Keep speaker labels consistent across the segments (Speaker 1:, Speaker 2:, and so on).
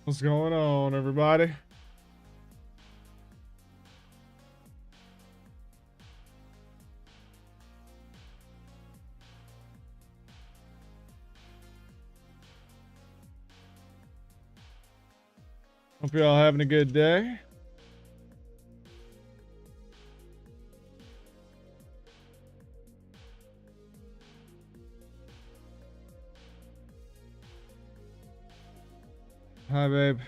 Speaker 1: What's going on, everybody? Hope you're all having a good day. Hi, babe.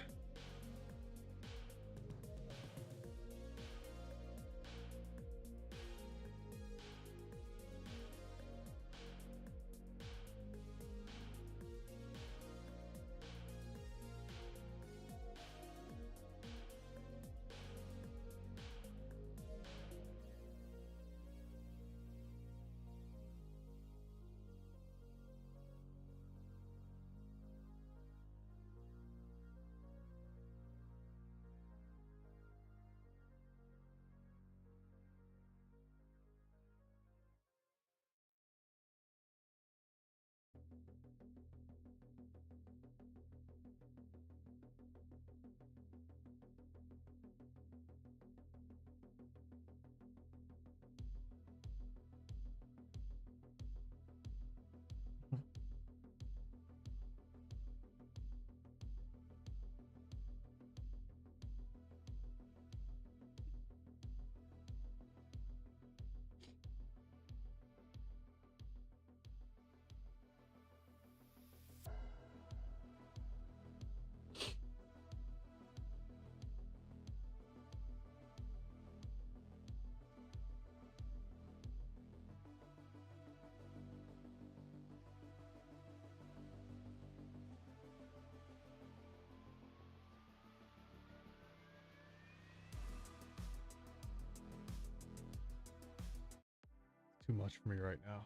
Speaker 1: Too much for me right now.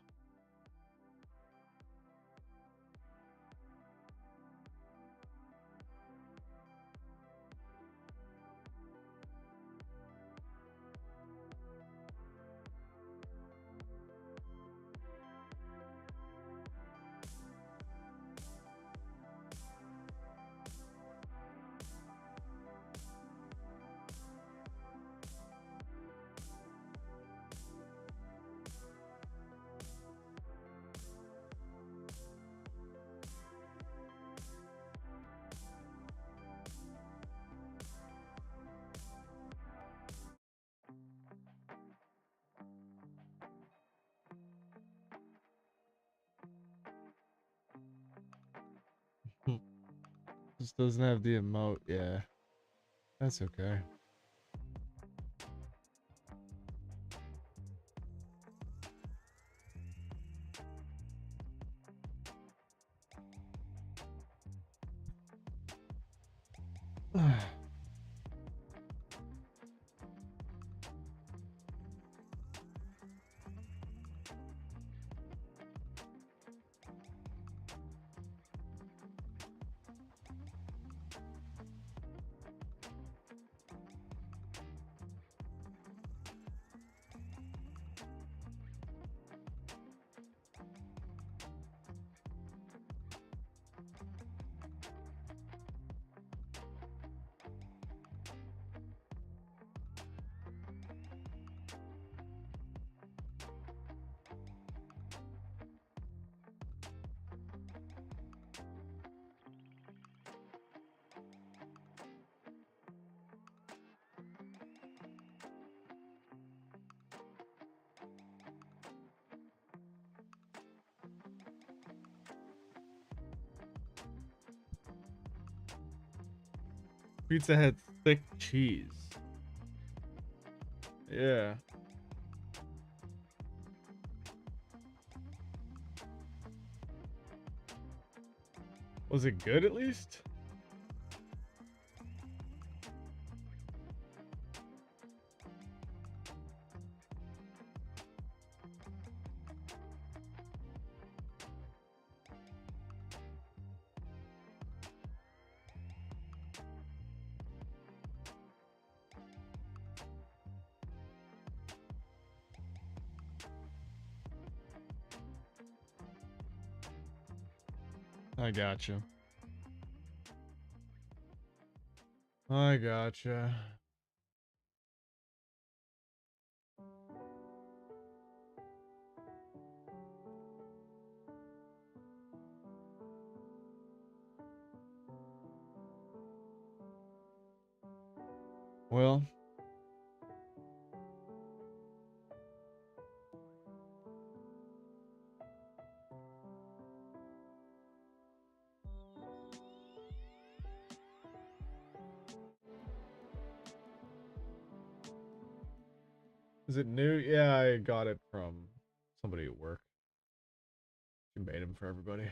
Speaker 1: Just doesn't have the emote. Yeah, that's okay. Pizza had thick cheese. Yeah. Was it good at least? I got you. I gotcha. Well, is it new? Yeah, I got it from somebody at work. She made them for everybody.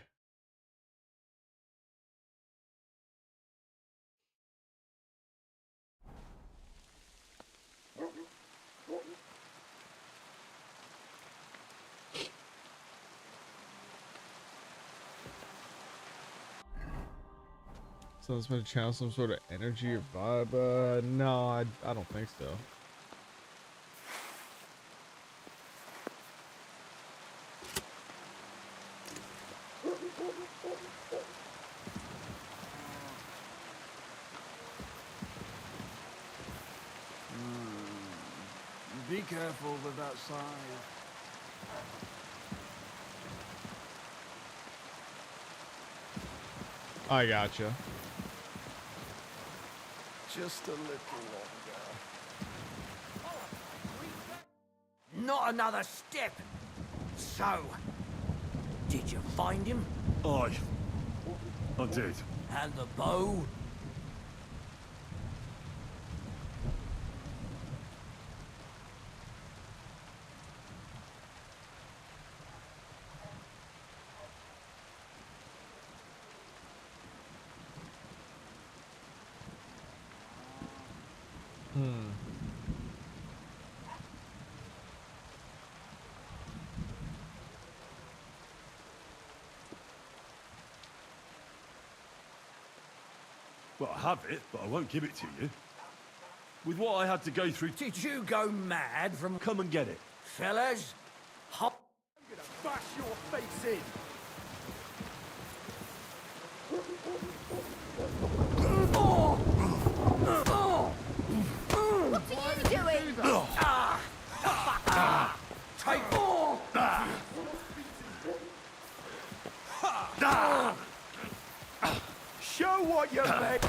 Speaker 1: So it's going to channel some sort of energy or vibe. No, I don't think so.
Speaker 2: Be careful with that side.
Speaker 1: I gotcha.
Speaker 2: Just a little longer. Not another step. So, did you find him?
Speaker 3: I did.
Speaker 2: And the bow?
Speaker 3: Well, I have it, but I won't give it to you. With what I had to go through,
Speaker 2: Did you go mad from...
Speaker 3: come and get it.
Speaker 2: Fellas? Hop...
Speaker 3: I'm gonna bash your face in.
Speaker 4: What are you doing?
Speaker 2: Take...
Speaker 3: Show what you're made.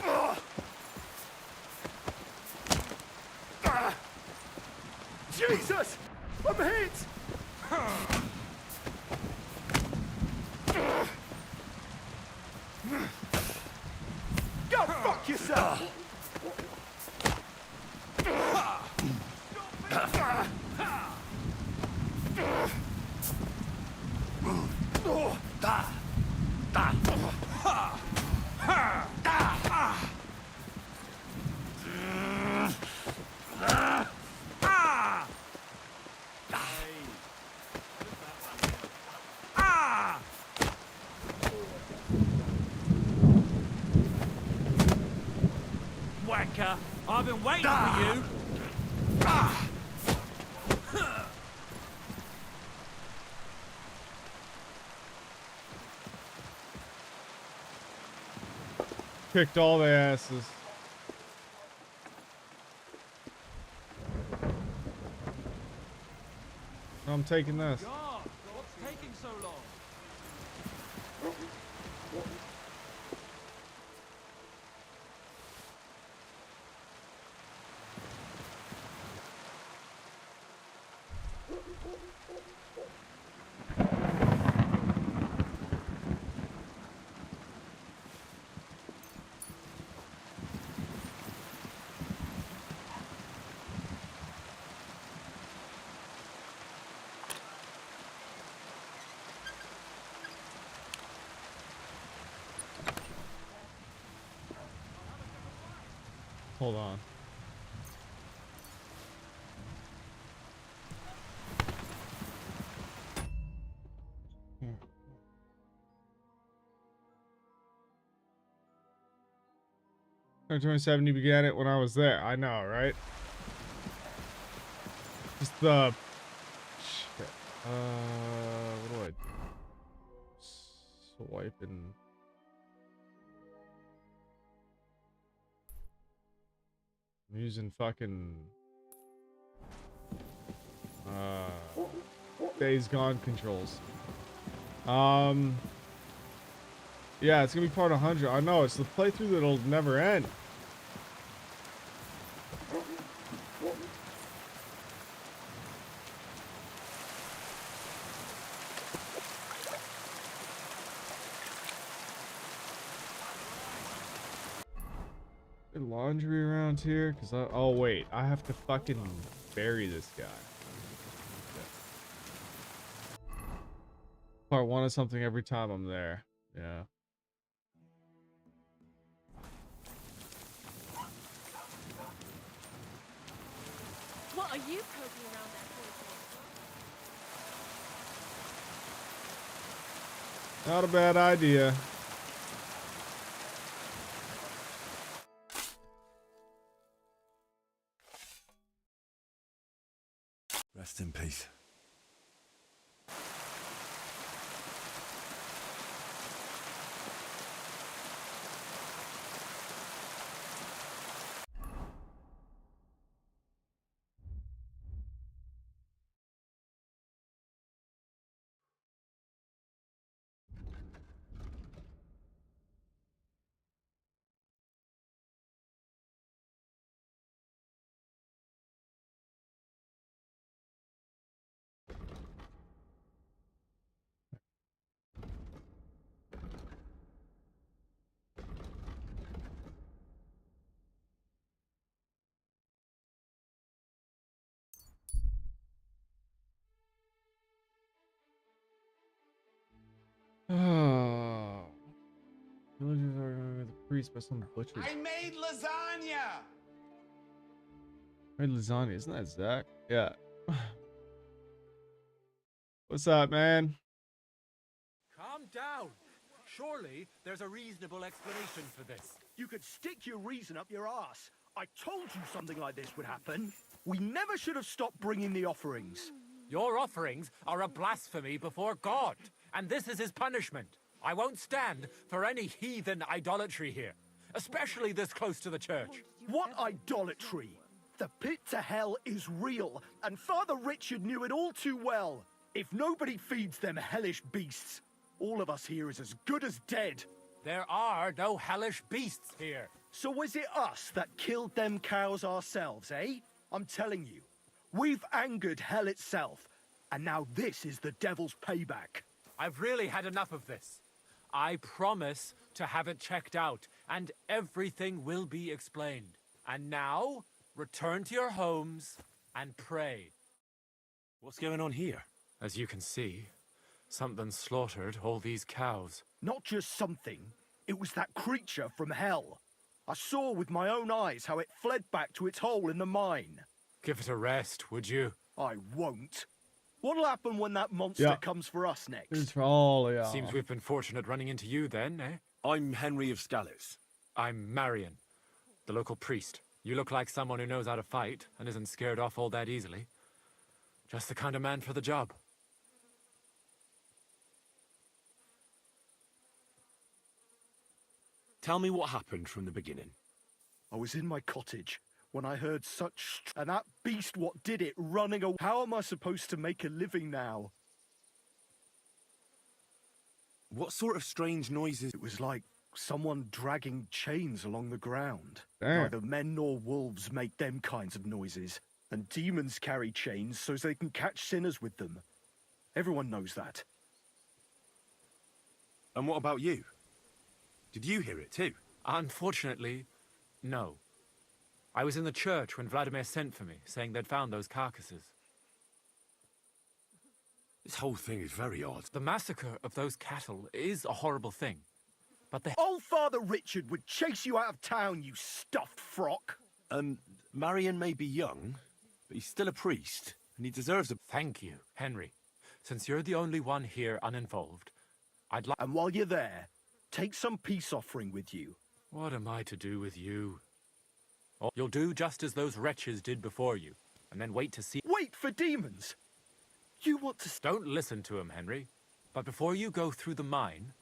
Speaker 3: Jesus! I'm hit! Go fuck yourself!
Speaker 2: Whacker! I've been waiting for you!
Speaker 1: Kicked all the asses. I'm taking this.
Speaker 2: God, what's taking so long?
Speaker 1: Hold on. Hmm. 2027, you began it when I was there. I know, right? Just the shit. What do I do? Swipe and I'm using fucking Days Gone controls. Yeah, it's gonna be part 100. I know, it's the playthrough that'll never end. Laundry around here? Cause oh wait, I have to fucking bury this guy. Part 1 of something every time I'm there. Yeah.
Speaker 4: What are you poking around that for?
Speaker 1: Not a bad idea.
Speaker 3: Rest in peace.
Speaker 1: Oh. Villagers are the priest by some butcher.
Speaker 5: I made lasagna!
Speaker 1: Made lasagna, isn't that Zach? Yeah. What's up, man?
Speaker 6: Calm down. Surely there's a reasonable explanation for this.
Speaker 7: You could stick your reason up your ass. I told you something like this would happen. We never should have stopped bringing the offerings.
Speaker 6: Your offerings are a blasphemy before God, and this is his punishment. I won't stand for any heathen idolatry here, especially this close to the church.
Speaker 7: What idolatry? The pit to hell is real, and Father Richard knew it all too well. If nobody feeds them hellish beasts, all of us here is as good as dead.
Speaker 6: There are no hellish beasts here.
Speaker 7: So was it us that killed them cows ourselves, eh? I'm telling you, we've angered hell itself, and now this is the devil's payback.
Speaker 6: I've really had enough of this. I promise to have it checked out, and everything will be explained. And now, return to your homes and pray.
Speaker 3: What's going on here?
Speaker 6: As you can see, something slaughtered all these cows.
Speaker 7: Not just something, it was that creature from hell. I saw with my own eyes how it fled back to its hole in the mine.
Speaker 6: Give it a rest, would you?
Speaker 7: I won't. What'll happen when that monster comes for us next?
Speaker 1: It's for all of y'all.
Speaker 6: Seems we've been fortunate running into you then, eh?
Speaker 3: I'm Henry of Scalitz.
Speaker 6: I'm Marion, the local priest. You look like someone who knows how to fight and isn't scared off all that easily. Just the kind of man for the job.
Speaker 3: Tell me what happened from the beginning.
Speaker 7: I was in my cottage when I heard and that beast what did it running away. How am I supposed to make a living now?
Speaker 3: What sort of strange noises?
Speaker 7: It was like someone dragging chains along the ground.
Speaker 1: Damn.
Speaker 7: Neither men nor wolves make them kinds of noises. And demons carry chains so they can catch sinners with them. Everyone knows that.
Speaker 3: And what about you? Did you hear it too?
Speaker 6: Unfortunately, no. I was in the church when Vladimir sent for me, saying they'd found those carcasses.
Speaker 3: This whole thing is very odd.
Speaker 6: The massacre of those cattle is a horrible thing. But the
Speaker 7: Old Father Richard would chase you out of town, you stuffed frock.
Speaker 3: Marion may be young, but he's still a priest, and he deserves a...
Speaker 6: Thank you, Henry. Since you're the only one here uninvolved, I'd like...
Speaker 7: And while you're there, take some peace offering with you.
Speaker 6: What am I to do with you? Oh, you'll do just as those wretches did before you, and then wait to see...
Speaker 7: Wait for demons! You want to...
Speaker 6: Don't listen to him, Henry. But before you go through the mine,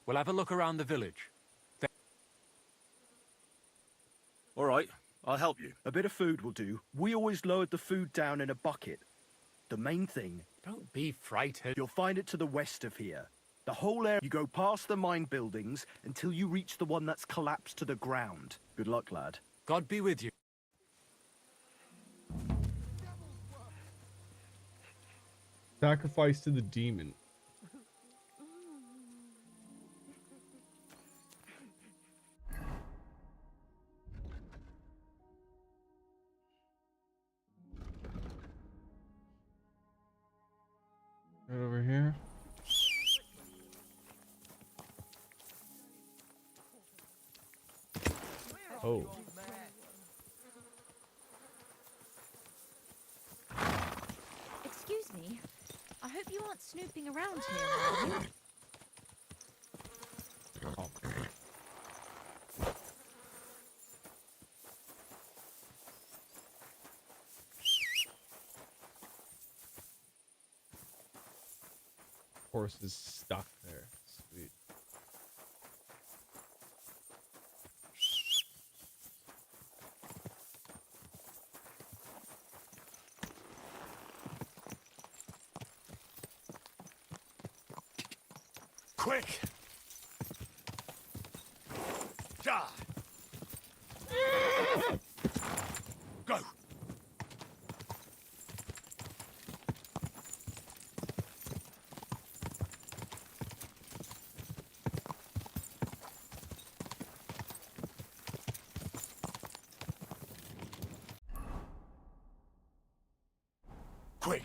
Speaker 6: we'll have a look around the village.
Speaker 3: All right, I'll help you.
Speaker 7: A bit of food will do. We always lowered the food down in a bucket. The main thing,
Speaker 6: Don't be frightened.
Speaker 7: you'll find it to the west of here. The whole area, you go past the mine buildings until you reach the one that's collapsed to the ground. Good luck, lad.
Speaker 6: God be with you.
Speaker 1: Sacrifice to the demon. Right over here. Oh.
Speaker 4: Excuse me. I hope you aren't snooping around here, are you?
Speaker 1: Oh. Horse is stuck there. Sweet.
Speaker 3: Quick! Ja! Go! Quick!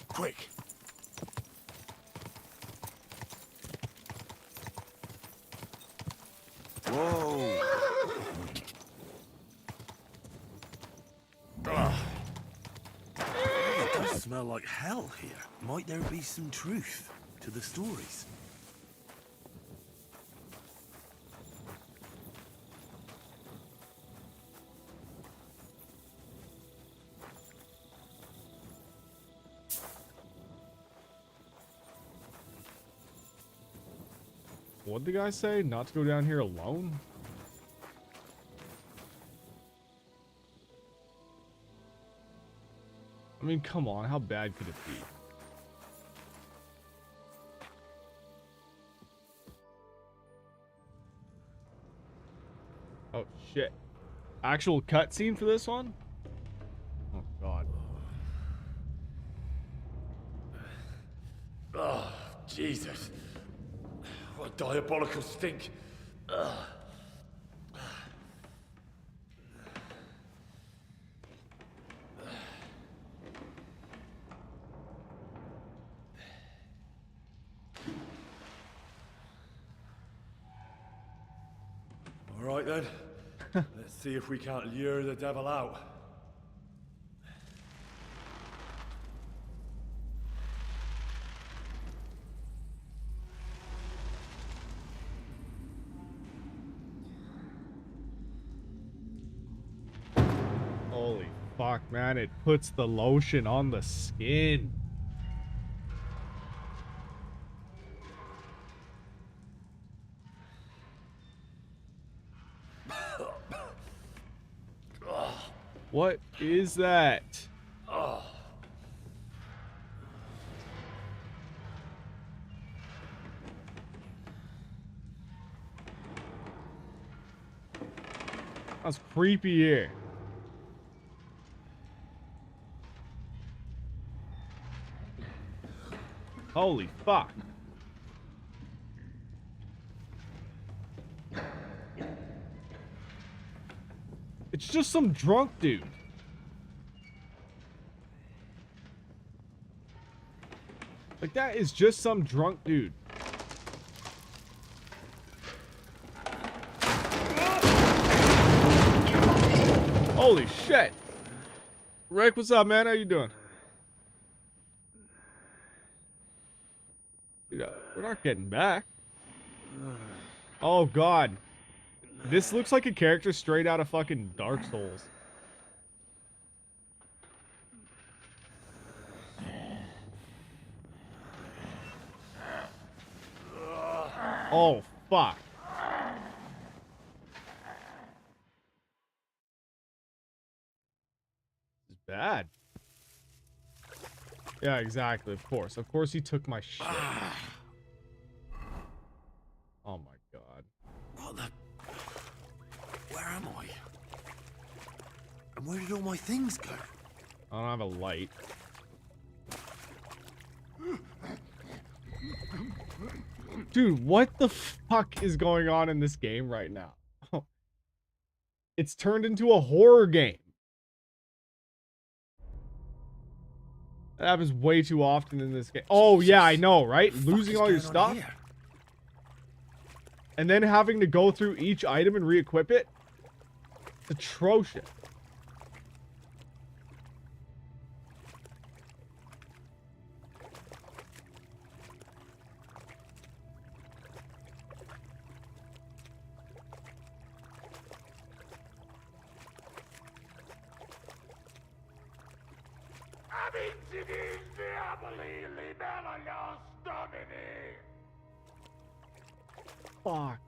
Speaker 3: Quick! Whoa! It does smell like hell here. Might there be some truth to the stories?
Speaker 1: What'd the guy say? Not to go down here alone? I mean, come on. How bad could it be? Oh, shit. Actual cutscene for this one? Oh, God.
Speaker 3: Oh, Jesus. What a diabolical stink. Ugh. All right then. Let's see if we can't lure the devil out.
Speaker 1: Holy fuck, man. It puts the lotion on the skin. What is that? That's creepy here. Holy fuck. It's just some drunk dude. Like, that is just some drunk dude. Holy shit. Rick, what's up, man? How you doing? Dude, we're not getting back. Oh, God. This looks like a character straight out of fucking Dark Souls. Oh, fuck. This is bad. Yeah, exactly. Of course. Of course he took my shit. Oh my god.
Speaker 3: What the? Where am I? And where did all my things go?
Speaker 1: I don't have a light. Dude, what the fuck is going on in this game right now? It's turned into a horror game. That happens way too often in this game. Oh, yeah, I know, right? Losing all your stuff. And then having to go through each item and re-equip it. It's atrocious. Fuck.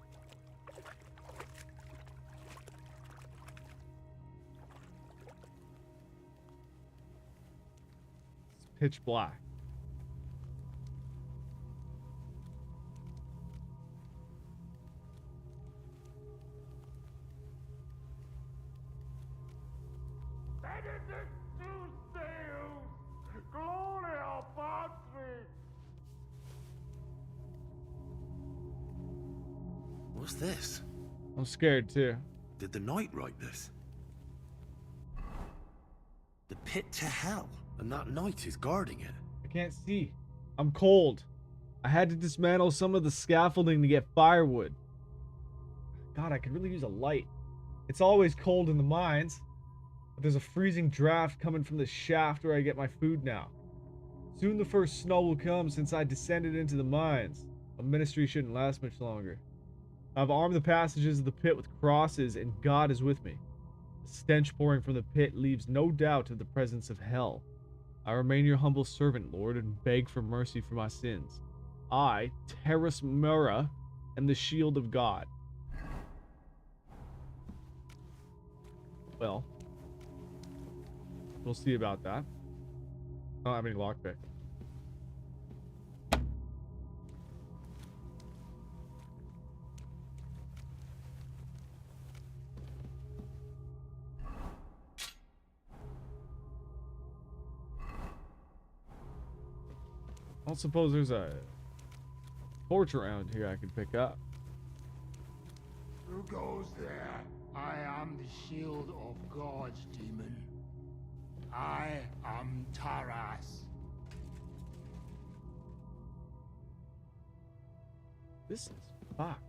Speaker 1: It's pitch black.
Speaker 3: What's this?
Speaker 1: I'm scared too.
Speaker 3: Did the knight write this? The pit to hell, and that knight is guarding it.
Speaker 1: I can't see. I'm cold. I had to dismantle some of the scaffolding to get firewood. God, I could really use a light. It's always cold in the mines, but there's a freezing draft coming from the shaft where I get my food now. Soon the first snow will come since I descended into the mines. A ministry shouldn't last much longer. I've armed the passages of the pit with crosses, and God is with me. The stench pouring from the pit leaves no doubt of the presence of hell. I remain your humble servant, Lord, and beg for mercy for my sins. I, Terras Mura, am the shield of God. Well, we'll see about that. I don't have any lockpick. I don't suppose there's a torch around here I could pick up.
Speaker 8: Who goes there? I am the shield of gods, demon. I am Taras.
Speaker 1: This is fucked.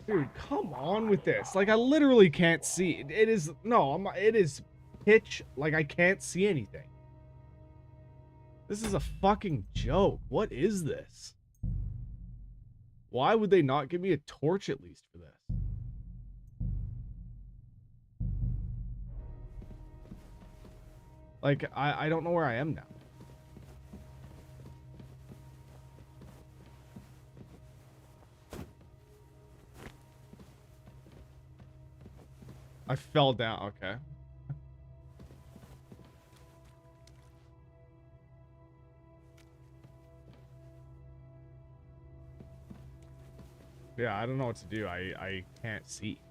Speaker 1: Dude, come on with this. Like, I literally can't see. It is, no, it is pitch, like I can't see anything. This is a fucking joke. What is this? Why would they not give me a torch at least for this? Like, I don't know where I am now. I fell down. Okay. Yeah, I don't know what to do. I can't see.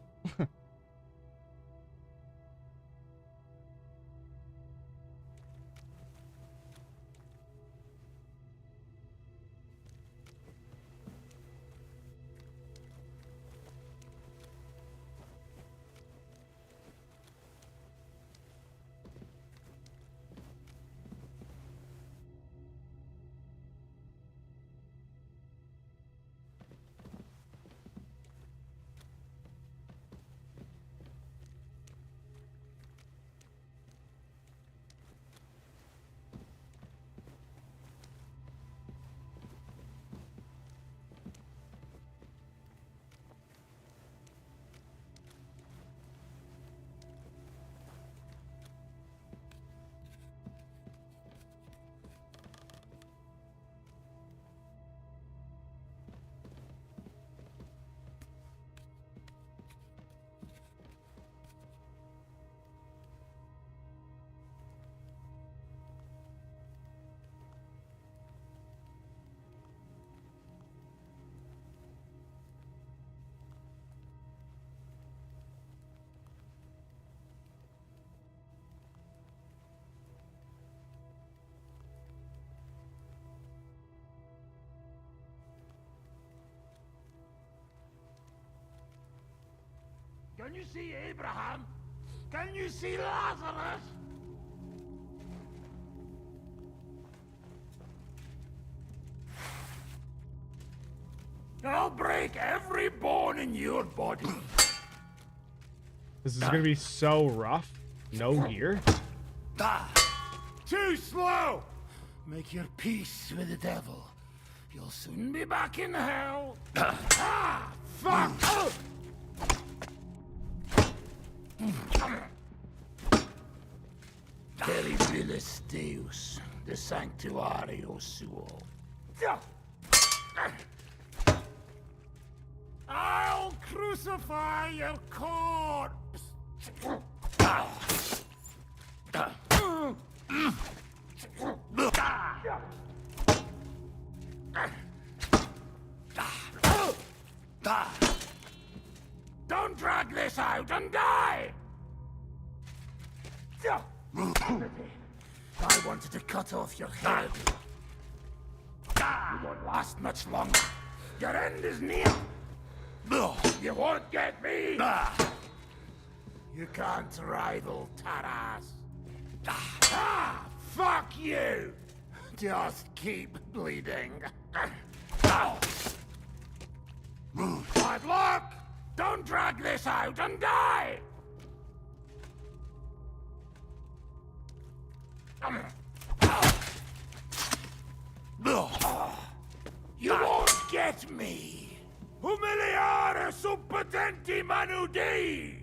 Speaker 8: Can you see Abraham? Can you see Lazarus? I'll break every bone in your body.
Speaker 1: This is gonna be so rough. No gear.
Speaker 8: Too slow! Make your peace with the devil. You'll soon be back in hell. Ah! Fuck! Terribilis Deus, de sanctuario suo. I'll crucify your corpse! Don't drag this out and die! I wanted to cut off your head. You won't last much longer. Your end is near. You won't get me. You can't rival Taras. Fuck you! Just keep bleeding. Bad luck! Don't drag this out and die! You won't get me! Humiliare sub potenti manudi!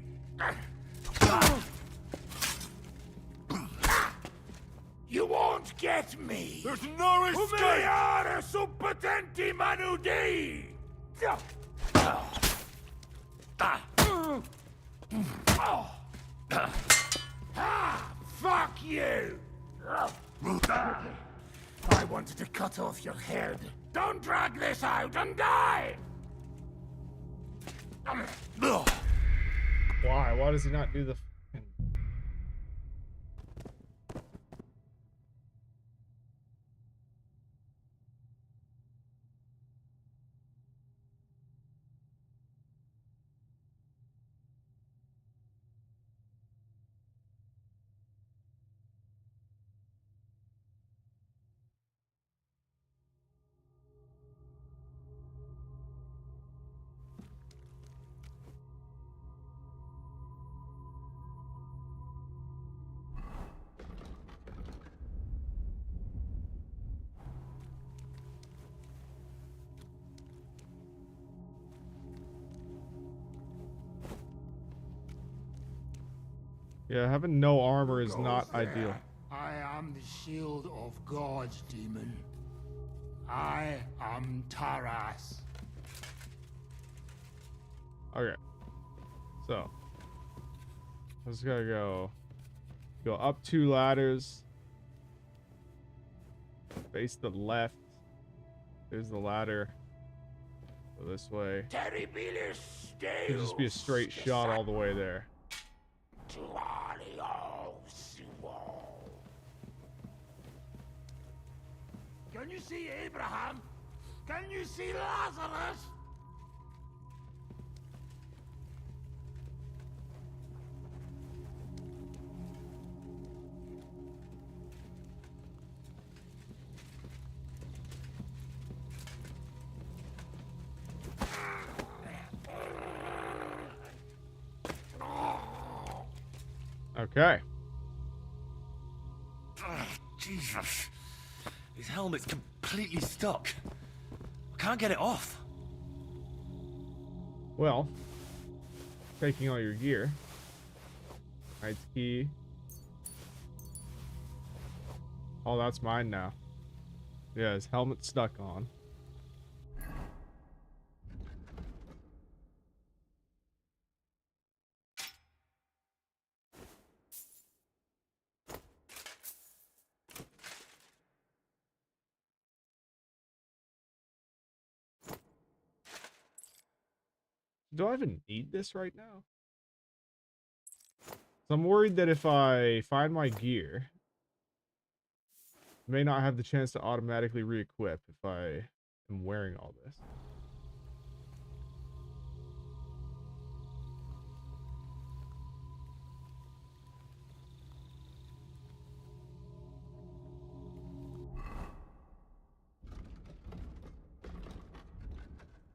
Speaker 8: You won't get me!
Speaker 3: There's no escape!
Speaker 8: Humiliare sub potenti manudi! Fuck you! I wanted to cut off your head. Don't drag this out and die!
Speaker 1: Why? Why does he not do the fucking... Yeah, having no armor is not ideal.
Speaker 8: I am the shield of God's demon. I am Taras.
Speaker 1: Okay. So. I just gotta go up 2 ladders. Face the left. There's the ladder. Go this way.
Speaker 8: Terribilis
Speaker 1: Could just be a straight shot all the way there.
Speaker 8: Can you see Abraham? Can you see Lazarus?
Speaker 1: Okay.
Speaker 3: Jesus. His helmet's completely stuck. I can't get it off.
Speaker 1: Well, taking all your gear. Knight's key. Oh, that's mine now. Yeah, his helmet's stuck on. Do I even need this right now? So I'm worried that if I find my gear, I may not have the chance to automatically re-equip if I am wearing all this.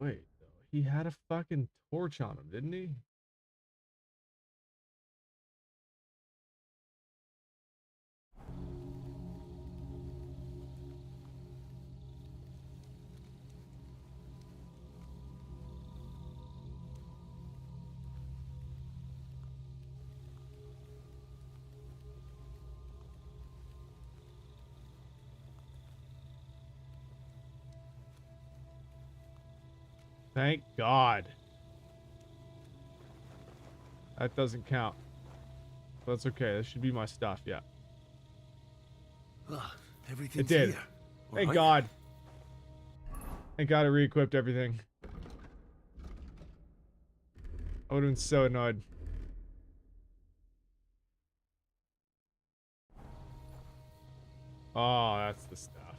Speaker 1: Wait, he had a fucking torch on him, didn't he? Thank God. That doesn't count. That's okay. That should be my stuff, yeah.
Speaker 3: Ah,
Speaker 1: It
Speaker 3: everything's
Speaker 1: did.
Speaker 3: here.
Speaker 1: Thank
Speaker 3: Alright.
Speaker 1: God. Thank God I re-equipped everything. I would have been so annoyed. Oh, that's the stuff.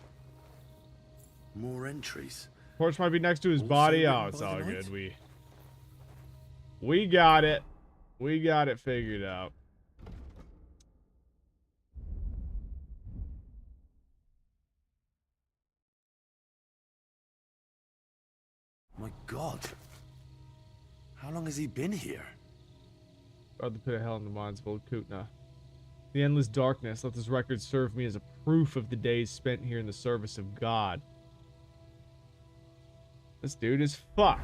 Speaker 3: More entries.
Speaker 1: Torch might be next to his
Speaker 3: Also
Speaker 1: body.
Speaker 3: written
Speaker 1: Oh, it's
Speaker 3: by the
Speaker 1: all
Speaker 3: knight?
Speaker 1: good. We got it. We got it figured out.
Speaker 3: My God. How long has he been here?
Speaker 1: Out the pit of hell in the mines of old Kutna. The endless darkness. Let this record serve me as a proof of the days spent here in the service of God. This dude is fucked.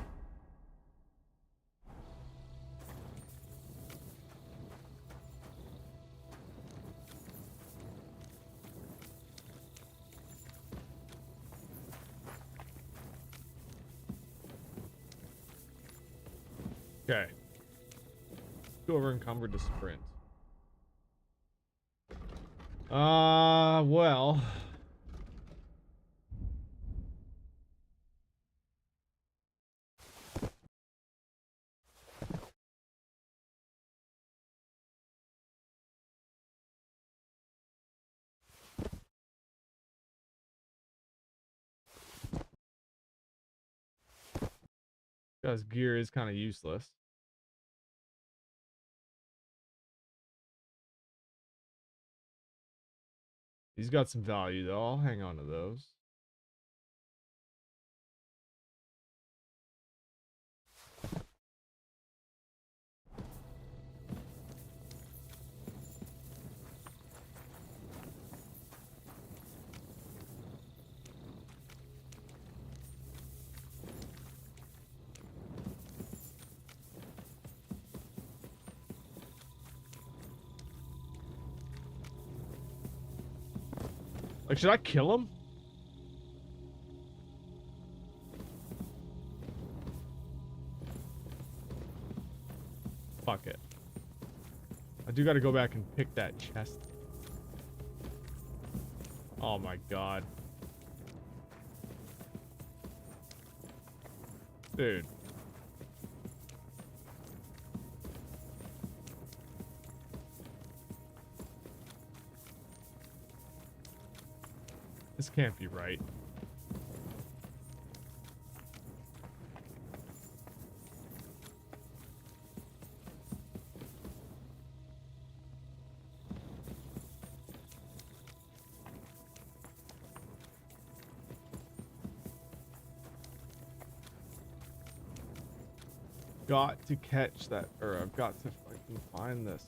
Speaker 1: Okay. Go over encumbered to sprint. Well. Guy's gear is kind of useless. He's got some value though. I'll hang on to those. Like, should I kill him? Fuck it. I do gotta go back and pick that chest. Oh my God. Dude. This can't be right. Got to catch that, or I've got to fucking find this.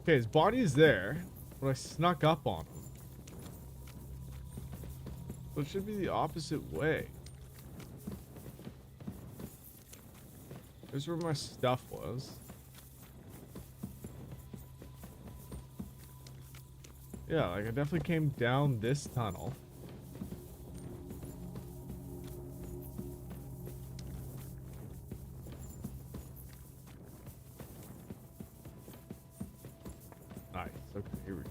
Speaker 1: Okay, his body is there, but I snuck up on him. So it should be the opposite way. Here's where my stuff was. Yeah, like I definitely came down this tunnel. Nice. Okay, here we go.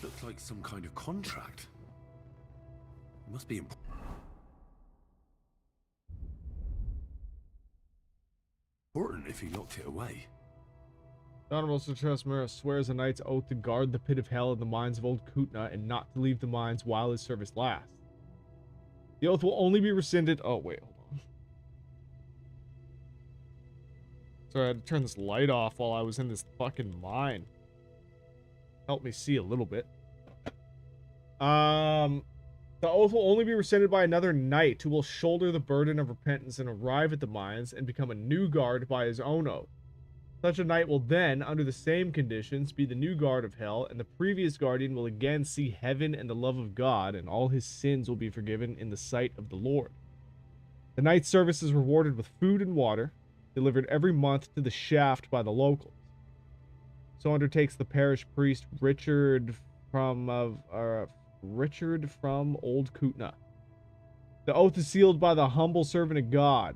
Speaker 3: Looks like some kind of contract. It must be important if he locked it away.
Speaker 1: The Honorable Sir Trustmura swears a knight's oath to guard the pit of hell in the mines of Old Kutna and not to leave the mines while his service lasts. The oath will only be rescinded. Oh, wait, hold on. Sorry, I had to turn this light off while I was in this fucking mine. Help me see a little bit. The oath will only be rescinded by another knight who will shoulder the burden of repentance and arrive at the mines and become a new guard by his own oath. Such a knight will then, under the same conditions, be the new guard of hell, and the previous guardian will again see heaven and the love of God, and all his sins will be forgiven in the sight of the Lord. The knight's service is rewarded with food and water, delivered every month to the shaft by the locals. So undertakes the parish priest Richard from Old Kutna. The oath is sealed by the humble servant of God,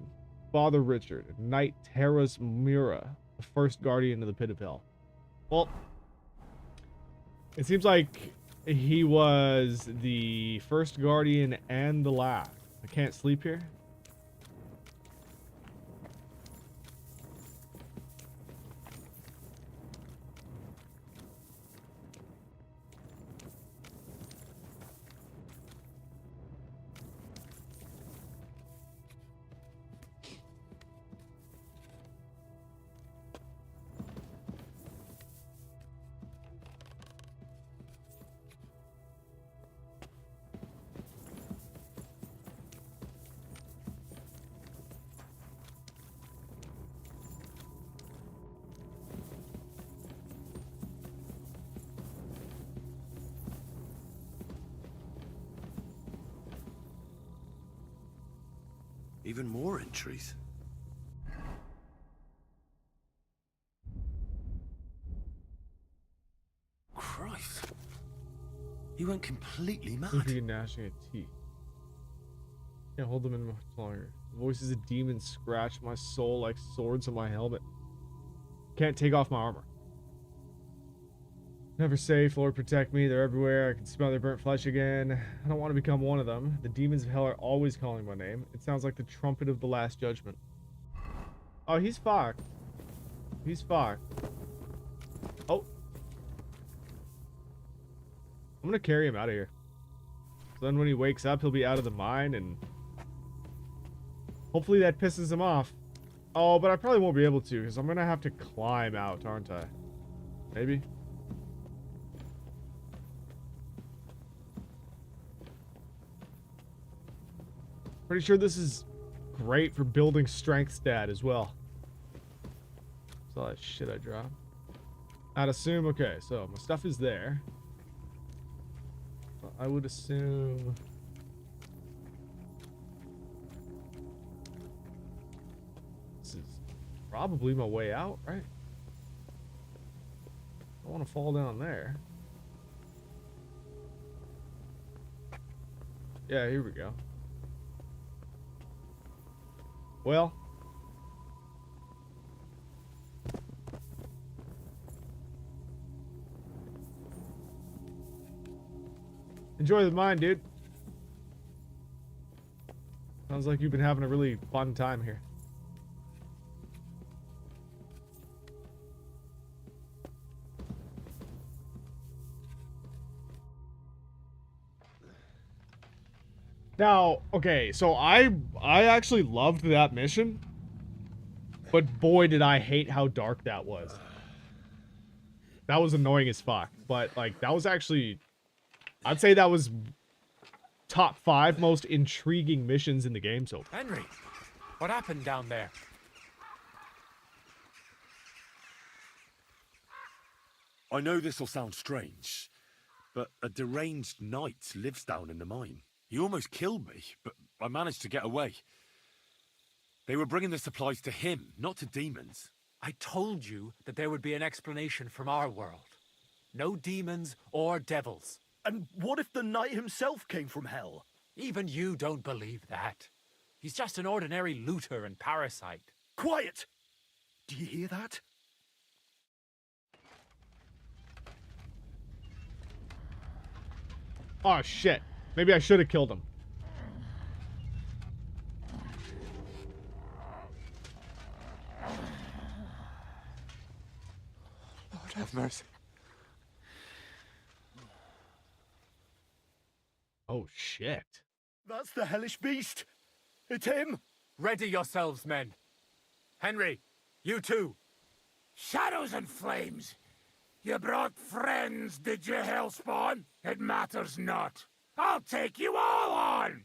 Speaker 1: Father Richard, Knight Terras Mura, the first guardian of the pit of hell. Well, it seems like he was the first guardian and the last. I can't sleep here.
Speaker 3: Even more entries. Christ. He went completely mad.
Speaker 1: Goofy gnashing of teeth. Can't hold them in much longer. The voices of demons scratch my soul like swords on my helmet. Can't take off my armor. Never safe, Lord protect me, they're everywhere, I can smell their burnt flesh again. I don't want to become one of them. The demons of hell are always calling my name. It sounds like the trumpet of the last judgment. Oh, he's fucked. He's fucked. Oh. I'm gonna carry him out of here. So then when he wakes up, he'll be out of the mine, and hopefully that pisses him off. Oh, but I probably won't be able to, because I'm gonna have to climb out, aren't I? Maybe? Pretty sure this is great for building strength stat as well. That's all that shit I dropped. I'd assume, okay, so my stuff is there. I would assume... this is probably my way out, right? I want to fall down there. Yeah, here we go. Well, enjoy the mine, dude. Sounds like you've been having a really fun time here. Now, okay, so I actually loved that mission, but boy did I hate how dark that was. That was annoying as fuck, but like that was actually, I'd say that was top 5 most intriguing missions in the game so far.
Speaker 6: Henry, what happened down there?
Speaker 3: I know this'll sound strange, but a deranged knight lives down in the mine. He almost killed me, but I managed to get away. They were bringing the supplies to him, not to demons.
Speaker 6: I told you that there would be an explanation from our world. No demons or devils.
Speaker 7: And what if the knight himself came from hell?
Speaker 6: Even you don't believe that. He's just an ordinary looter and parasite.
Speaker 7: Quiet! Do you hear that?
Speaker 1: Oh, shit. Maybe I should have killed him.
Speaker 3: Lord have mercy.
Speaker 1: Oh, shit.
Speaker 7: That's the hellish beast. It's him.
Speaker 6: Ready yourselves, men. Henry, you too.
Speaker 8: Shadows and flames. You brought friends, did you, Hellspawn? It matters not. I'll take you all on.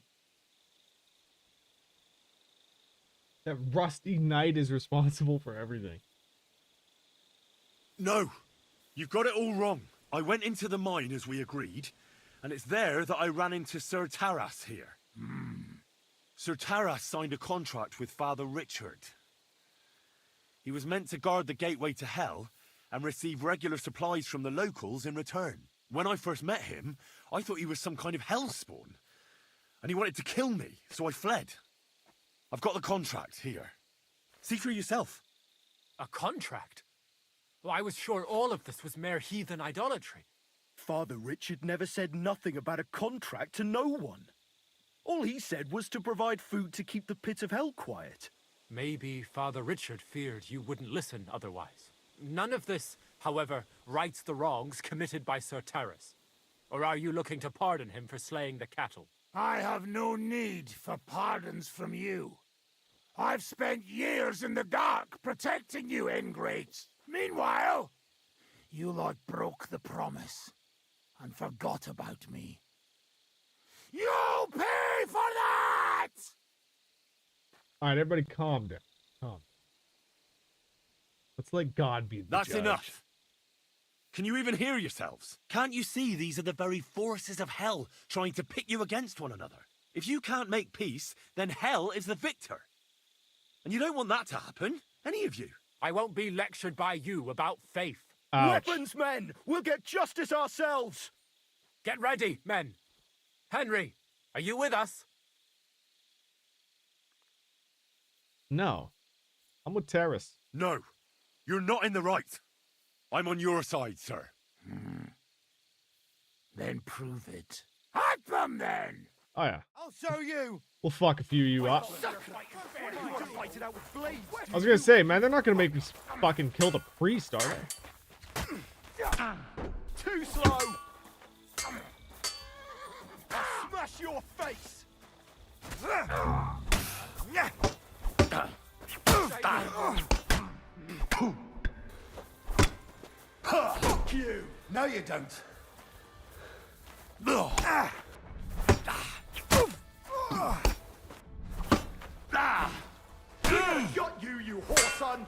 Speaker 1: That rusty knight is responsible for everything.
Speaker 3: No, you've got it all wrong. I went into the mine as we agreed, and it's there that I ran into Sir Taras here. Sir Taras signed a contract with Father Richard. He was meant to guard the gateway to hell and receive regular supplies from the locals in return. When I first met him, I thought he was some kind of hellspawn, and he wanted to kill me, so I fled. I've got the contract here. See for yourself.
Speaker 6: A contract? Well, I was sure all of this was mere heathen idolatry.
Speaker 7: Father Richard never said nothing about a contract to no one. All he said was to provide food to keep the pit of hell quiet.
Speaker 6: Maybe Father Richard feared you wouldn't listen otherwise. None of this, however, rights the wrongs committed by Sir Taras. Or are you looking to pardon him for slaying the cattle?
Speaker 8: I have no need for pardons from you. I've spent years in the dark protecting you, ingrates. Meanwhile, you lot broke the promise and forgot about me. You'll pay for that!
Speaker 1: Alright, everybody calm down. Calm. Let's let God be the
Speaker 3: That's
Speaker 1: judge.
Speaker 3: enough. Can you even hear yourselves? Can't you see these are the very forces of hell trying to pit you against one another? If you can't make peace, then hell is the victor. And you don't want that to happen, any of you.
Speaker 6: I won't be lectured by you about faith.
Speaker 1: Ouch.
Speaker 7: Weapons, men! We'll get justice ourselves!
Speaker 6: Get ready, men. Henry, are you with us?
Speaker 1: No. I'm with Terrace.
Speaker 3: No, you're not in the right. I'm on your side, sir.
Speaker 8: Then prove it. Hunt them, then!
Speaker 1: Oh, yeah.
Speaker 7: I'll show you!
Speaker 1: We'll fuck a few of you up.
Speaker 7: You want to fight it out with blades?
Speaker 1: I was gonna say, man, they're not gonna make me fucking kill the priest, are they?
Speaker 7: Too slow! I'll smash your face!
Speaker 8: Fuck you! No, you don't.
Speaker 7: Got you, you whore son!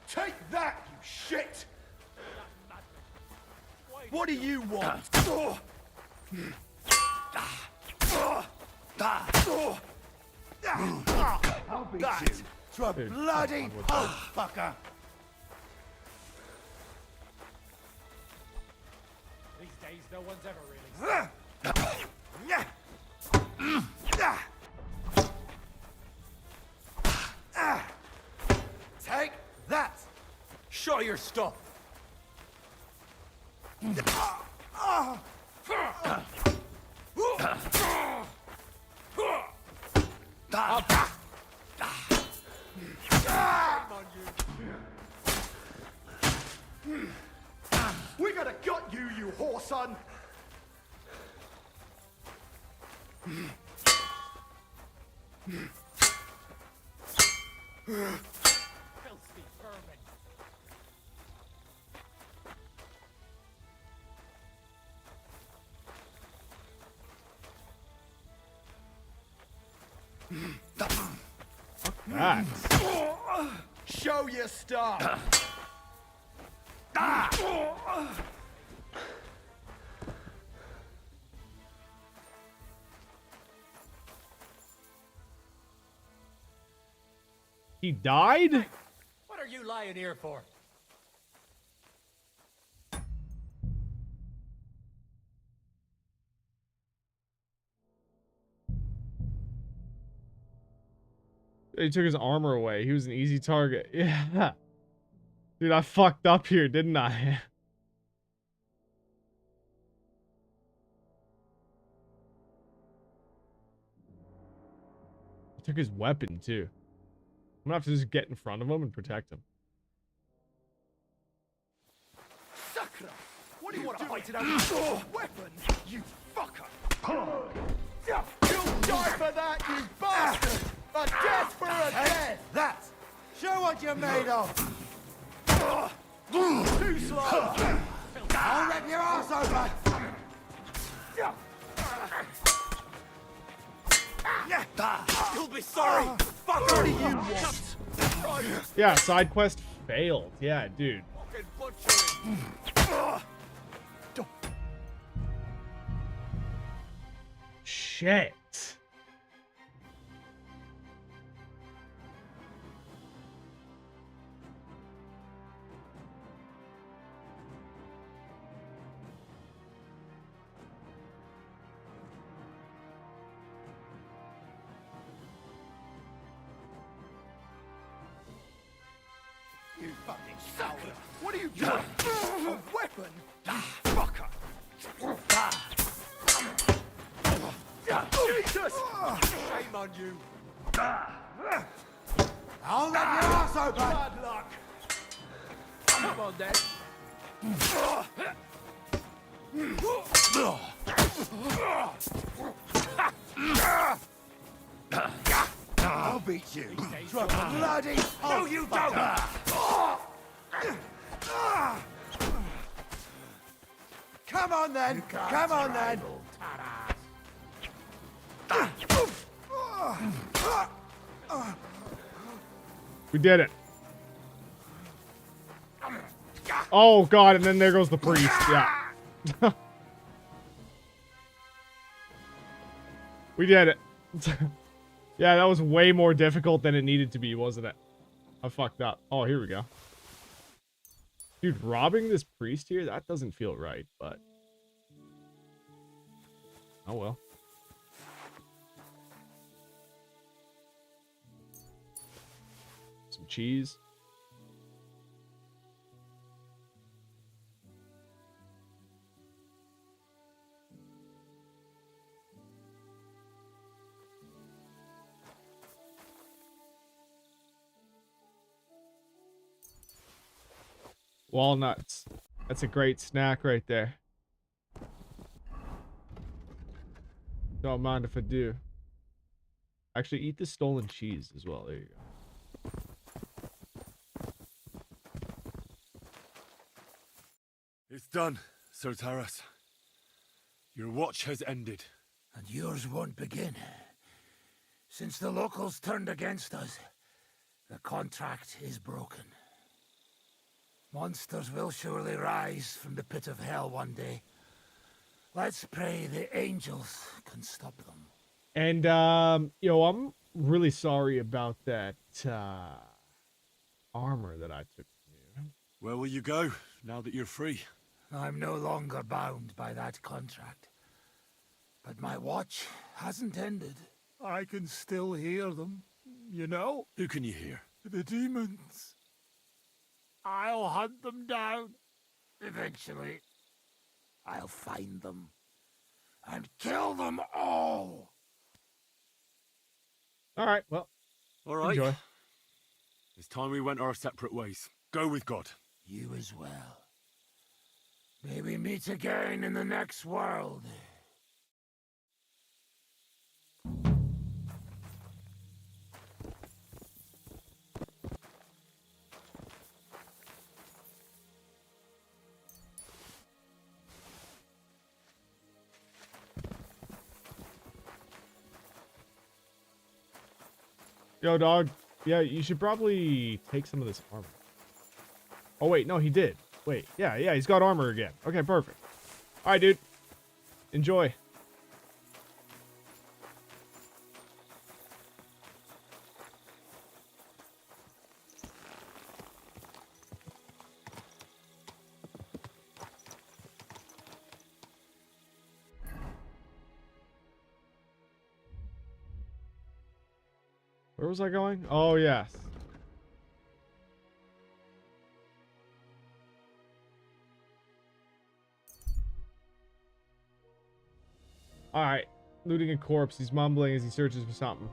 Speaker 7: Take that, you shit! What do you want?
Speaker 8: I'll beat you to a bloody pulp, fucker!
Speaker 6: These days, no one's ever really...
Speaker 8: Take that!
Speaker 6: Show your stuff.
Speaker 7: We gotta got you, you whore son!
Speaker 6: Filthy vermin.
Speaker 1: Ah.
Speaker 7: Show your stuff!
Speaker 1: He died?
Speaker 6: What are you lying here for?
Speaker 1: He took his armor away. He was an easy target. Yeah. Dude, I fucked up here, didn't I? I took his weapon, too. I'm gonna have to just get in front of him and protect him.
Speaker 7: Sakra! What do you want to fight it out with your weapon, you fucker? You'll die for that, you bastard! A death for a death!
Speaker 2: That! Show what you're made of!
Speaker 7: Too slow!
Speaker 2: I'll rip your ass open! You'll be sorry! Fucker!
Speaker 7: What do you want?
Speaker 1: Yeah, side quest failed. Yeah, dude.
Speaker 2: Fucking butchering!
Speaker 1: Shit.
Speaker 7: You fucking Sakra! What are you doing? A weapon? Fucker! Jesus!
Speaker 2: Shame on you! I'll rip your ass open!
Speaker 7: Bad luck!
Speaker 2: Come on then! I'll beat you! Drop a bloody... No, you don't! Come on then! Come on then!
Speaker 1: We did it. Oh, God, and then there goes the priest. Yeah. We did it. Yeah, that was way more difficult than it needed to be, wasn't it? I fucked up. Oh, here we go. Dude, robbing this priest here, that doesn't feel right, but... Oh, well. Some cheese. Walnuts. That's a great snack right there. Don't mind if I do. Actually, eat the stolen cheese as well. There you go.
Speaker 3: It's done, Sir Taras. Your watch has ended.
Speaker 8: And yours won't begin. Since the locals turned against us, the contract is broken. Monsters will surely rise from the pit of hell one day. Let's pray the angels can stop them.
Speaker 1: And, yo, I'm really sorry about that, armor that I took from you.
Speaker 3: Where will you go, now that you're free?
Speaker 8: I'm no longer bound by that contract. But my watch hasn't ended. I can still hear them, you know?
Speaker 3: Who can you hear?
Speaker 8: The demons. I'll hunt them down. Eventually, I'll find them and kill them all.
Speaker 1: All right, well,
Speaker 3: All right.
Speaker 1: enjoy.
Speaker 3: It's time we went our separate ways. Go with God.
Speaker 8: You as well. May we meet again in the next world.
Speaker 1: Yo, dog. Yeah, you should probably take some of this armor. Oh, wait. No, he did. Wait. Yeah, he's got armor again. Okay, perfect. All right, dude. Enjoy. Where was I going? Oh, yes. Alright. Looting a corpse. He's mumbling as he searches for something.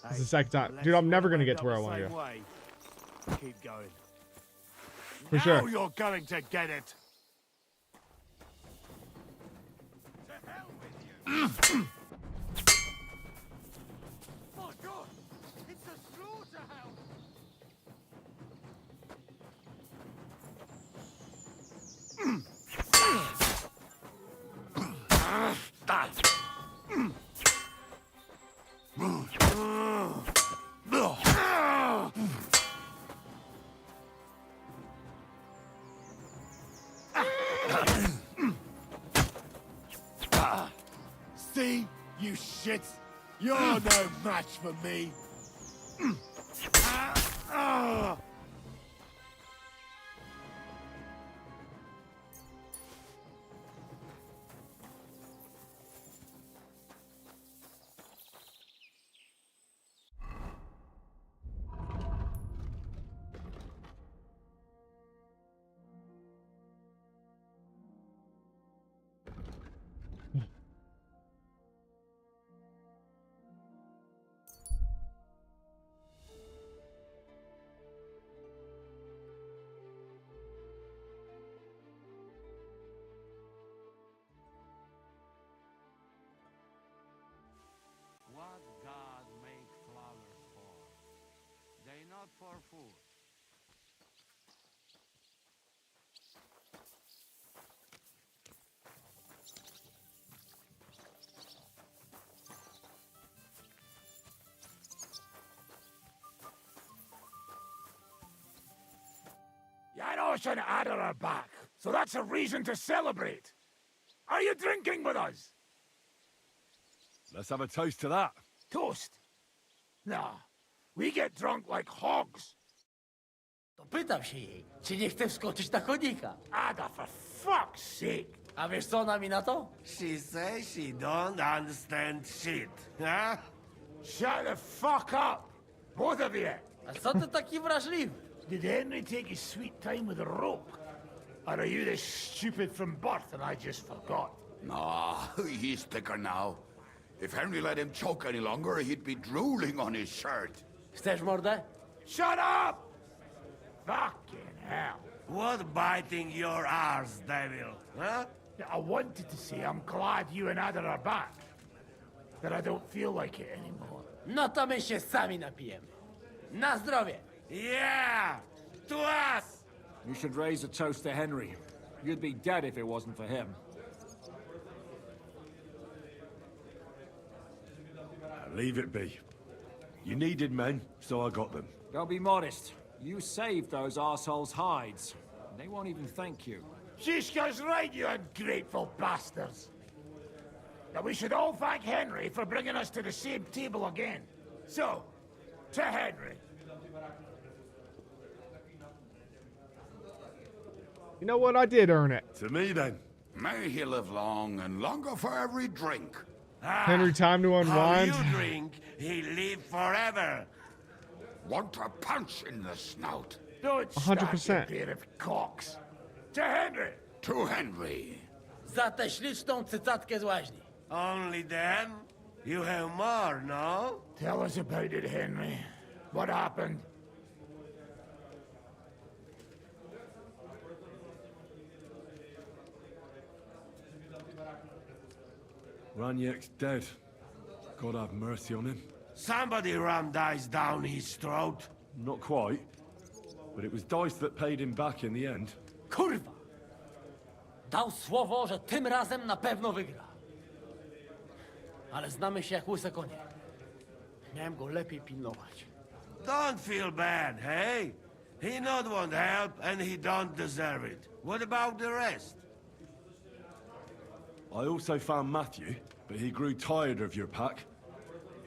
Speaker 1: This is the second time. Dude, I'm never going to get to where I want to go.
Speaker 8: Way. Keep going.
Speaker 1: For
Speaker 8: now
Speaker 1: sure.
Speaker 8: You're going to get it.
Speaker 2: My God! It's a slaughterhouse!
Speaker 8: See, you shits, you're no match for me.
Speaker 2: What God make flowers for? They not for food.
Speaker 8: Janos and Ada are back, so that's a reason to celebrate. Are you drinking with us?
Speaker 3: Let's have a toast to that.
Speaker 8: Toast? Nah, we get drunk like hogs.
Speaker 2: To pytam się jej, czy nie chce wskoczyć na konika.
Speaker 8: Ada, for fuck's sake.
Speaker 2: A wiesz co ona mi na to? She says she don't understand shit. Huh?
Speaker 8: Shut the fuck up, both of you.
Speaker 2: A co ty taki wrażliwy?
Speaker 8: Did Henry take his sweet time with a rope? Or are you this stupid from birth and I just forgot?
Speaker 9: No, he's thicker now. If Henry let him choke any longer, he'd be drooling on his shirt.
Speaker 2: Chcesz mordę?
Speaker 8: Shut up! Fucking hell.
Speaker 2: What biting your arse, devil? Huh?
Speaker 8: I wanted to say I'm glad you and Ada are back. That I don't feel like it anymore.
Speaker 2: No to my się sami napijemy. Na zdrowie! Yeah! To us!
Speaker 6: You should raise a toast to Henry. You'd be dead if it wasn't for him.
Speaker 3: Leave it be. You needed men, so I got them.
Speaker 6: Don't be modest. You saved those assholes' hides. They won't even thank you.
Speaker 8: Shishka's right, you ungrateful bastards. That we should all thank Henry for bringing us to the same table again. So, to Henry.
Speaker 1: You know what? I did earn it.
Speaker 3: To me, then.
Speaker 9: May he live long and longer for every drink.
Speaker 1: Henry, time to unwind.
Speaker 2: How you drink, he live forever.
Speaker 9: Want a punch in the snout.
Speaker 8: Don't
Speaker 1: 100%.
Speaker 8: start, you pair of cocks. To Henry.
Speaker 9: To Henry.
Speaker 2: Za tę śliczną cycatkę z łaźni. Only them? You have more, no?
Speaker 8: Tell us about it, Henry. What happened?
Speaker 3: Raniek's dead. God have mercy on him.
Speaker 2: Somebody rammed dice down his throat.
Speaker 3: Not quite. But it was Dice that paid him back in the end.
Speaker 2: Kurwa! Dał słowo, że tym razem na pewno wygra. Ale znamy się jak łyse konie. Miałem go lepiej pilnować. Don't feel bad, hey? He not want help and he don't deserve it. What about the rest?
Speaker 3: I also found Matthew, but he grew tired of your pack.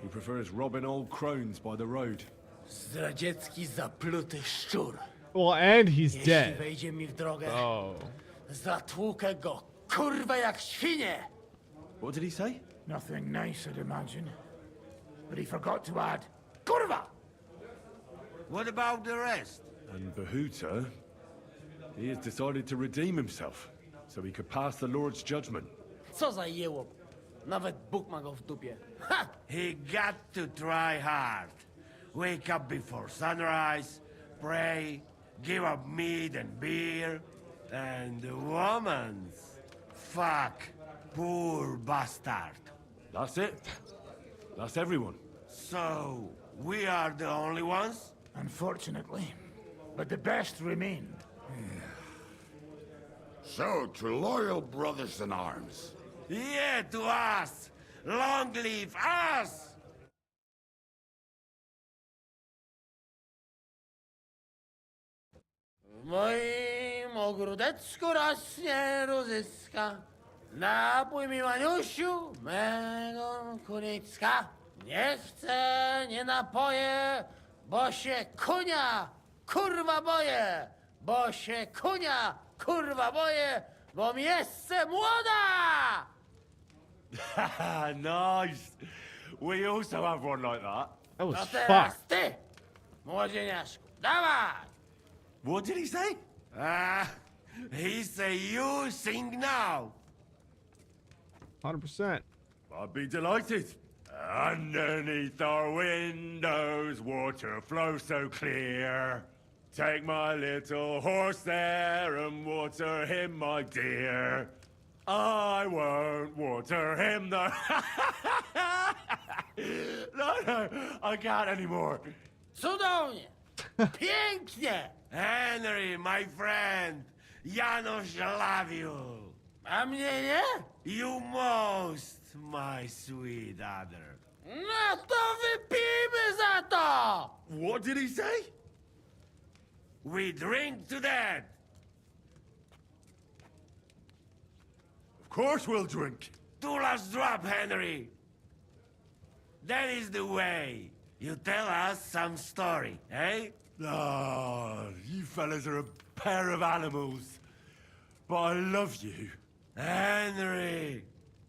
Speaker 3: He prefers robbing old crones by the road.
Speaker 2: Zdradziecki, zapluty szczur.
Speaker 1: Well, and he's
Speaker 2: Jeśli
Speaker 1: dead.
Speaker 2: wejdzie mi w drogę,
Speaker 1: Oh.
Speaker 2: zatłukę go, kurwa, jak świnie!
Speaker 3: What did he say?
Speaker 8: Nothing nice, I'd imagine. But he forgot to add, Kurva!
Speaker 2: What about the rest?
Speaker 3: And Bahuta, he has decided to redeem himself, so he could pass the Lord's judgment.
Speaker 2: Co za jełop? Nawet Bóg ma go w dupie. Ha! He got to try hard. Wake up before sunrise, pray, give up meat and beer, and the woman's. Fuck. Poor bastard.
Speaker 3: That's it. That's everyone.
Speaker 2: So, we are the only ones?
Speaker 8: Unfortunately. But the best remained.
Speaker 9: So, to loyal brothers in arms.
Speaker 2: Yeah, to us! Long live us! W moim ogródeczku rośnie różyska. Napój mi, Maniusiu, mego kunicka. Nie chcę, nie napoję, bo się kunia, kurwa boję. Bo się kunia, kurwa boję, bo miejsce młoda!
Speaker 3: Nice. We also have one like that.
Speaker 1: That was
Speaker 2: A
Speaker 1: fucked.
Speaker 2: teraz ty, młodzieniaszku, dawaj!
Speaker 3: What did he say?
Speaker 2: He say you sing now.
Speaker 1: 100%.
Speaker 3: I'd be delighted. Underneath our windows, water flows so clear. Take my little horse there and water him, my dear. I won't water him, though. No, I can't anymore.
Speaker 2: Cudownie! Pięknie! Henry, my friend, Janusz love you. A mnie nie? You most, my sweet other. No to wypijmy za to!
Speaker 3: What did he say?
Speaker 2: We drink to that.
Speaker 3: Of course we'll drink.
Speaker 2: Two last drop, Henry. That is the way. You tell us some story, eh?
Speaker 3: Ah, you fellas are a pair of animals. But I love you.
Speaker 2: Henry,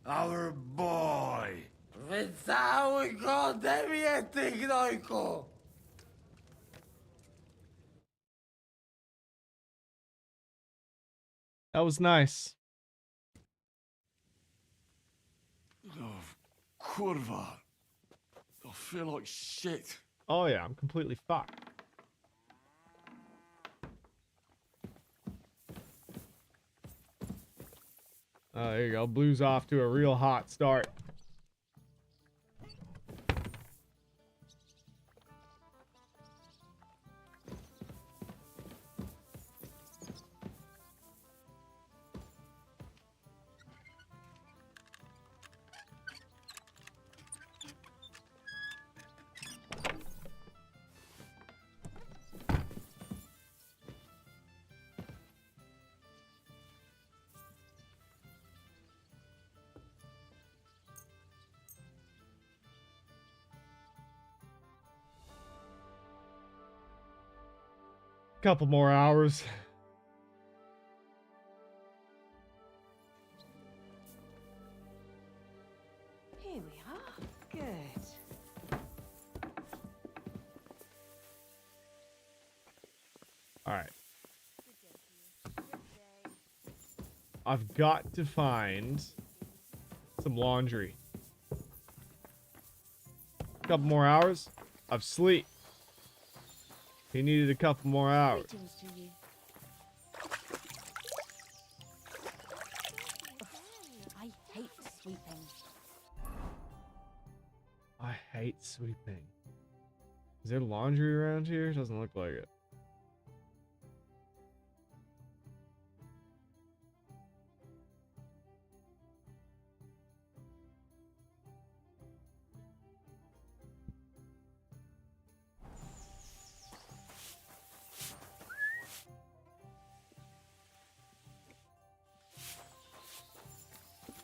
Speaker 2: our boy. Wycałuj go ode mnie, ty gnojku.
Speaker 1: That was nice.
Speaker 3: Oh, kurwa. I feel like shit.
Speaker 1: Oh yeah, I'm completely fucked. Oh, there you go. Blue's off to a real hot start. Couple more hours.
Speaker 4: Here we are. Good.
Speaker 1: All right. I've got to find some laundry. Couple more hours of sleep. He needed a couple more hours.
Speaker 4: Greetings to you. I hate sweeping.
Speaker 1: I hate sweeping. Is there laundry around here? Doesn't look like it.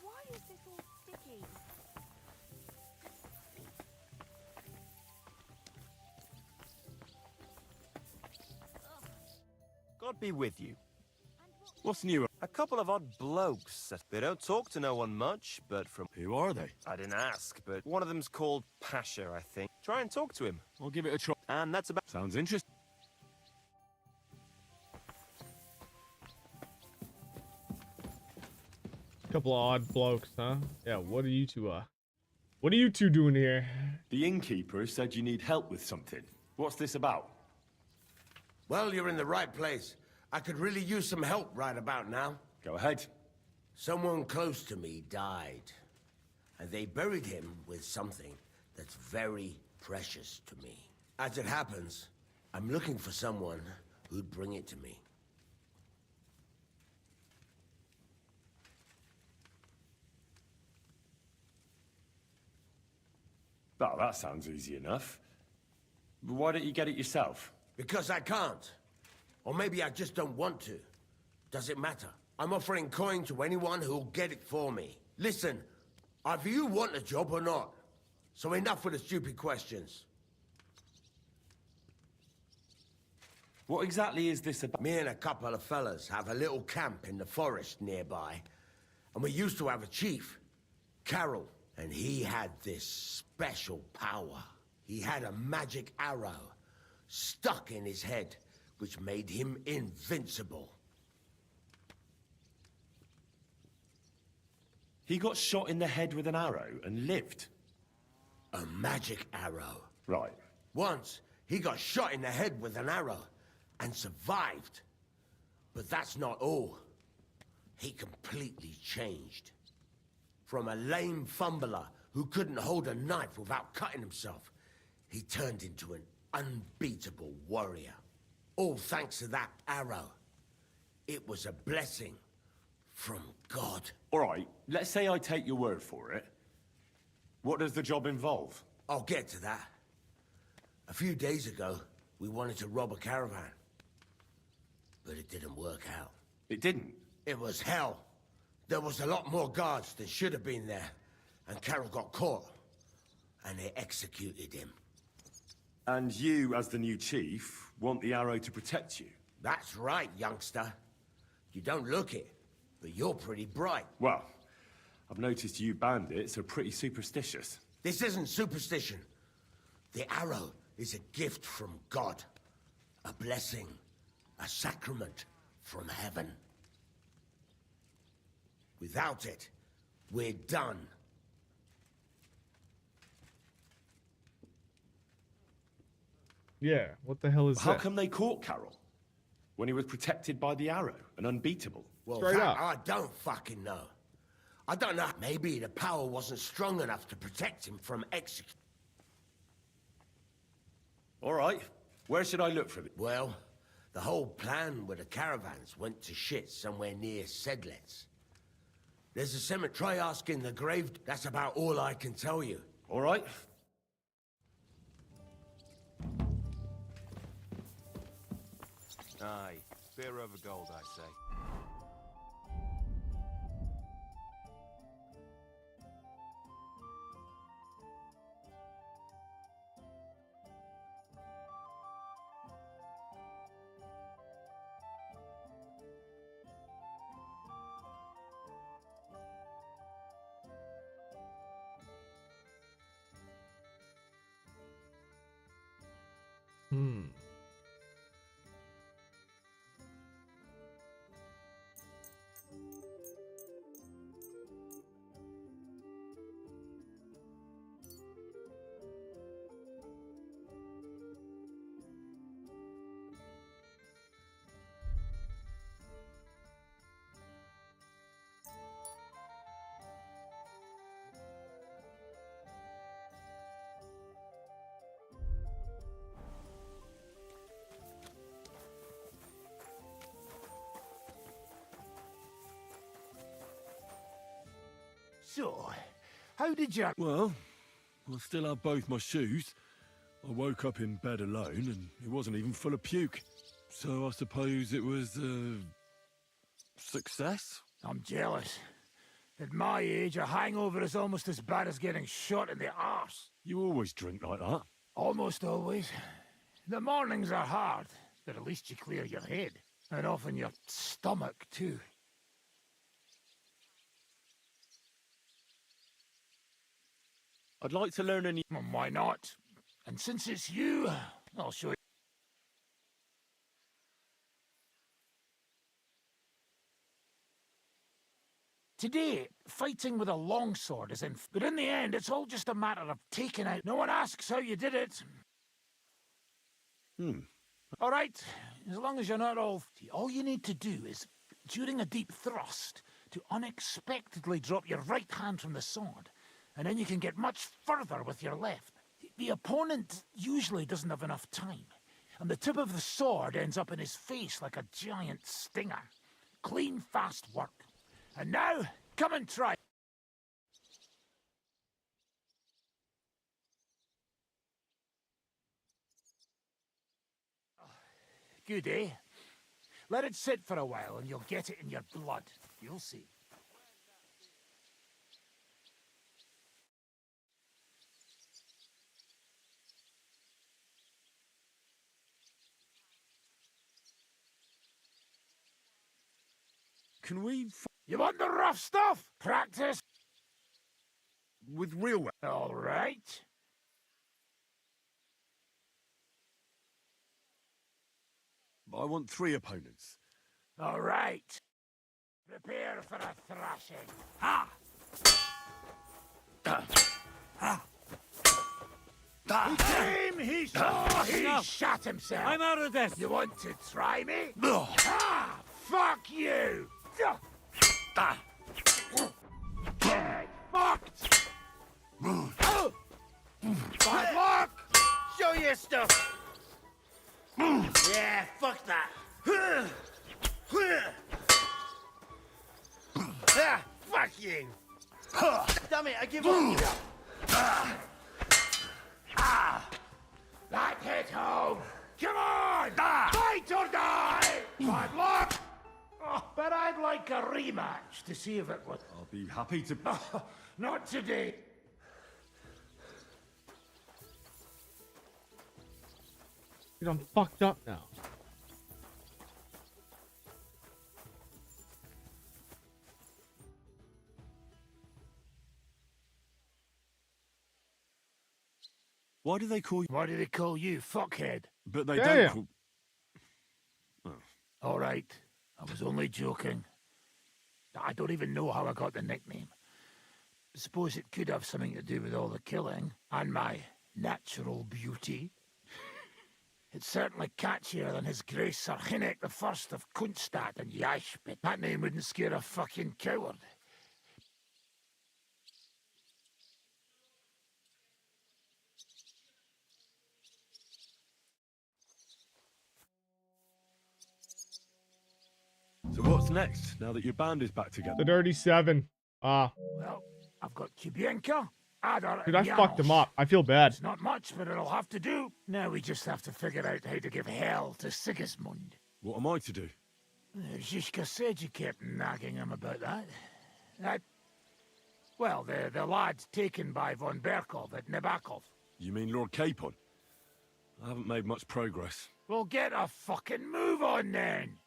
Speaker 4: Why is this all sticky?
Speaker 10: God be with you.
Speaker 3: What's new?
Speaker 10: A couple of odd blokes. They don't talk to no one much, but from...
Speaker 3: Who are they?
Speaker 10: I didn't ask, but one of them's called Pasha, I think. Try and talk to him.
Speaker 3: I'll give it a try.
Speaker 10: And that's about...
Speaker 3: Sounds interesting.
Speaker 1: Couple of odd blokes, huh? Yeah, what are you two doing here?
Speaker 3: The innkeeper said you need help with something. What's this about?
Speaker 2: Well, you're in the right place. I could really use some help right about now.
Speaker 3: Go ahead.
Speaker 2: Someone close to me died, and they buried him with something that's very precious to me. As it happens, I'm looking for someone who'd bring it to me.
Speaker 3: Well, that sounds easy enough. But why don't you get it yourself?
Speaker 2: Because I can't. Or maybe I just don't want to. Does it matter? I'm offering coin to anyone who'll get it for me. Listen, either you want a job or not. So enough with the stupid questions.
Speaker 3: What exactly is this about?
Speaker 2: Me and a couple of fellas have a little camp in the forest nearby. And we used to have a chief, Carol. And he had this special power. He had a magic arrow stuck in his head, which made him invincible.
Speaker 3: He got shot in the head with an arrow and lived?
Speaker 2: A magic arrow.
Speaker 3: Right.
Speaker 2: Once, he got shot in the head with an arrow and survived. But that's not all. He completely changed. From a lame fumbler who couldn't hold a knife without cutting himself, he turned into an unbeatable warrior. All thanks to that arrow. It was a blessing from God.
Speaker 3: All right, let's say I take your word for it. What does the job involve?
Speaker 2: I'll get to that. A few days ago, we wanted to rob a caravan. But it didn't work out.
Speaker 3: It didn't?
Speaker 2: It was hell. There was a lot more guards than should have been there. And Carol got caught. And they executed him.
Speaker 3: And you, as the new chief, want the arrow to protect you?
Speaker 2: That's right, youngster. You don't look it, but you're pretty bright.
Speaker 3: Well, I've noticed you bandits are pretty superstitious.
Speaker 2: This isn't superstition. The arrow is a gift from God. A blessing. A sacrament from heaven. Without it, we're done.
Speaker 1: Yeah, what the hell is
Speaker 3: How
Speaker 1: that?
Speaker 3: come they caught Carol? When he was protected by the arrow and unbeatable?
Speaker 2: Well,
Speaker 1: Straight
Speaker 2: that
Speaker 1: up.
Speaker 2: I don't fucking know. I don't know. Maybe the power wasn't strong enough to protect him from execution.
Speaker 3: All right. Where should I look for it?
Speaker 2: Well, the whole plan with the caravans went to shit somewhere near Sedlets. There's a cemetery asking the grave. That's about all I can tell you.
Speaker 3: All right.
Speaker 10: Aye, beer over gold, I say.
Speaker 1: Hmm.
Speaker 8: So, how did you...
Speaker 3: Well, I still have both my shoes. I woke up in bed alone, and it wasn't even full of puke. So I suppose it was, success?
Speaker 8: I'm jealous. At my age, a hangover is almost as bad as getting shot in the arse.
Speaker 3: You always drink like that.
Speaker 8: Almost always. The mornings are hard, but at least you clear your head. And often your stomach, too.
Speaker 3: I'd like to learn any...
Speaker 8: Well, why not? And since it's you, I'll show you. Today, fighting with a longsword is in... But in the end, it's all just a matter of taking out... No one asks how you did it. All right, as long as you're not all you need to do is, during a deep thrust, to unexpectedly drop your right hand from the sword, and then you can get much further with your left. The opponent usually doesn't have enough time, and the tip of the sword ends up in his face like a giant stinger. Clean, fast work. And now, come and try. Good, eh? Let it sit for a while and you'll get it in your blood. You'll see.
Speaker 3: Can we
Speaker 8: You want the rough stuff? Practice?
Speaker 3: with real
Speaker 8: All right.
Speaker 3: I want 3 opponents.
Speaker 8: All right. Prepare for a thrashing. Ha! He came, he saw, he shot himself.
Speaker 6: I'm out of this.
Speaker 8: You want to try me? Ah! Fuck you! Fucked! Bad luck!
Speaker 2: Show your stuff! Yeah, fuck that! Ah, fuck you! Damn it, I give up!
Speaker 8: That hit home! Come on! Fight or die! Bad luck! Oh, but I'd like a rematch to see if it would...
Speaker 3: I'll be happy to...
Speaker 8: Not today.
Speaker 1: Dude, I'm fucked up now.
Speaker 3: Why do they call you...
Speaker 8: Why do they call you fuckhead?
Speaker 3: But they
Speaker 1: Damn.
Speaker 3: don't call...
Speaker 8: All right, I was only joking. I don't even know how I got the nickname. Suppose it could have something to do with all the killing and my natural beauty. It's certainly catchier than His Grace Sir Hinnek the First of Kunststadt and Yashpit. That name wouldn't scare a fucking coward.
Speaker 3: So what's next, now that your band is back together?
Speaker 1: The Dirty Seven.
Speaker 8: Well, I've got Kubienka, Adar,
Speaker 1: Dude, I
Speaker 8: and
Speaker 1: fucked him
Speaker 8: Janos.
Speaker 1: up. I feel bad.
Speaker 8: It's not much, but it'll have to do. Now we just have to figure out how to give hell to Sigismund.
Speaker 3: What am I to do?
Speaker 8: Zizka said you kept nagging him about that. Well, the lad taken by von Berkov at Nebakov.
Speaker 3: You mean Lord Capon? I haven't made much progress.
Speaker 8: Well, get a fucking move on then.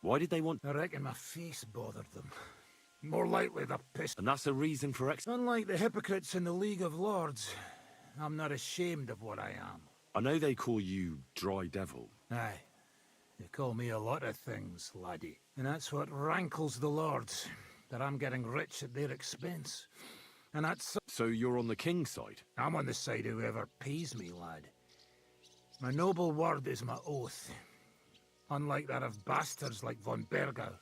Speaker 3: Why did they want...
Speaker 8: I reckon my face bothered them. More likely the piss.
Speaker 3: And that's a reason for
Speaker 8: Unlike the hypocrites in the League of Lords, I'm not ashamed of what I am.
Speaker 3: I know they call you Dry Devil.
Speaker 8: Aye. They call me a lot of things, laddie. And that's what rankles the Lords, that I'm getting rich at their expense. And that's...
Speaker 3: So you're on the king's side?
Speaker 8: I'm on the side of whoever pays me, lad. My noble word is my oath. Unlike that of bastards like von Bergau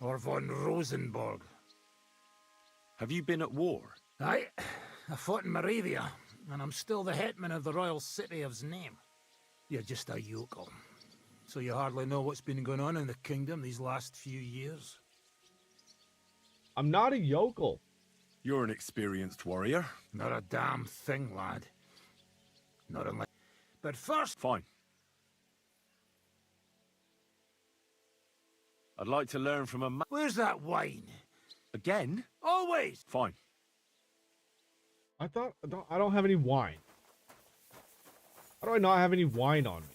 Speaker 8: or von Rosenborg.
Speaker 3: Have you been at war?
Speaker 8: Aye, I fought in Moravia, and I'm still the hetman of the royal city of Znaim. You're just a yokel, so you hardly know what's been going on in the kingdom these last few years.
Speaker 1: I'm not a yokel.
Speaker 3: You're an experienced warrior.
Speaker 8: Not a damn thing, lad. Not unless... But first...
Speaker 3: Fine. I'd like to learn from a man.
Speaker 8: Where's that wine?
Speaker 3: Again?
Speaker 8: Always!
Speaker 3: Fine.
Speaker 1: I don't have any wine. How do I not have any wine on me?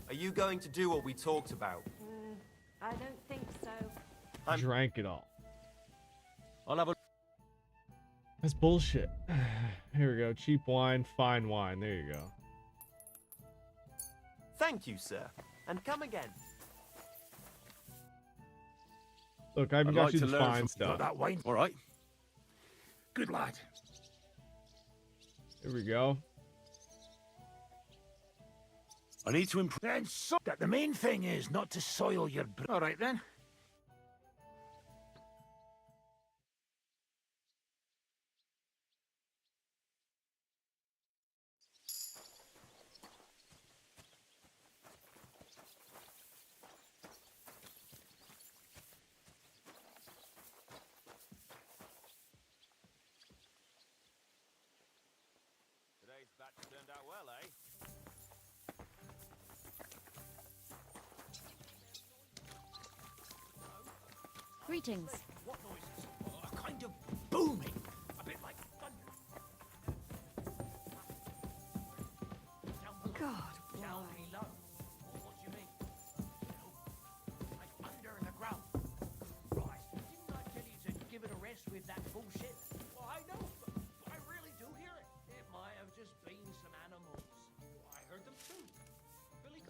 Speaker 10: Are you going to do what we talked about?
Speaker 4: I don't think so.
Speaker 1: Drank it all.
Speaker 10: I'll have a...
Speaker 1: That's bullshit. Here we go. Cheap wine, fine wine. There you go.
Speaker 10: Thank you, sir. And come again.
Speaker 1: Look, I even
Speaker 3: I'd
Speaker 1: got
Speaker 3: like
Speaker 1: you
Speaker 3: to
Speaker 1: the
Speaker 3: learn
Speaker 1: fine
Speaker 3: from
Speaker 1: stuff.
Speaker 8: That wine.
Speaker 3: All right.
Speaker 8: Good lad.
Speaker 1: Here we go.
Speaker 3: I need to improve.
Speaker 8: Then so that the main thing is not to soil your... All right, then.
Speaker 10: Today's batch turned out well, eh?
Speaker 4: Greetings.
Speaker 7: What noises? A kind of booming. A bit like thunder.
Speaker 4: God,
Speaker 7: Down
Speaker 4: why?
Speaker 7: below. What do you mean? Like under the ground. Right. Didn't I tell you to give it a rest with that bullshit? Well, I know, but I really do hear it. It might have just been some animals. I heard them too. Billy.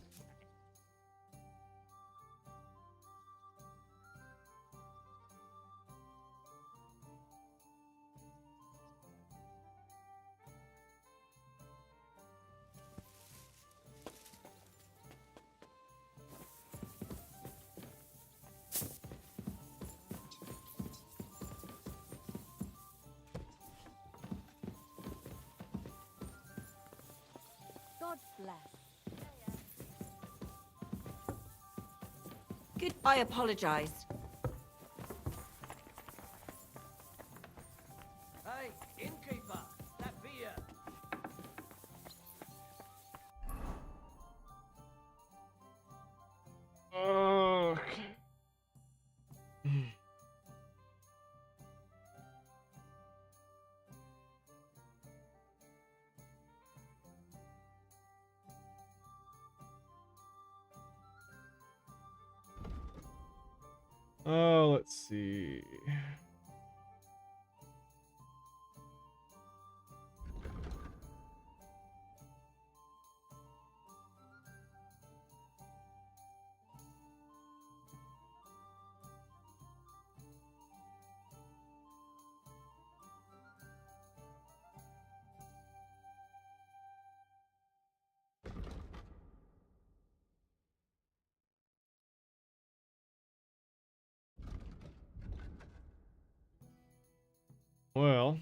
Speaker 4: God bless.
Speaker 11: Good. I apologize.
Speaker 7: Hey, innkeeper, that beer.
Speaker 1: Okay. Oh, let's see. Well,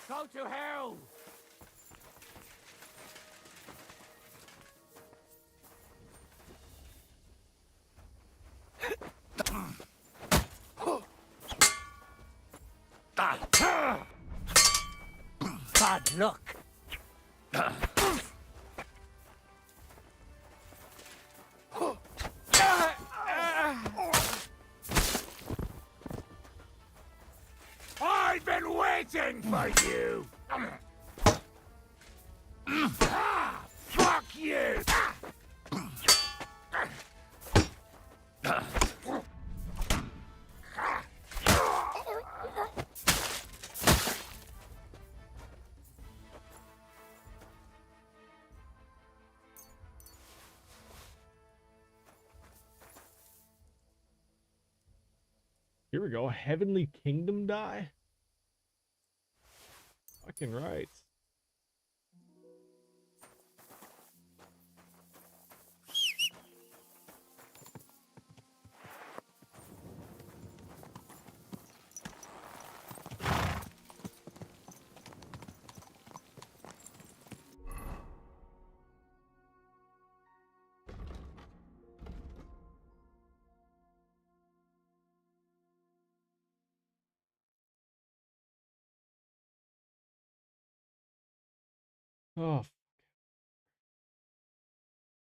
Speaker 8: Go to hell! Bad luck. I've been waiting for you! Fuck you!
Speaker 1: here we go. Heavenly Kingdom die? Fucking right. Oh, oh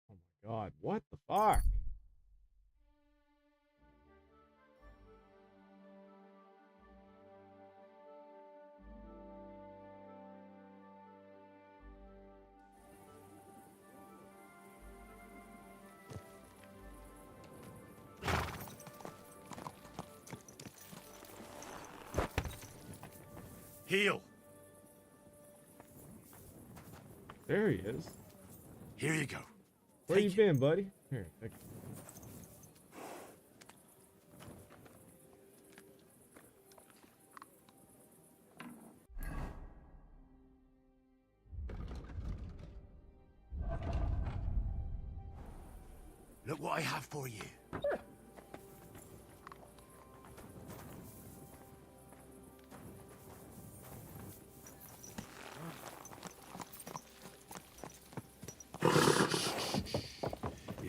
Speaker 1: my god, what the fuck?
Speaker 3: Heal.
Speaker 1: There he is.
Speaker 3: Here you go.
Speaker 1: Where you been, buddy? Here, take it.
Speaker 3: Look what I have for you.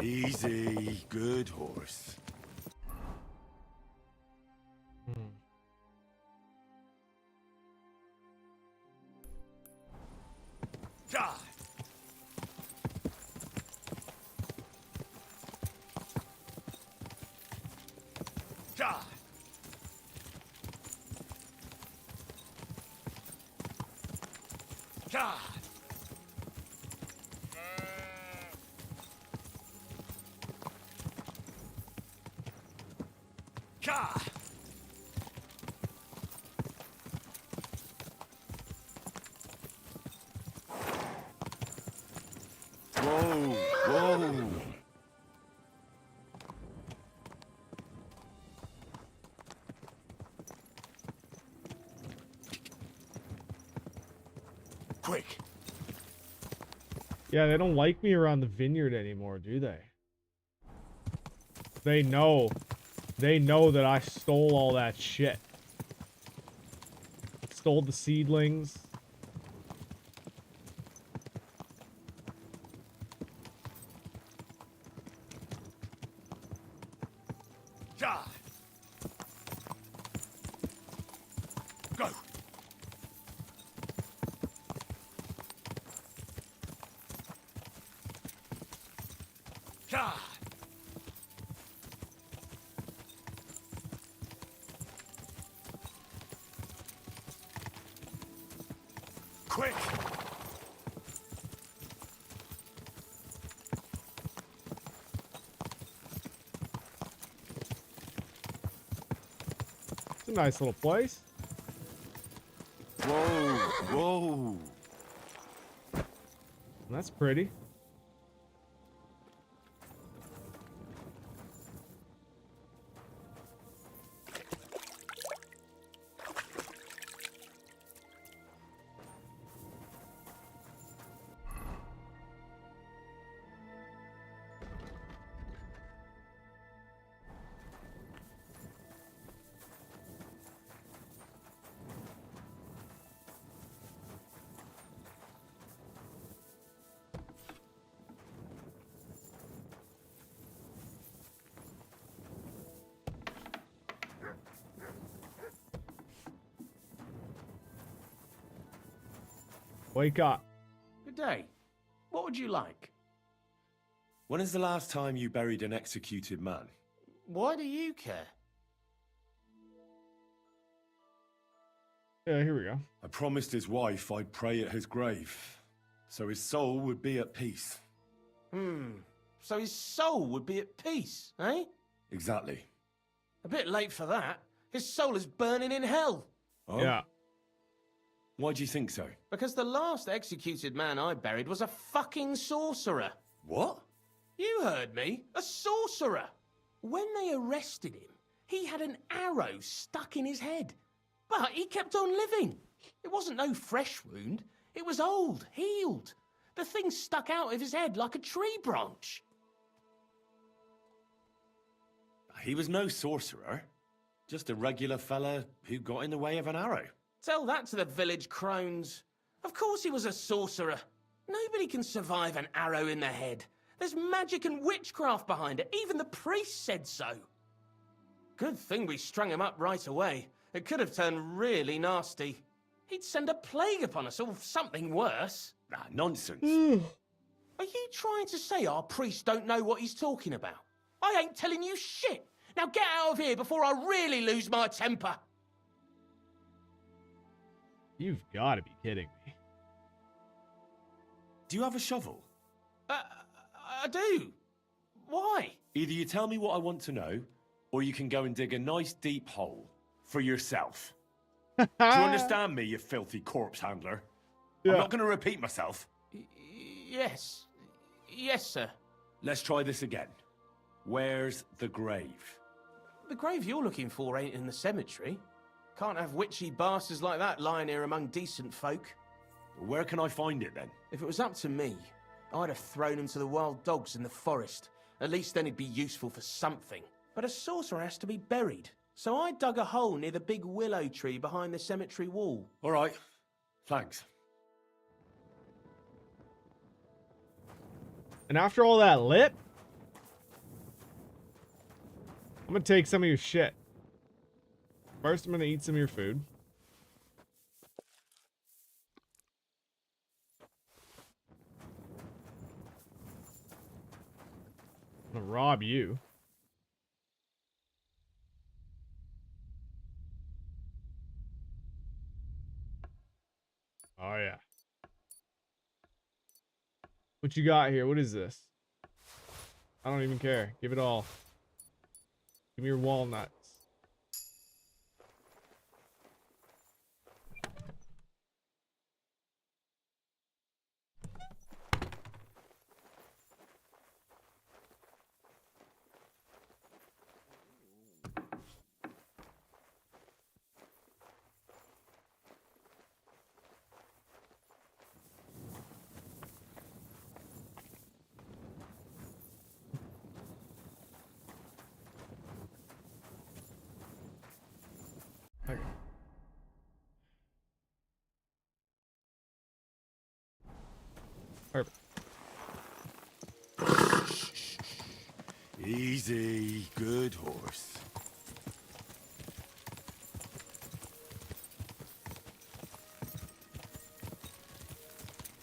Speaker 3: Easy, good horse. Die. Die. Die. God. Whoa, whoa. Quick.
Speaker 1: Yeah, they don't like me around the vineyard anymore, do they? They know. They know that I stole all that shit. Stole the seedlings.
Speaker 3: Die. Go. Die. Quick.
Speaker 1: It's a nice little place.
Speaker 3: Whoa, whoa.
Speaker 1: That's pretty. Wake up.
Speaker 10: Good day. What would you like?
Speaker 3: When is the last time you buried an executed man?
Speaker 10: Why do you care?
Speaker 1: Yeah, here we go.
Speaker 3: I promised his wife I'd pray at his grave, so his soul would be at peace.
Speaker 10: So his soul would be at peace, eh?
Speaker 3: Exactly.
Speaker 10: A bit late for that. His soul is burning in hell.
Speaker 3: Oh?
Speaker 1: Yeah.
Speaker 3: Why do you think so?
Speaker 10: Because the last executed man I buried was a fucking sorcerer.
Speaker 3: What?
Speaker 10: You heard me. A sorcerer. When they arrested him, he had an arrow stuck in his head. But he kept on living. It wasn't no fresh wound. It was old, healed. The thing stuck out of his head like a tree branch.
Speaker 3: He was no sorcerer. Just a regular fella who got in the way of an arrow.
Speaker 10: Tell that to the village crones. Of course he was a sorcerer. Nobody can survive an arrow in the head. There's magic and witchcraft behind it. Even the priest said so. Good thing we strung him up right away. It could have turned really nasty. He'd send a plague upon us or something worse.
Speaker 3: Ah, nonsense.
Speaker 10: Are you trying to say our priest don't know what he's talking about? I ain't telling you shit. Now get out of here before I really lose my temper.
Speaker 1: You've got to be kidding me.
Speaker 3: Do you have a shovel?
Speaker 10: I do. Why?
Speaker 3: Either you tell me what I want to know, or you can go and dig a nice deep hole for yourself. Do you understand me, you filthy corpse handler?
Speaker 1: Yeah.
Speaker 3: I'm not going to repeat myself.
Speaker 10: Yes. Yes, sir.
Speaker 3: Let's try this again. Where's the grave?
Speaker 10: The grave you're looking for ain't in the cemetery. Can't have witchy bastards like that lying here among decent folk.
Speaker 3: Where can I find it then?
Speaker 10: If it was up to me, I'd have thrown him to the wild dogs in the forest. At least then he'd be useful for something. But a sorcerer has to be buried. So I dug a hole near the big willow tree behind the cemetery wall.
Speaker 3: All right. Thanks.
Speaker 1: And after all that lip, I'm gonna take some of your shit. First, I'm gonna eat some of your food. I'm gonna rob you. Oh yeah. What you got here? What is this? I don't even care. Give it all. Give me your walnuts. Okay. Perfect.
Speaker 3: Easy, good horse.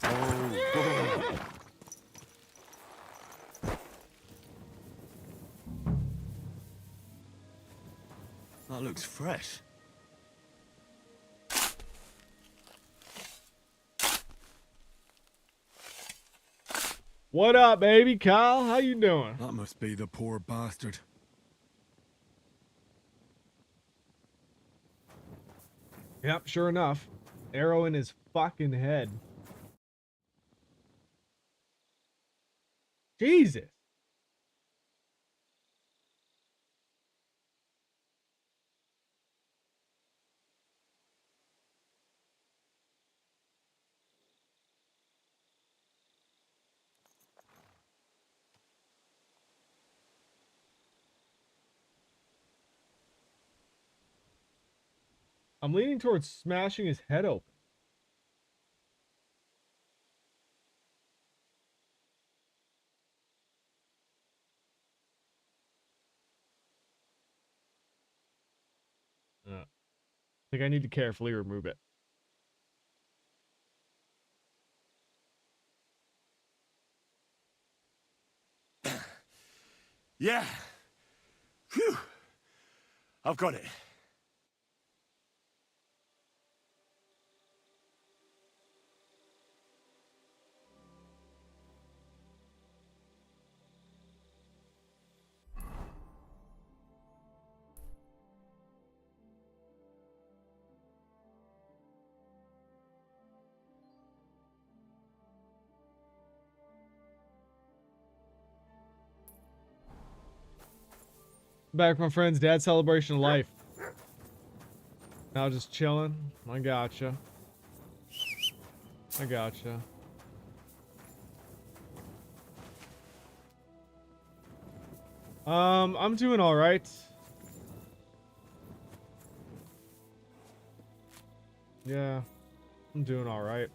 Speaker 3: Oh, that looks fresh.
Speaker 1: What up, baby? Kyle, how you doing?
Speaker 11: That must be the poor bastard.
Speaker 1: Yep, sure enough. Arrow in his fucking head. Jesus. I'm leaning towards smashing his head open. I think I need to carefully remove it.
Speaker 3: Yeah. Phew. I've got it.
Speaker 1: Back with my friend's dad's celebration of life. Now just chilling. I gotcha. I gotcha. I'm doing all right. Yeah, I'm doing all right.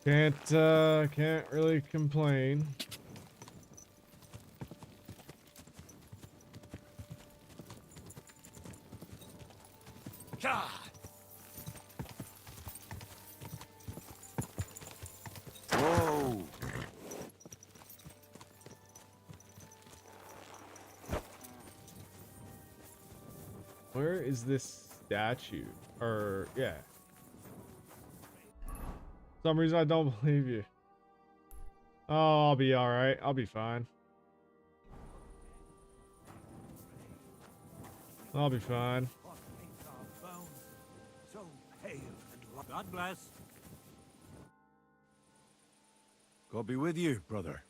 Speaker 1: Can't really complain.
Speaker 3: Whoa!
Speaker 1: Where is this statue? Or, yeah. For some reason I don't believe you. Oh, I'll be alright. I'll be fine. I'll be fine.
Speaker 8: God bless.
Speaker 3: God be with you, brother.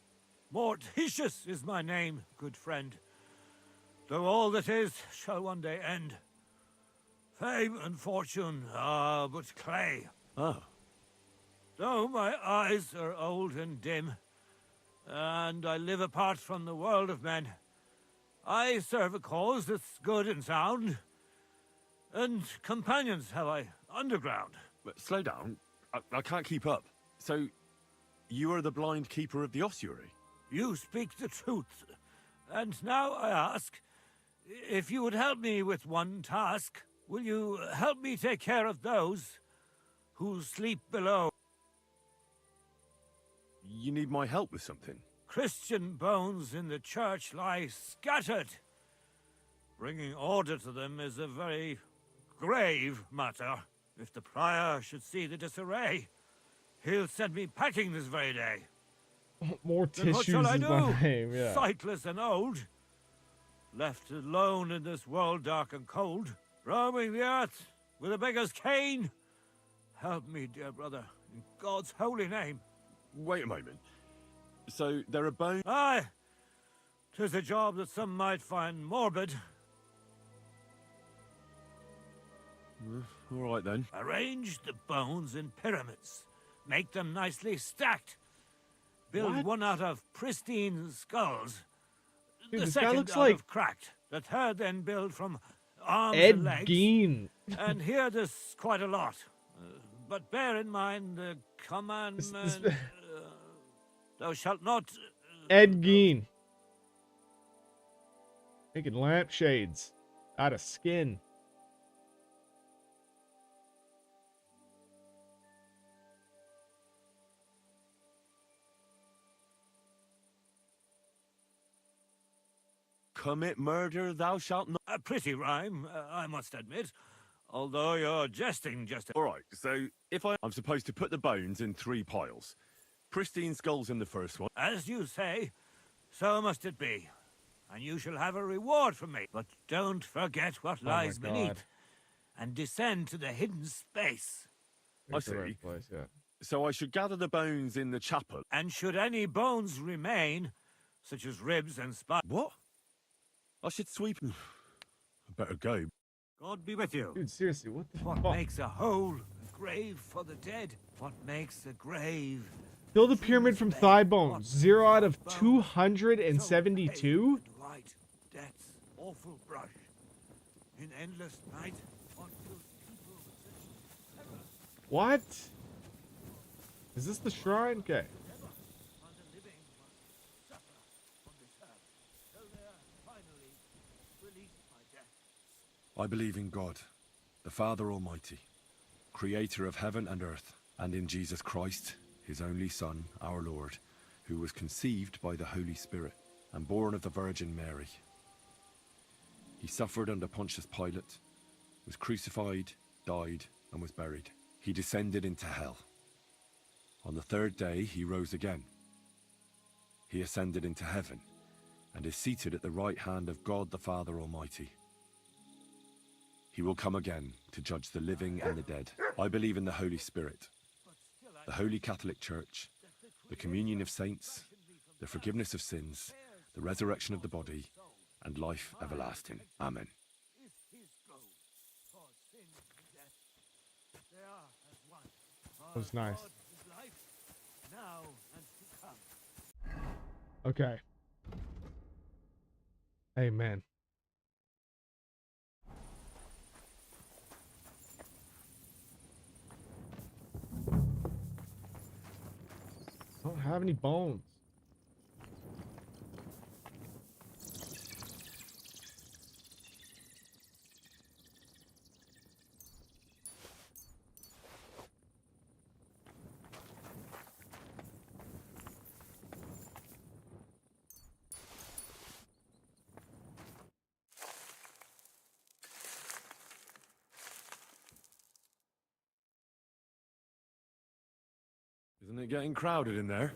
Speaker 8: Mortitius is my name, good friend. Though all that is shall one day end. Fame and fortune are but clay.
Speaker 3: Oh.
Speaker 8: Though my eyes are old and dim, and I live apart from the world of men, I serve a cause that's good and sound. And companions have I underground.
Speaker 3: But slow down. I can't keep up. So, you are the blind keeper of the ossuary?
Speaker 8: You speak the truth. And now I ask, if you would help me with one task, will you help me take care of those who sleep below?
Speaker 3: You need my help with something?
Speaker 8: Christian bones in the church lie scattered. Bringing order to them is a very grave matter. If the prior should see the disarray, he'll send me packing this very day.
Speaker 1: More
Speaker 8: Then what
Speaker 1: tissues
Speaker 8: shall I
Speaker 1: is
Speaker 8: do?
Speaker 1: my name, yeah.
Speaker 8: Sightless and old, left alone in this world dark and cold, roaming the earth with a beggar's cane. Help me, dear brother, in God's holy name.
Speaker 3: Wait a moment. So, there are bones...
Speaker 8: Aye, 'tis a job that some might find morbid.
Speaker 3: All right, then.
Speaker 8: Arrange the bones in pyramids. Make them nicely stacked. Build
Speaker 1: What?
Speaker 8: one out of pristine skulls.
Speaker 1: Dude,
Speaker 8: The
Speaker 1: this guy
Speaker 8: second
Speaker 1: looks
Speaker 8: out
Speaker 1: like
Speaker 8: of cracked. The third then build from arms
Speaker 1: Ed
Speaker 8: and legs.
Speaker 1: Gein.
Speaker 8: And here there's quite a lot. But bear in mind the commandment... thou shalt not...
Speaker 1: Ed Gein. Making lampshades out of skin.
Speaker 3: Commit murder, thou shalt not...
Speaker 8: A pretty rhyme, I must admit. Although you're jesting just...
Speaker 3: All right, so if I'm supposed to put the bones in 3 piles. Pristine skulls in the first one.
Speaker 8: As you say, so must it be. And you shall have a reward from me. But don't forget what lies
Speaker 1: my God.
Speaker 8: beneath. And descend to the hidden space.
Speaker 3: I
Speaker 1: Here's the
Speaker 3: see.
Speaker 1: right place, yeah.
Speaker 3: So I should gather the bones in the chapel.
Speaker 8: And should any bones remain, such as ribs and spine...
Speaker 3: What? I should sweep... I better go.
Speaker 8: God be with you.
Speaker 1: Dude, seriously, what the
Speaker 8: What
Speaker 1: fuck?
Speaker 8: makes a hole? A grave for the dead. What makes a grave?
Speaker 1: Build a pyramid from thigh bones. 0 out of 272?
Speaker 8: Light, death's awful brush. In endless night, until people...
Speaker 1: What? Is this the shrine? Okay.
Speaker 3: I believe in God, the Father Almighty, creator of heaven and earth, and in Jesus Christ, his only Son, our Lord, who was conceived by the Holy Spirit and born of the Virgin Mary. He suffered under Pontius Pilate, was crucified, died, and was buried. He descended into hell. On the 3rd day, he rose again. He ascended into heaven and is seated at the right hand of God the Father Almighty. He will come again to judge the living and the dead. I believe in the Holy Spirit, the Holy Catholic Church, the communion of saints, the forgiveness of sins, the resurrection of the body, and life everlasting. Amen.
Speaker 1: That was nice. Okay. Amen. I don't have any bones.
Speaker 3: getting crowded in there?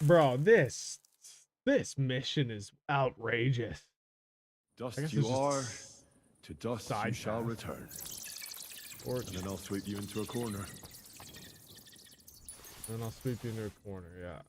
Speaker 1: Bro, this mission is outrageous. I guess
Speaker 3: Dust you
Speaker 1: it's just a
Speaker 3: are, to dust you
Speaker 1: side
Speaker 3: shall
Speaker 1: path.
Speaker 3: return.
Speaker 1: Or
Speaker 3: And then I'll sweep you into a corner.
Speaker 1: then I'll sweep you into a corner, yeah.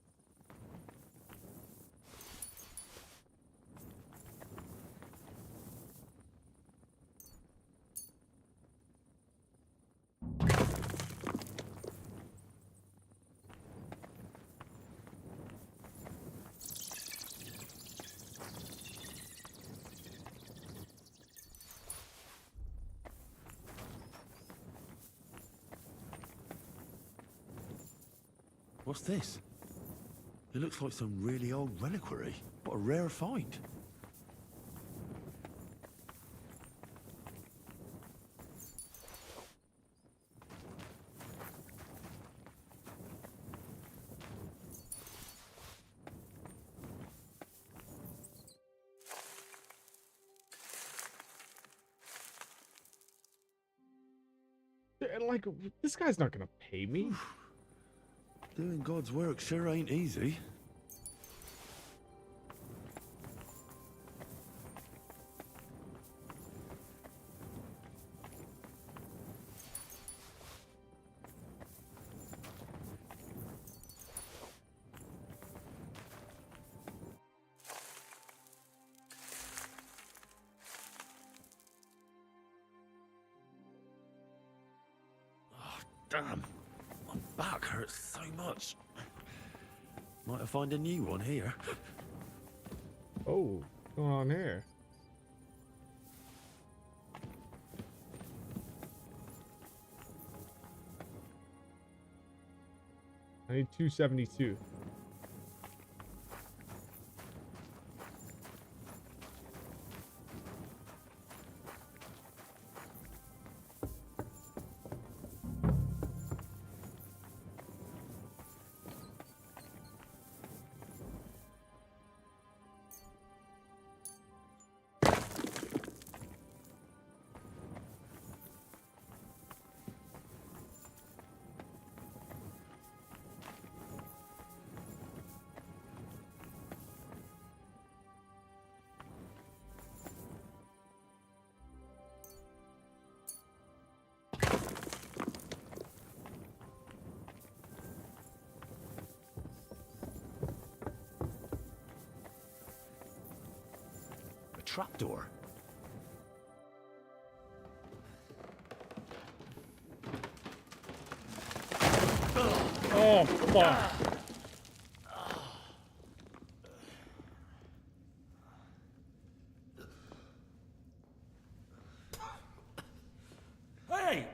Speaker 3: What's this? It looks like some really old reliquary. What a rare find.
Speaker 1: Like, this guy's not gonna pay me.
Speaker 3: Doing God's work sure ain't easy. Oh, damn. My back hurts so much. Might I find a new one here?
Speaker 1: Oh, what's going on here? I need 272.
Speaker 3: A trapdoor.
Speaker 1: Oh, fuck.
Speaker 2: Hey!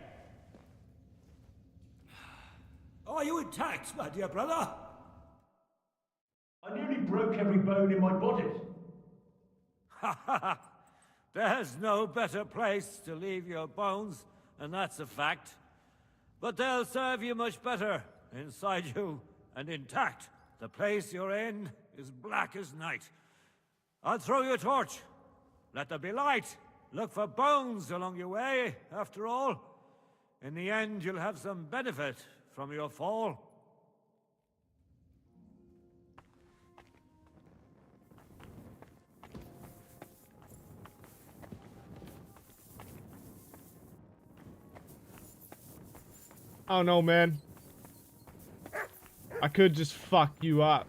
Speaker 2: Are you intact, my dear brother?
Speaker 12: I nearly broke every bone in my body.
Speaker 2: Ha ha ha! There's no better place to leave your bones, and that's a fact. But they'll serve you much better inside you and intact. The place you're in is black as night. I'll throw you a torch. Let there be light. Look for bones along your way, after all. In the end, you'll have some benefit from your fall.
Speaker 1: I don't know, man. I could just fuck you up.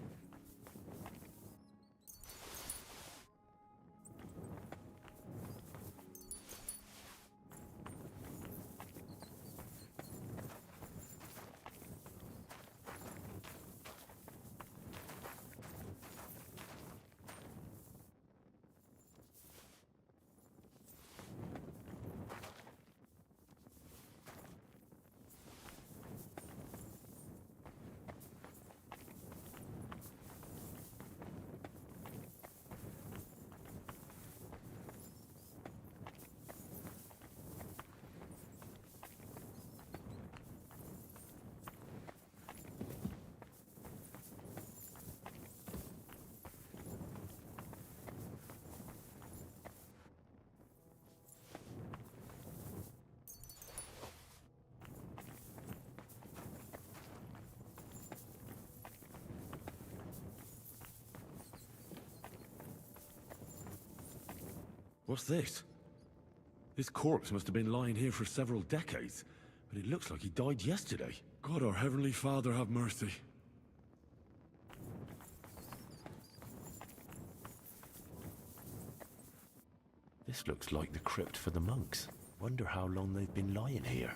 Speaker 3: What's this? This corpse must have been lying here for several decades, but it looks like he died yesterday. God, our Heavenly Father, have mercy. This looks like the crypt for the monks. Wonder how long they've been lying here.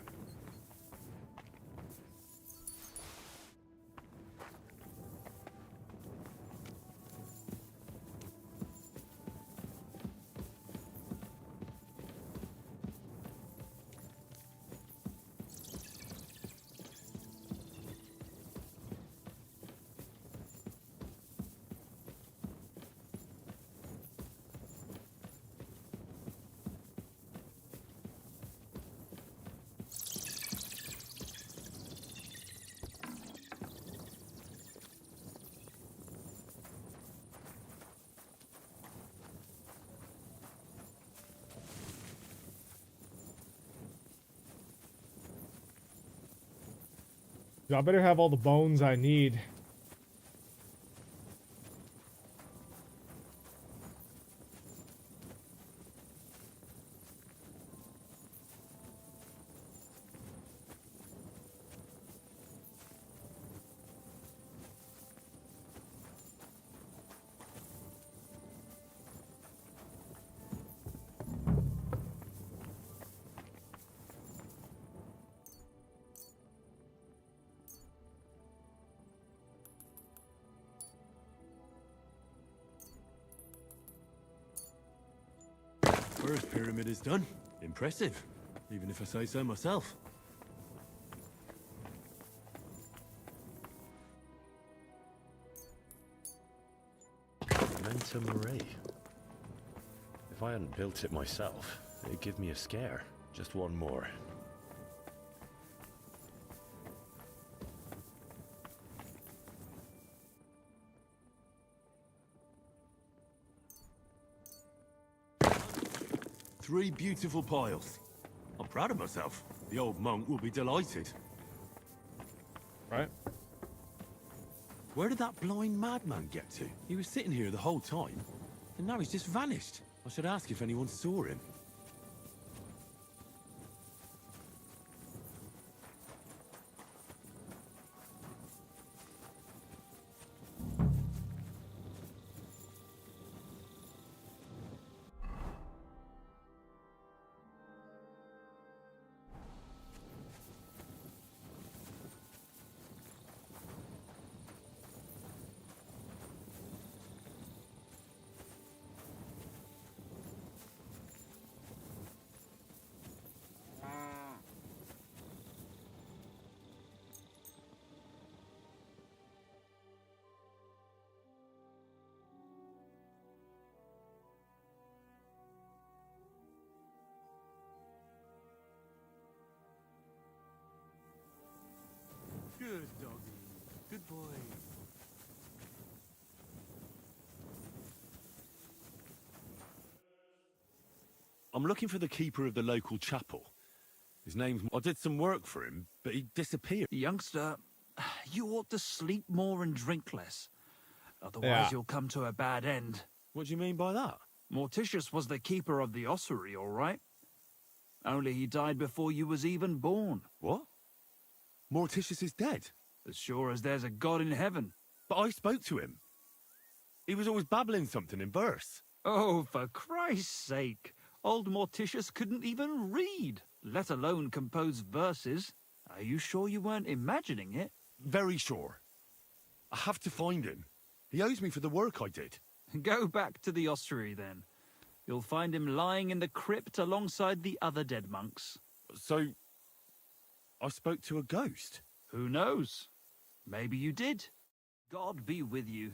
Speaker 1: I better have all the bones I need.
Speaker 3: First pyramid is done. Impressive, even if I say so myself. Manta Mare. If I hadn't built it myself, it'd give me a scare. Just one more. Three beautiful piles. I'm proud of myself. The old monk will be delighted.
Speaker 1: Right?
Speaker 3: Where did that blind madman get to? He was sitting here the whole time, and now he's just vanished. I should ask if anyone saw him.
Speaker 8: Good doggy. Good boy.
Speaker 3: I'm looking for the keeper of the local chapel. His name's... I did some work for him, but he disappeared.
Speaker 13: Youngster, you ought to sleep more and drink less. Otherwise
Speaker 1: Yeah.
Speaker 13: you'll come to a bad end.
Speaker 3: What do you mean by that?
Speaker 13: Morticius was the keeper of the ossuary, all right? Only he died before you was even born.
Speaker 3: What? Morticius is dead?
Speaker 13: As sure as there's a God in heaven.
Speaker 3: But I spoke to him. He was always babbling something in verse.
Speaker 13: Oh, for Christ's sake. Old Morticius couldn't even read, let alone compose verses. Are you sure you weren't imagining it?
Speaker 3: Very sure. I have to find him. He owes me for the work I did.
Speaker 13: Go back to the ossuary, then. You'll find him lying in the crypt alongside the other dead monks.
Speaker 3: So, I spoke to a ghost?
Speaker 13: Who knows? Maybe you did. God be with you.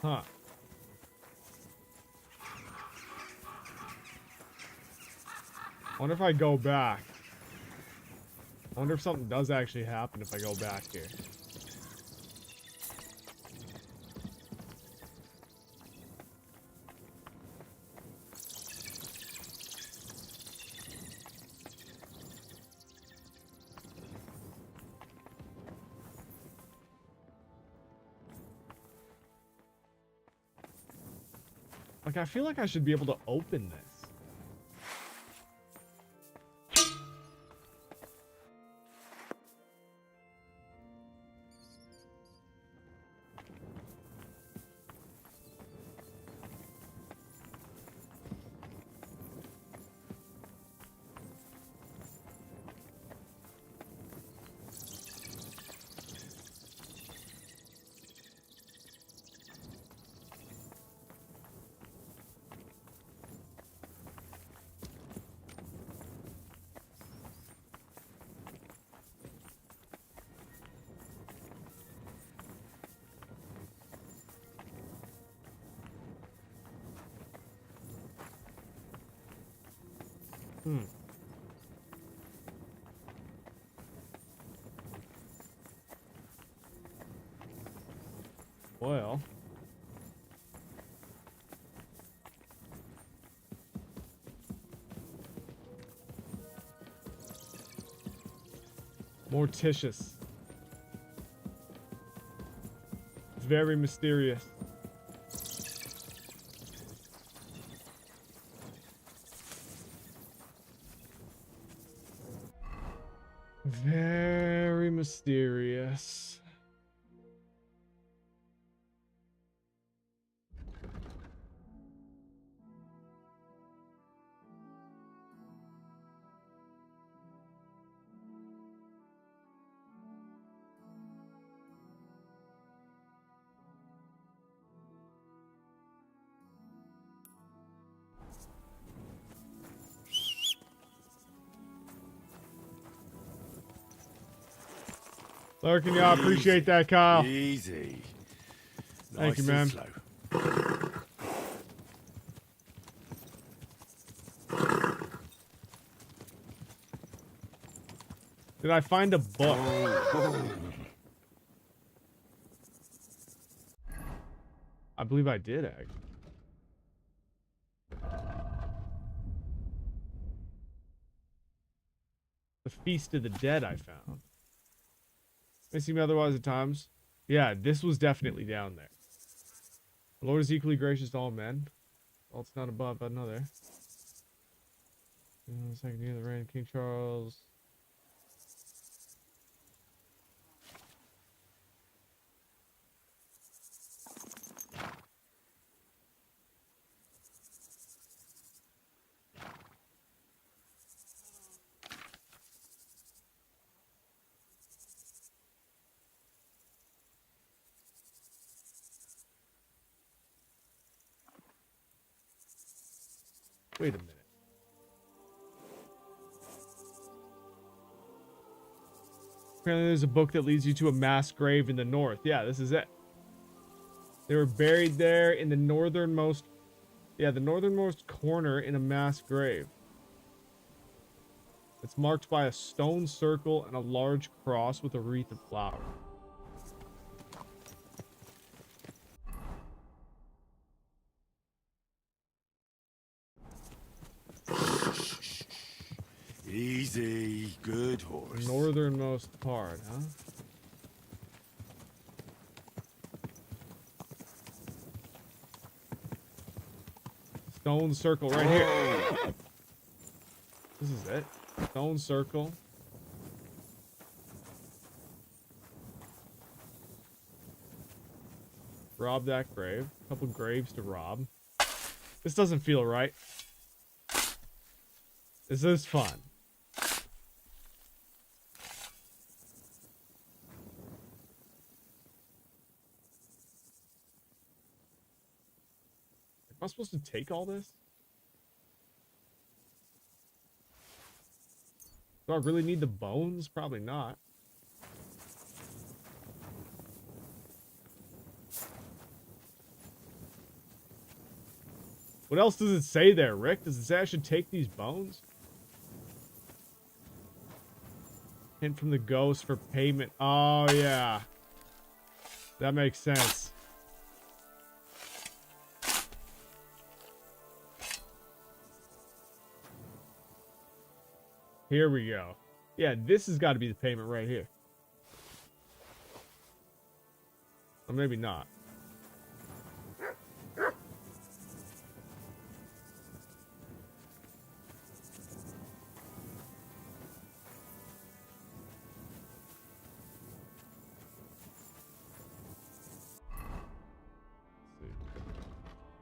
Speaker 1: Huh. Wonder if I go back. Wonder if something does actually happen if I go back here. Like, I feel like I should be able to open this. Well. Morticious. Very mysterious. Very mysterious. Lurking, y'all appreciate that, Kyle.
Speaker 3: Easy.
Speaker 1: Thank you,
Speaker 3: Nice
Speaker 1: man.
Speaker 3: and slow.
Speaker 1: Did I find a book? I believe I did, actually. The Feast of the Dead I found. May seem otherwise at times. Yeah, this was definitely down there. The Lord is equally gracious to all men. All it's not above another. In the second year of the reign of King Charles. Wait a minute. Apparently there's a book that leads you to a mass grave in the north. Yeah, this is it. They were buried there in the northernmost... Yeah, the northernmost corner in a mass grave. It's marked by a stone circle and a large cross with a wreath of flowers.
Speaker 3: Easy. Good horse.
Speaker 1: Northernmost part, huh? Stone circle right here. This is it. Stone circle. Rob that grave. A couple graves to rob. This doesn't feel right. This is fun. Am I supposed to take all this? Do I really need the bones? Probably not. What else does it say there, Rick? Does it say I should take these bones? Hint from the ghost for payment. Oh, yeah. That makes sense. Here we go. Yeah, this has got to be the payment right here. Or maybe not.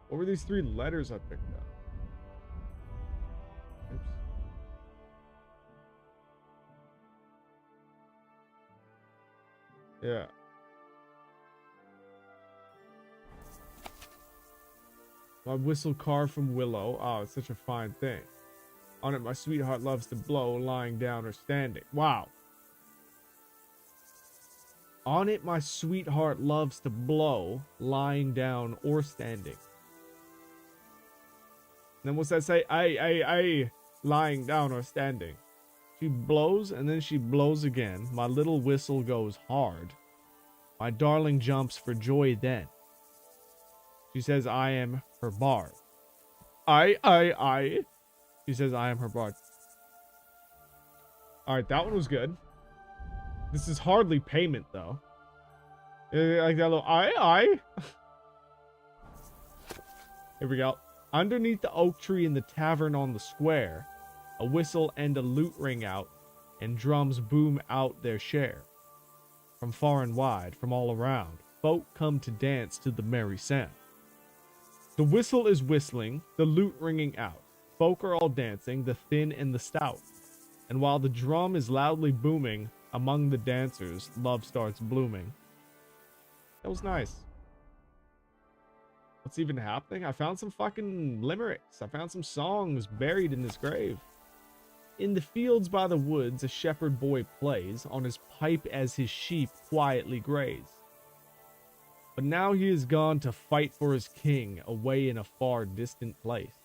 Speaker 1: What were these 3 letters I picked up? Oops. Yeah. My whistle carved from willow. Oh, it's such a fine thing. On it, my sweetheart loves to blow, lying down or standing. Wow. On it, my sweetheart loves to blow, lying down or standing. Then what's that say? I, lying down or standing. She blows and then she blows again. My little whistle goes hard. My darling jumps for joy then. She says I am her bard. I. She says I am her bard. Alright, that one was good. This is hardly payment though. Like that little I. Here we go. Underneath the oak tree in the tavern on the square, a whistle and a lute ring out, and drums boom out their share. From far and wide, from all around, folk come to dance to the merry sound. The whistle is whistling, the lute ringing out. Folk are all dancing, the thin and the stout. And while the drum is loudly booming, among the dancers, love starts blooming. That was nice. What's even happening? I found some fucking limericks. I found some songs buried in this grave. In the fields by the woods, a shepherd boy plays on his pipe as his sheep quietly graze. But now he is gone to fight for his king away in a far distant place.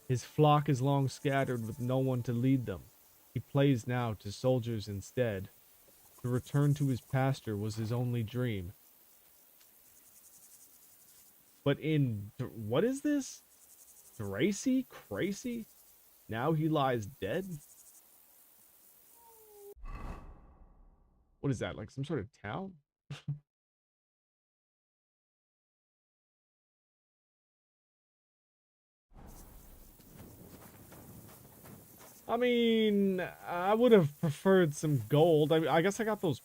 Speaker 1: His flock is long scattered with no one to lead them. He plays now to soldiers instead. To return to his pasture was his only dream. But in, what is this? Dracy? Crazy? Now he lies dead? What is that, like some sort of town? I mean, I would have preferred some gold. I guess I got those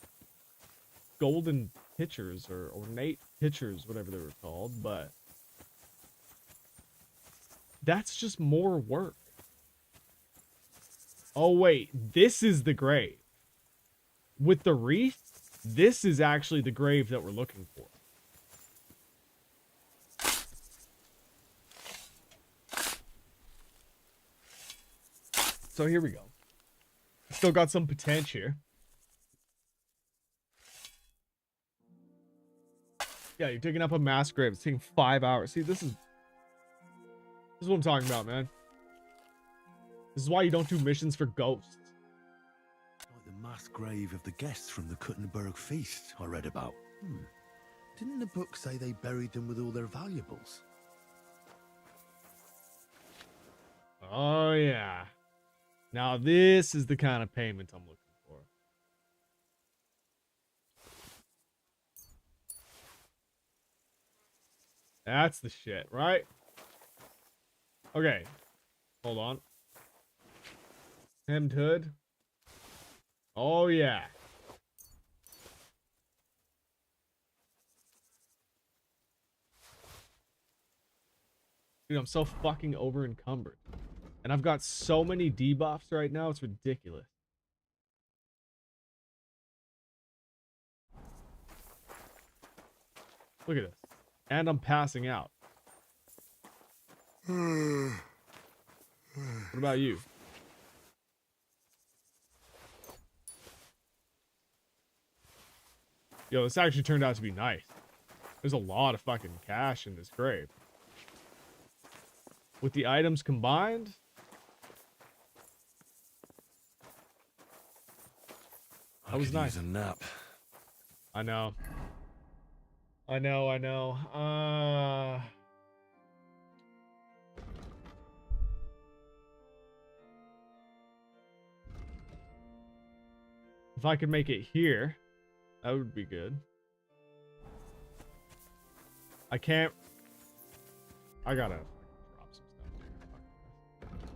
Speaker 1: golden pitchers or ornate pitchers, whatever they were called, but that's just more work. Oh wait, this is the grave. With the wreath, this is actually the grave that we're looking for. So here we go. Still got some potential here. Yeah, you're digging up a mass grave. It's taking 5 hours. See, this is what I'm talking about, man. This is why you don't do missions for ghosts.
Speaker 11: Like the mass grave of the guests from the Kuttenberg feast I read about. Didn't the book say they buried them with all their valuables?
Speaker 1: Oh, yeah. Now, this is the kind of payment I'm looking for. That's the shit, right? Okay. Hold on. Hemmed hood. Oh, yeah. Dude, I'm so fucking over encumbered. And I've got so many debuffs right now, it's ridiculous. Look at this. And I'm passing out. What about you? Yo, this actually turned out to be nice. There's a lot of fucking cash in this grave. With the items combined, that was nice.
Speaker 11: Use a nap.
Speaker 1: I know. I know. If I could make it here, that would be good. I can't. I gotta drop some stuff here. Fuck this.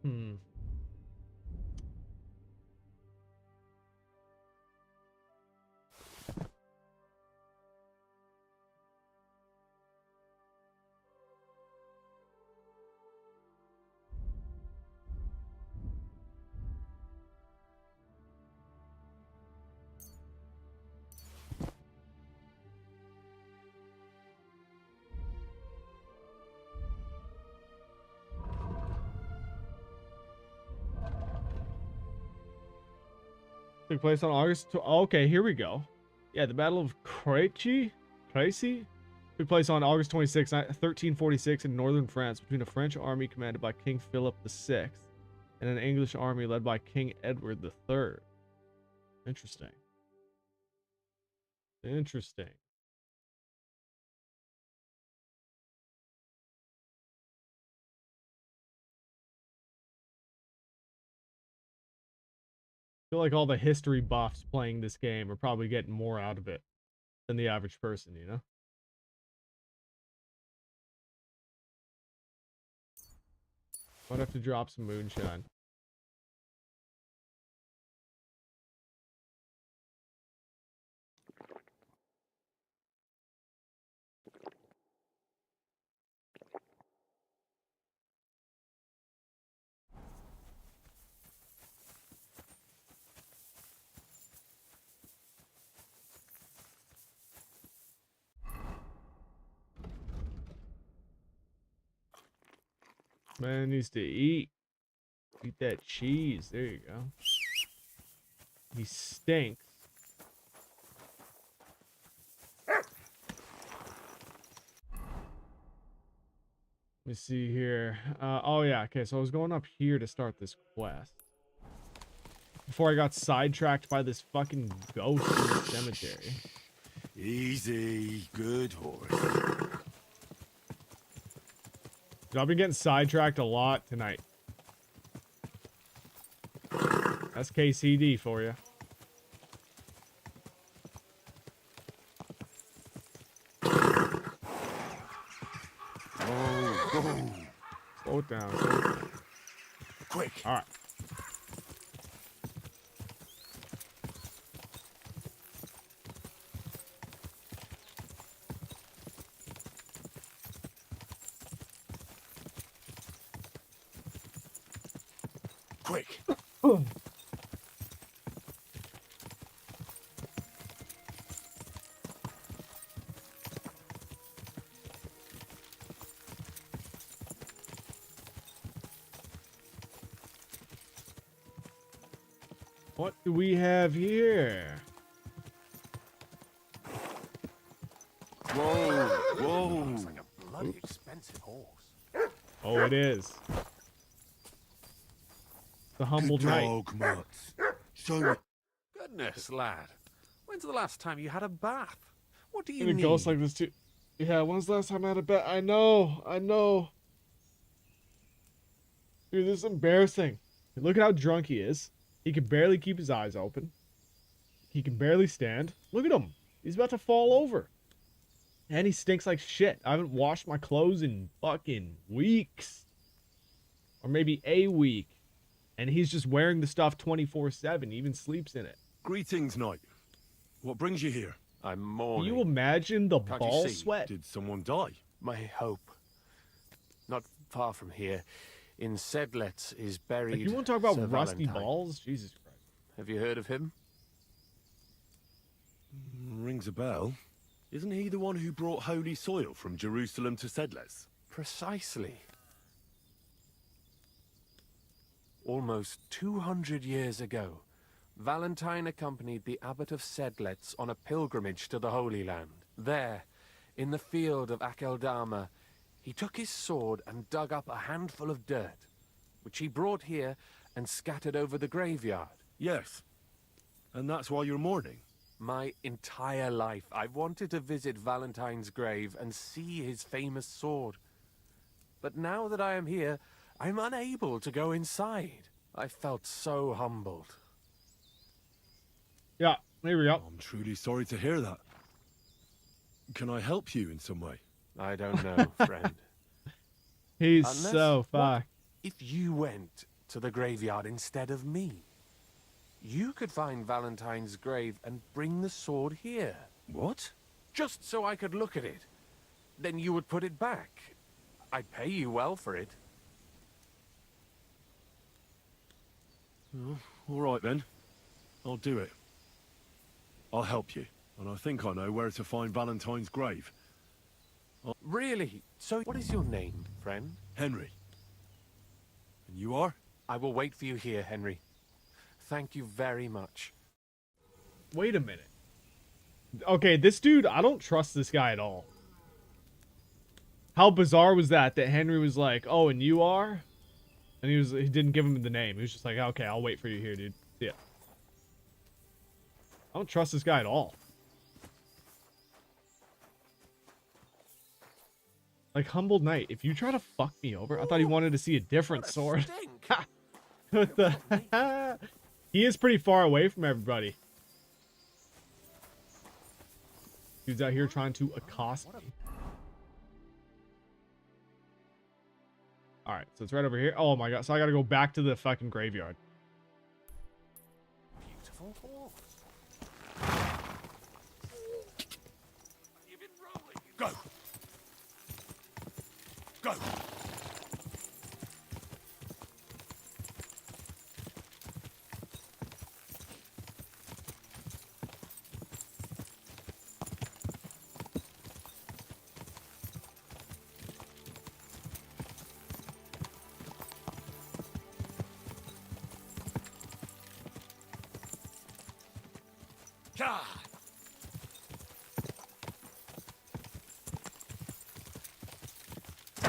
Speaker 1: Hmm. Took place on August. Okay, here we go. Yeah, the Battle of Crécy took place on August 26, 1346, in northern France, between a French army commanded by King Philip VI and an English army led by King Edward III. Interesting. Interesting. I feel like all the history buffs playing this game are probably getting more out of it than the average person, you know? Might have to drop some moonshine. Man needs to eat. Eat that cheese. There you go. He stinks. Let me see here. Oh yeah, okay, so I was going up here to start this quest. Before I got sidetracked by this fucking ghost in the cemetery.
Speaker 3: Easy, good horse.
Speaker 1: Dude, I've been getting sidetracked a lot tonight. That's KCD for you.
Speaker 3: Oh.
Speaker 1: Slow it down. Slow it down.
Speaker 3: Quick.
Speaker 1: All right.
Speaker 3: Quick.
Speaker 1: What do we have here?
Speaker 3: Whoa, whoa.
Speaker 2: Looks like a bloody expensive horse.
Speaker 1: Oh, it is. The humble
Speaker 3: Good
Speaker 1: knight.
Speaker 3: dog, Mutz. Show me.
Speaker 14: Goodness, lad. When's the last time you had a bath? What do you
Speaker 1: And a
Speaker 14: need?
Speaker 1: ghost like this too. Yeah, when's the last time I had a bet? I know. Dude, this is embarrassing. Look at how drunk he is. He can barely keep his eyes open. He can barely stand. Look at him. He's about to fall over. And he stinks like shit. I haven't washed my clothes in fucking weeks. Or maybe a week. And he's just wearing the stuff 24/7. He even sleeps in it.
Speaker 3: Greetings, knight. What brings you here?
Speaker 14: I'm
Speaker 1: Can
Speaker 14: mourning.
Speaker 1: you imagine the
Speaker 14: Can't you
Speaker 1: ball
Speaker 14: see?
Speaker 1: sweat?
Speaker 3: Did someone die?
Speaker 14: My hope. Not far from here, in Sedlets, is buried.
Speaker 1: Like, you want to talk about
Speaker 14: Sir
Speaker 1: rusty
Speaker 14: Valentine.
Speaker 1: balls? Jesus Christ.
Speaker 14: Have you heard of him?
Speaker 3: Rings a bell. Isn't he the one who brought holy soil from Jerusalem to Sedles?
Speaker 14: Precisely. Almost 200 years ago, Valentine accompanied the abbot of Sedlets on a pilgrimage to the Holy Land. There, in the field of Akeldama, he took his sword and dug up a handful of dirt, which he brought here and scattered over the graveyard.
Speaker 3: Yes. And that's why you're mourning?
Speaker 14: My entire life, I've wanted to visit Valentine's grave and see his famous sword. But now that I am here, I'm unable to go inside. I felt so humbled.
Speaker 1: Yeah, here we go.
Speaker 3: I'm truly sorry to hear that. Can I help you in some way?
Speaker 14: I don't know, friend.
Speaker 1: He's
Speaker 14: Unless-
Speaker 1: so
Speaker 14: what
Speaker 1: fucked.
Speaker 14: if you went to the graveyard instead of me. You could find Valentine's grave and bring the sword here.
Speaker 3: What?
Speaker 14: Just so I could look at it. Then you would put it back. I'd pay you well for it.
Speaker 3: Oh, all right then. I'll do it. I'll help you, and I think I know where to find Valentine's grave.
Speaker 14: Really? So what is your name, friend?
Speaker 3: Henry. And you are?
Speaker 14: I will wait for you here, Henry. Thank you very much.
Speaker 1: Wait a minute. Okay, this dude, I don't trust this guy at all. How bizarre was that Henry was like, "Oh, and you are?" And he didn't give him the name. He was just like, "Okay, I'll wait for you here, dude." See ya. I don't trust this guy at all. Like, humble knight, if you try to fuck me over, I thought he wanted to see a different sword. What the? He is pretty far away from everybody. Dude's out here trying to accost me. Alright, so it's right over here. Oh my god, so I gotta go back to the fucking graveyard.
Speaker 14: Beautiful horse.
Speaker 3: Go! Go!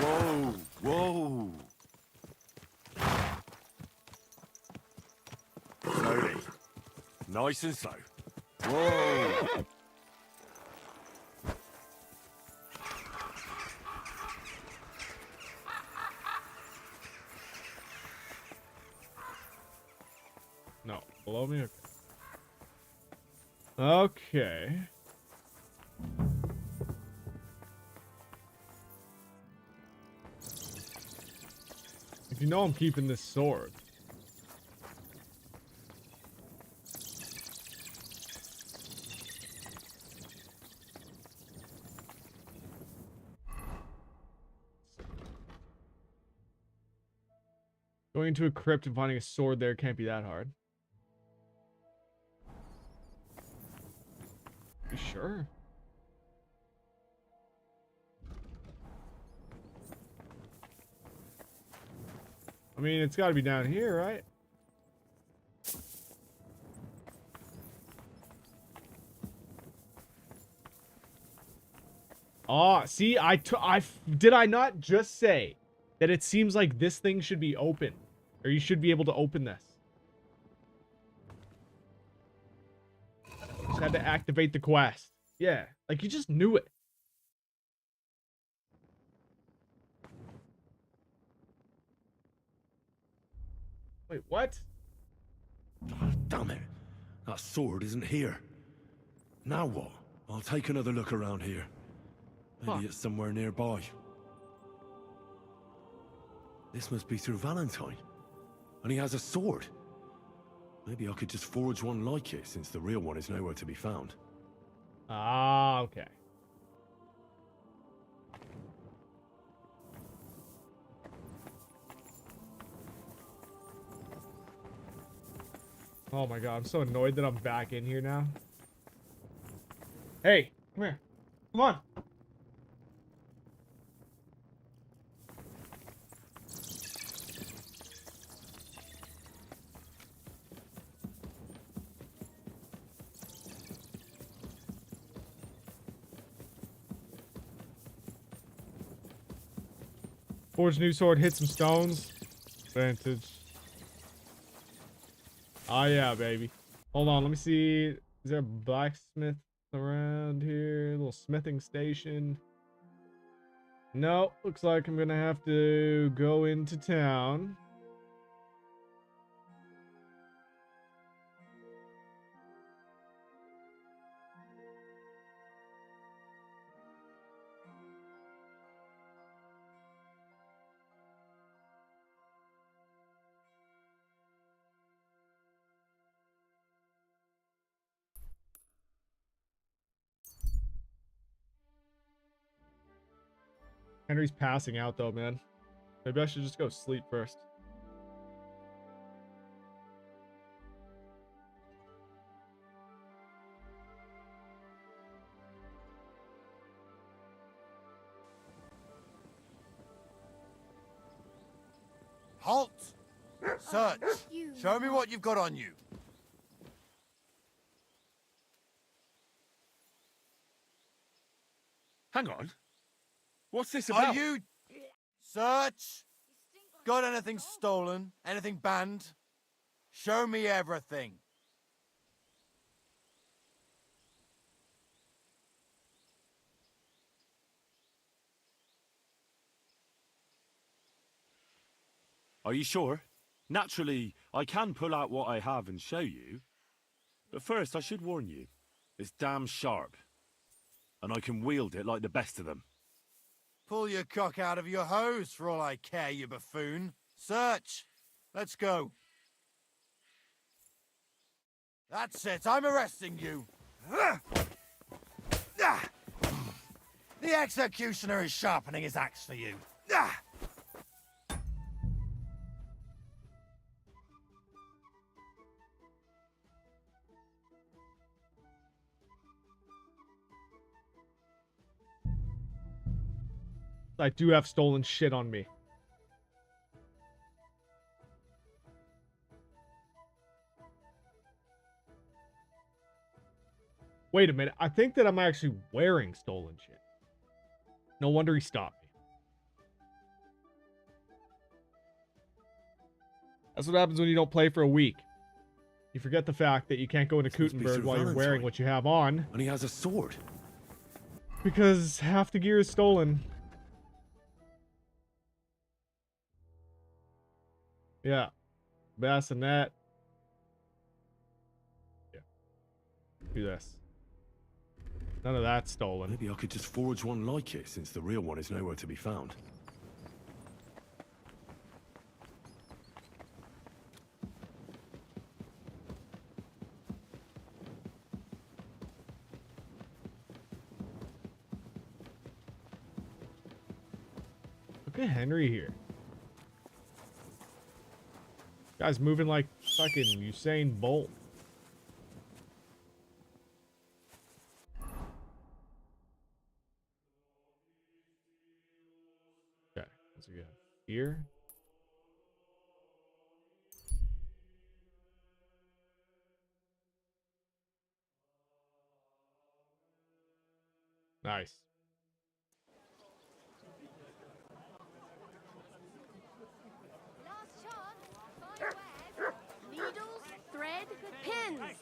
Speaker 3: Whoa, whoa. Slowly. Nice and slow. Whoa.
Speaker 1: No, below me? Okay. If you know I'm keeping this sword. Going into a crypt and finding a sword there can't be that hard. You sure? I mean, it's got to be down here, right? Oh, see, did I not just say that it seems like this thing should be open, or you should be able to open this? Just had to activate the quest. Yeah, like you just knew it. Wait, what?
Speaker 3: Oh, damn it. That sword isn't here. Now what? I'll take another look around here. Maybe it's somewhere nearby. This must be through Valentine. And he has a sword. Maybe I could just forge one like it, since the real one is nowhere to be found.
Speaker 1: Ah, okay. Oh my god, I'm so annoyed that I'm back in here now. Hey, come here. Come on. Forge new sword, hit some stones. Vantage. Oh yeah, baby. Hold on, let me see. Is there a blacksmith around here? A little smithing station. No, looks like I'm gonna have to go into town. Henry's passing out though, man. Maybe I should just go sleep first.
Speaker 15: Halt! Search! Show me what you've got on you.
Speaker 3: Hang on. What's this about?
Speaker 15: Are you... Search! Got anything stolen? Anything banned? Show me everything.
Speaker 3: Are you sure? Naturally, I can pull out what I have and show you. But first, I should warn you. It's damn sharp. And I can wield it like the best of them.
Speaker 15: Pull your cock out of your hose for all I care, you buffoon. Search! Let's go. That's it, I'm arresting you. The executioner is sharpening his axe for you.
Speaker 1: I do have stolen shit on me. Wait a minute. I think that I'm actually wearing stolen shit. No wonder he stopped me. That's what happens when you don't play for a week. You forget the fact that you can't go into Kuttenberg while you're wearing what you have on.
Speaker 3: And he has a sword.
Speaker 1: Because half the gear is stolen. Yeah. Bassinet. Yeah. Do this. None of that's stolen.
Speaker 3: Maybe I could just forge one like it, since the real one is nowhere to be found.
Speaker 1: Look at Henry here. Guy's moving like fucking Usain Bolt. Okay, what's we got here? Nice.
Speaker 16: Last chance. Find wares. Needles, thread, pins.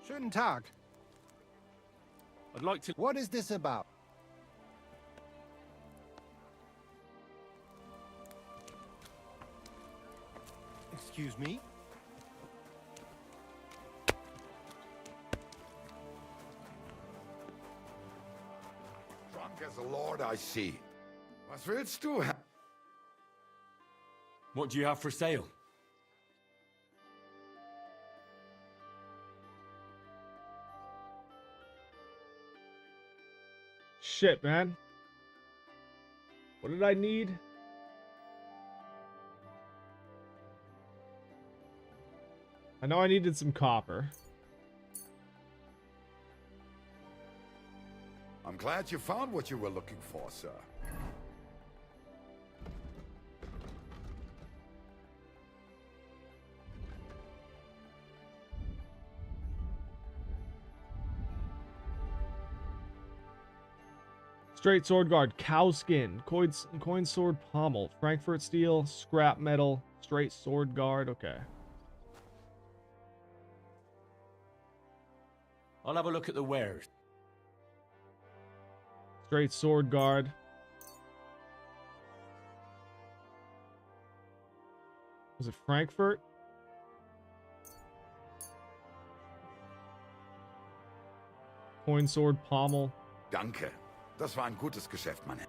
Speaker 17: Schönen Tag.
Speaker 3: I'd like to...
Speaker 17: What is this about? Excuse me?
Speaker 9: Drunk as a lord, I see. Was willst du?
Speaker 3: What do you have for sale?
Speaker 1: Shit, man. What did I need? I know I needed some copper.
Speaker 9: I'm glad you found what you were looking for, sir.
Speaker 1: Straight sword guard, cow skin, coin sword pommel, Frankfurt steel, scrap metal, straight sword guard. Okay.
Speaker 10: I'll have a look at the wares.
Speaker 1: Straight sword guard. Was it Frankfurt? Coin sword pommel.
Speaker 9: Danke. Das war ein gutes Geschäft, Mann.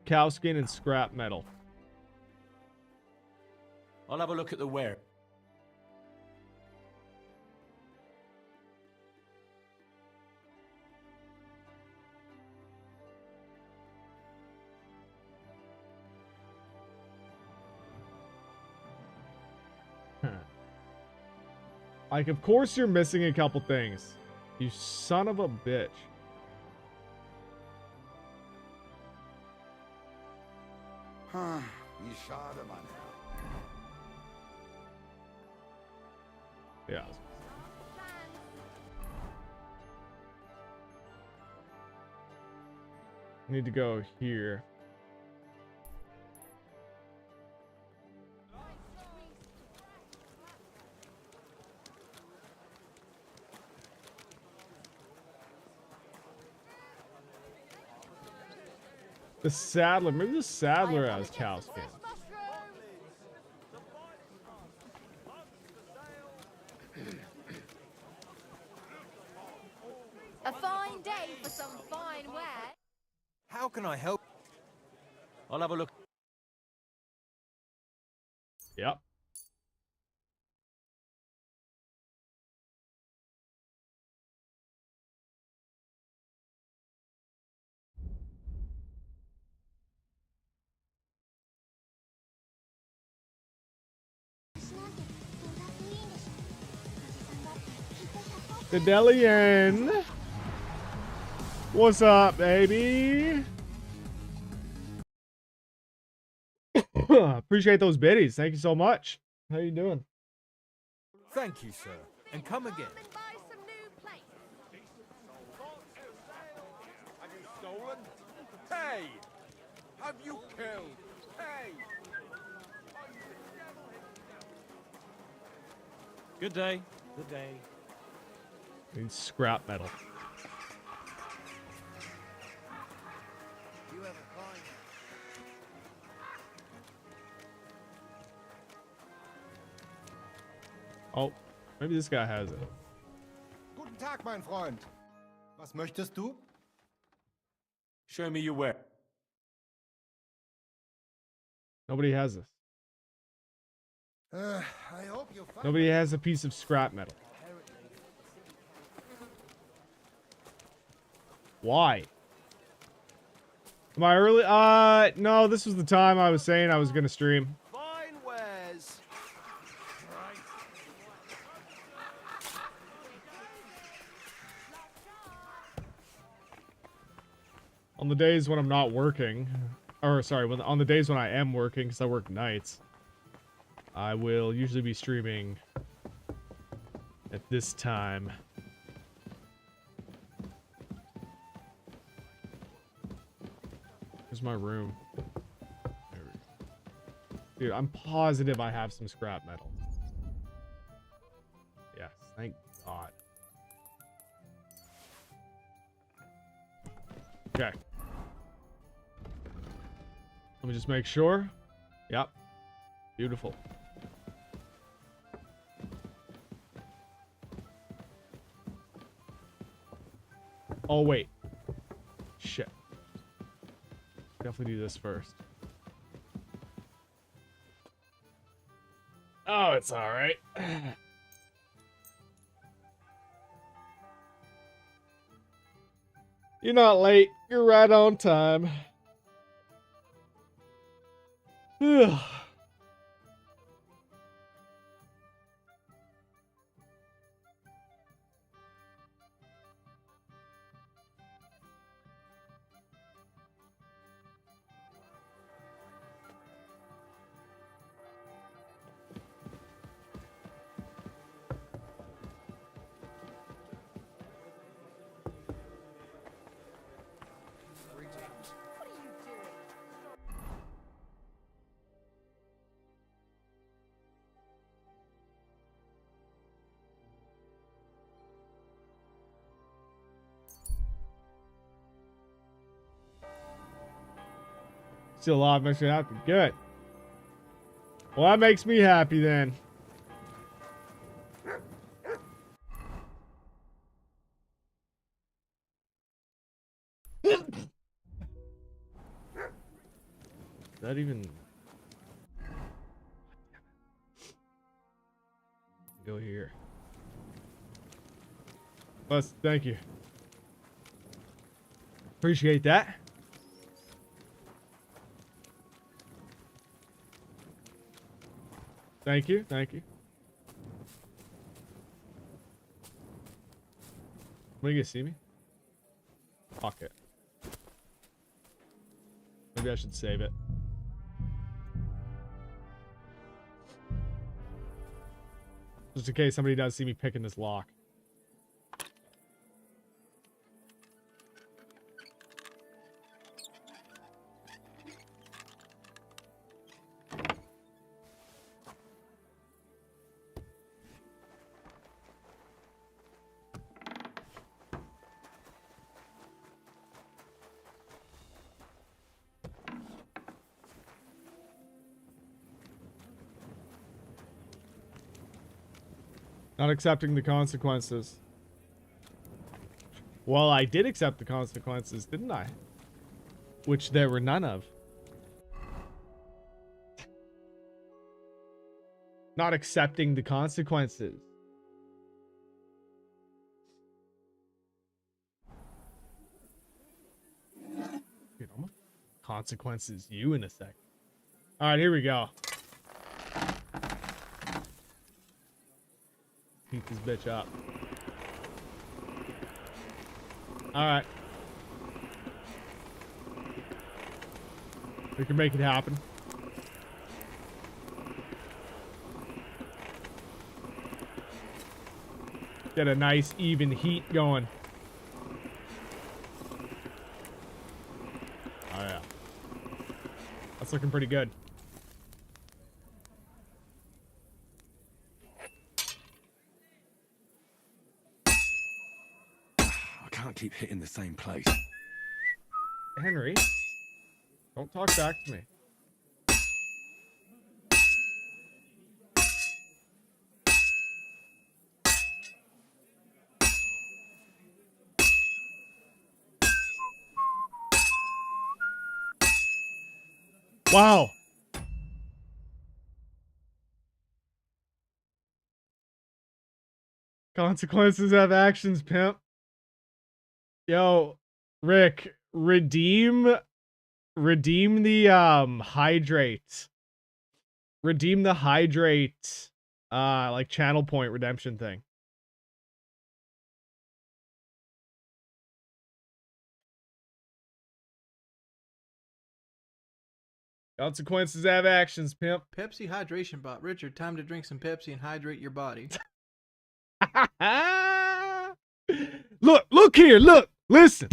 Speaker 1: Cow skin and scrap metal.
Speaker 10: I'll have a look at the ware.
Speaker 1: Like, of course you're missing a couple things. You son of a bitch.
Speaker 9: Wie schade, Mann.
Speaker 1: Yeah. Need to go here. The saddler. Maybe the saddler has cow skin.
Speaker 16: A fine day for some fine wear.
Speaker 15: How can I help?
Speaker 10: I'll have a look.
Speaker 1: Yep. The Delian. What's up, baby? Appreciate those biddies. Thank you so much. How you doing?
Speaker 15: Thank you, sir. And come again.
Speaker 8: Have you stolen? Hey! Have you killed? Hey!
Speaker 13: Good day. Good day.
Speaker 1: Need scrap metal. Oh, maybe this guy has it.
Speaker 17: Guten Tag, mein Freund. Was möchtest du?
Speaker 10: Show me your ware.
Speaker 1: Nobody has this.
Speaker 17: I hope you find
Speaker 1: Nobody has a piece of scrap metal. Why? Am I early? No, this was the time I was saying I was gonna stream.
Speaker 15: Fine wares.
Speaker 1: On the days when I'm not working, or sorry, on the days when I am working, because I work nights, I will usually be streaming at this time. Here's my room. There we go. Dude, I'm positive I have some scrap metal. Yes, thank God. Okay. Let me just make sure. Yep. Beautiful. Oh, wait. Shit. Definitely do this first. Oh, it's alright. You're not late. You're right on time. Ugh. Still alive makes me happy. Good. Well, that makes me happy then. That even go here. Plus, thank you. Appreciate that. Thank you, thank you. When you gonna see me? Fuck it. Maybe I should save it. Just in case somebody does see me picking this lock. Not accepting the consequences. Well, I did accept the consequences, didn't I? Which there were none of. Not accepting the consequences. Dude, I'm gonna consequences you in a sec. Alright, here we go. Heat this bitch up. Alright. We can make it happen. Get a nice even heat going. Oh yeah. That's looking pretty good.
Speaker 3: I can't keep hitting the same place.
Speaker 1: Henry, don't talk back to me. Wow. Consequences have actions, pimp. Yo, Rick, redeem the hydrate. Redeem the hydrate like channel point redemption thing. Consequences have actions, pimp.
Speaker 18: Pepsi hydration bot. Richard, time to drink some Pepsi and hydrate your body.
Speaker 1: Look here, look, listen.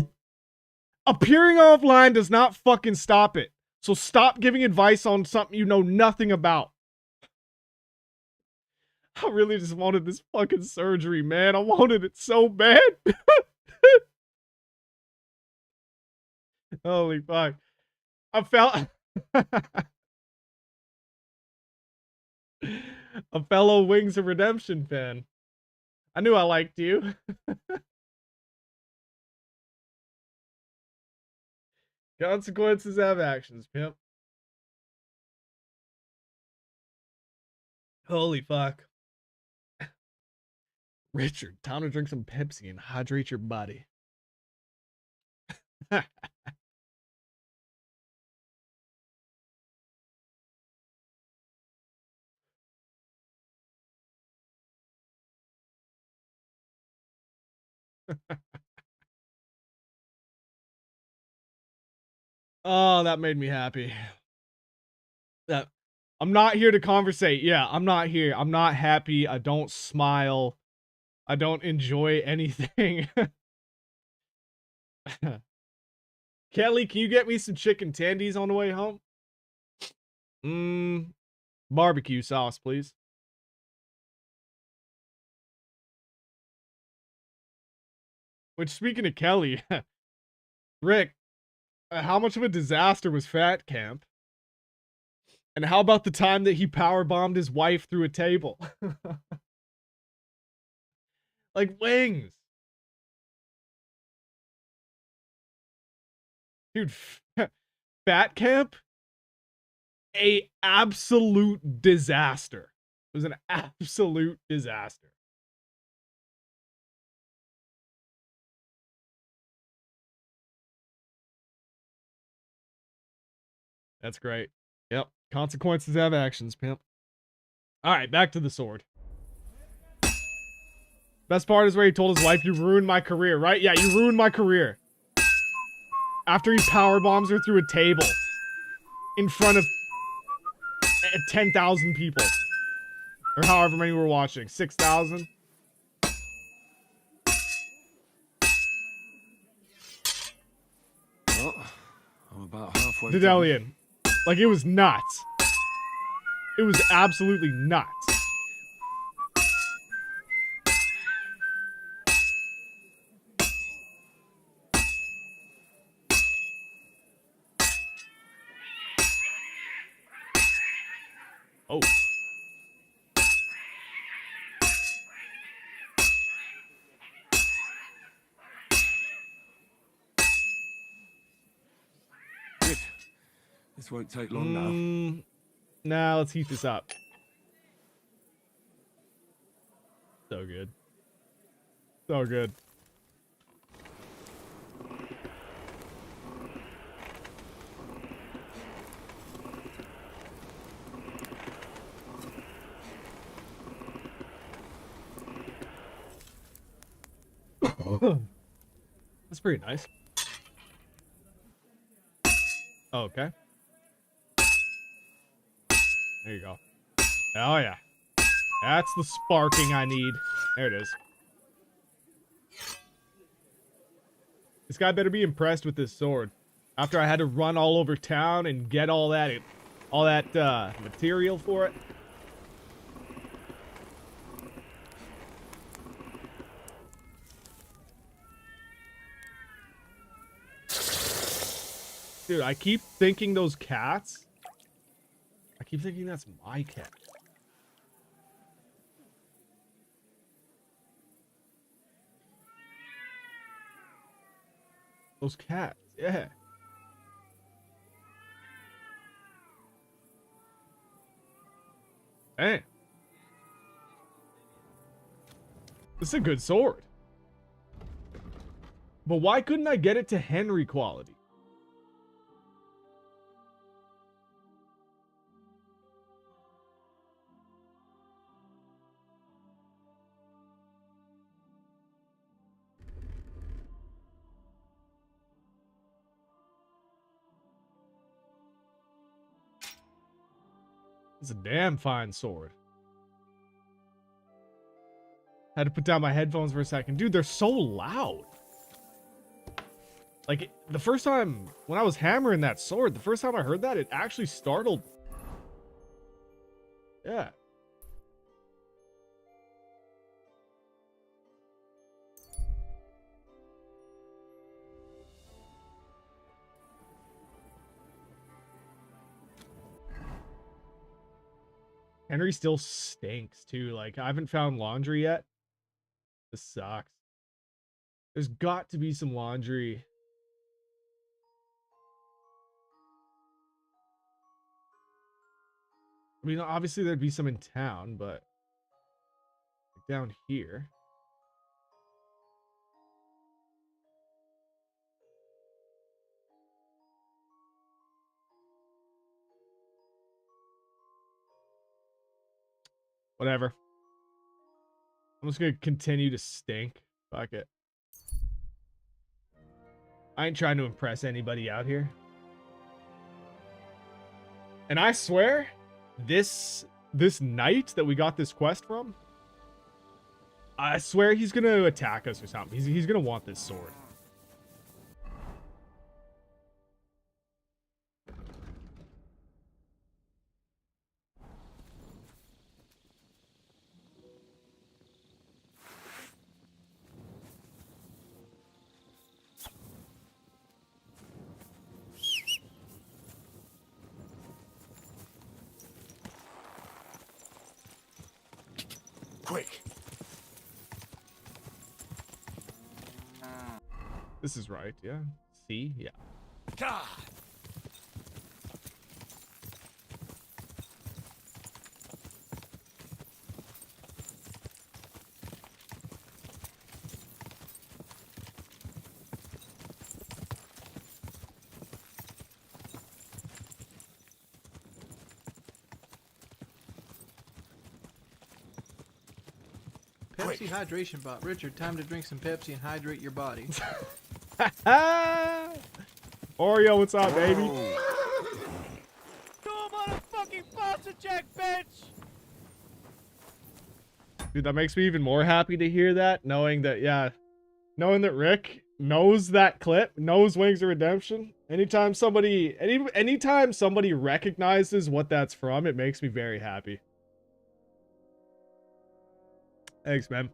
Speaker 1: Appearing offline does not fucking stop it. So stop giving advice on something you know nothing about. I really just wanted this fucking surgery, man. I wanted it so bad. Holy fuck. I felt a fellow Wings of Redemption fan. I knew I liked you. Consequences have actions, pimp. Holy fuck. Richard, time to drink some Pepsi and hydrate your body. Oh, that made me happy. That I'm not here to conversate. Yeah, I'm not here. I'm not happy. I don't smile. I don't enjoy anything. Kelly, can you get me some chicken tendies on the way home? Barbecue sauce, please. Which, speaking of Kelly, Rick, How much of a disaster was Fat Camp? And how about the time that he power bombed his wife through a table? Like wings. Dude, Fat Camp? A absolute disaster. It was an absolute disaster. That's great. Yep. Consequences have actions, pimp. Alright, back to the sword. Best part is where he told his wife, you ruined my career, right? Yeah, you ruined my career. After he power bombs her through a table. In front of 10,000 people. Or however many were watching. 6,000?
Speaker 11: Well, I'm about halfway
Speaker 1: Dedelian. Like, it was nuts. It was absolutely nuts. Oh.
Speaker 3: Good. This won't take long now.
Speaker 1: Nah, let's heat this up. So good. So good. That's pretty nice. Oh, okay. There you go. Oh, yeah. That's the sparking I need. There it is. This guy better be impressed with this sword. After I had to run all over town and get all that material for it. Dude, I keep thinking those cats. I keep thinking that's my cat. Those cats, yeah. Hey. This is a good sword. But why couldn't I get it to Henry quality? It's a damn fine sword. Had to put down my headphones for a second. Dude, they're so loud. Like, the first time, when I was hammering that sword, the first time I heard that, it actually startled. Yeah. Henry still stinks, too. Like, I haven't found laundry yet. This sucks. There's got to be some laundry. I mean, obviously there'd be some in town, but like down here. Whatever. I'm just gonna continue to stink. Fuck it. I ain't trying to impress anybody out here. And I swear, this knight that we got this quest from, I swear he's gonna attack us or something. He's gonna want this sword.
Speaker 3: Quick.
Speaker 1: This is right, yeah. C, yeah.
Speaker 3: God.
Speaker 18: Pepsi hydration bot. Richard, time to drink some Pepsi and hydrate your body.
Speaker 1: Oreo, what's up, baby?
Speaker 15: Do him on a fucking sponsor check, bitch!
Speaker 1: Dude, that makes me even more happy to hear that, knowing that, yeah, knowing that Rick knows that clip, knows Wings of Redemption. Anytime somebody recognizes what that's from, it makes me very happy. Thanks, man.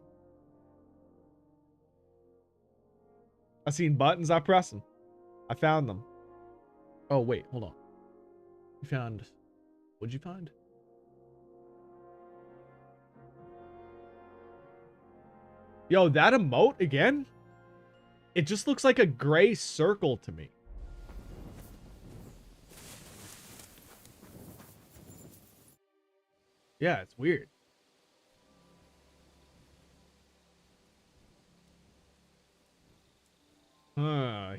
Speaker 1: I seen buttons, I press them. I found them. Oh, wait, hold on. You found... What'd you find? Yo, that emote again? It just looks like a gray circle to me. Yeah, it's weird.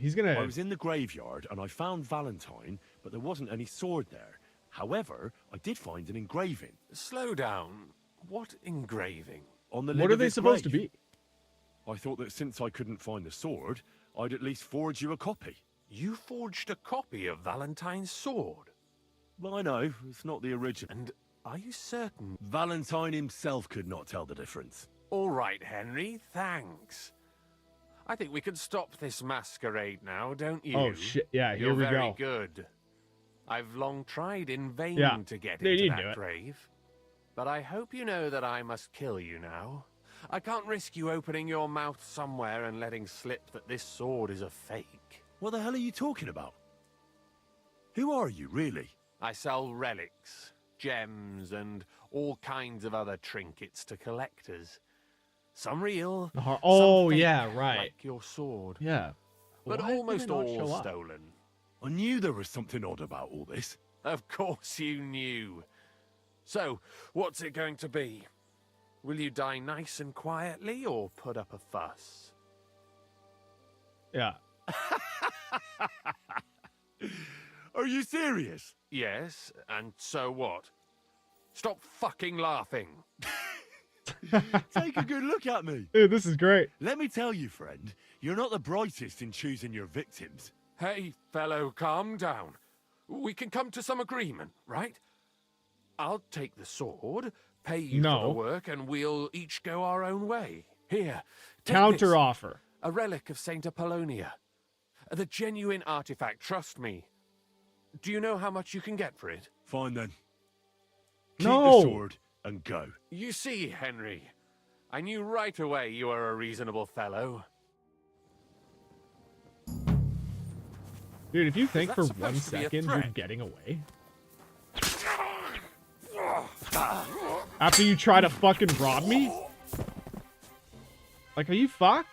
Speaker 1: He's gonna...
Speaker 3: I was in the graveyard and I found Valentine, but there wasn't any sword there. However, I did find an engraving.
Speaker 14: Slow down. What engraving?
Speaker 3: On the
Speaker 1: What
Speaker 3: lid
Speaker 1: are
Speaker 3: of
Speaker 1: they
Speaker 3: his
Speaker 1: supposed to
Speaker 3: grave.
Speaker 1: be?
Speaker 3: I thought that since I couldn't find the sword, I'd at least forge you a copy.
Speaker 14: You forged a copy of Valentine's sword?
Speaker 3: Well, I know, it's not the original.
Speaker 14: And are you certain?
Speaker 3: Valentine himself could not tell the difference.
Speaker 14: All right, Henry, thanks. I think we can stop this masquerade now, don't you?
Speaker 1: Oh, shit. Yeah, here
Speaker 14: You're
Speaker 1: we
Speaker 14: very
Speaker 1: go.
Speaker 14: good. I've long tried in vain
Speaker 1: Yeah,
Speaker 14: to get
Speaker 1: they
Speaker 14: into
Speaker 1: didn't do
Speaker 14: that
Speaker 1: it.
Speaker 14: grave. But I hope you know that I must kill you now. I can't risk you opening your mouth somewhere and letting slip that this sword is a fake.
Speaker 3: What the hell are you talking about? Who are you, really?
Speaker 14: I sell relics, gems, and all kinds of other trinkets to collectors. Some real,
Speaker 1: Oh,
Speaker 14: some fake,
Speaker 1: yeah, right.
Speaker 14: like your sword.
Speaker 1: Yeah.
Speaker 14: But
Speaker 1: Why did
Speaker 14: almost
Speaker 1: they not
Speaker 14: all
Speaker 1: show up?
Speaker 14: stolen.
Speaker 3: I knew there was something odd about all this.
Speaker 14: Of course you knew. So, what's it going to be? Will you die nice and quietly, or put up a fuss?
Speaker 1: Yeah.
Speaker 3: Are you serious?
Speaker 14: Yes, and so what? Stop fucking laughing.
Speaker 3: Take a good look at me.
Speaker 1: Dude, this is great.
Speaker 3: Let me tell you, friend, you're not the brightest in choosing your victims.
Speaker 14: Hey, fellow, calm down. We can come to some agreement, right? I'll take the sword, pay you for the work, and we'll each go our own way. Here, take
Speaker 1: Counter
Speaker 14: this.
Speaker 1: offer.
Speaker 14: A relic of Saint Apollonia. The genuine artifact, trust me. Do you know how much you can get for it?
Speaker 3: Fine then. Keep
Speaker 1: No.
Speaker 3: the sword and go.
Speaker 14: You see, Henry, I knew right away you were a reasonable fellow.
Speaker 1: Dude, if you think
Speaker 14: that
Speaker 1: for
Speaker 14: supposed
Speaker 1: 1
Speaker 14: to be a
Speaker 1: second you're
Speaker 14: threat?
Speaker 1: getting away. After you try to fucking rob me? Like, are you fucked?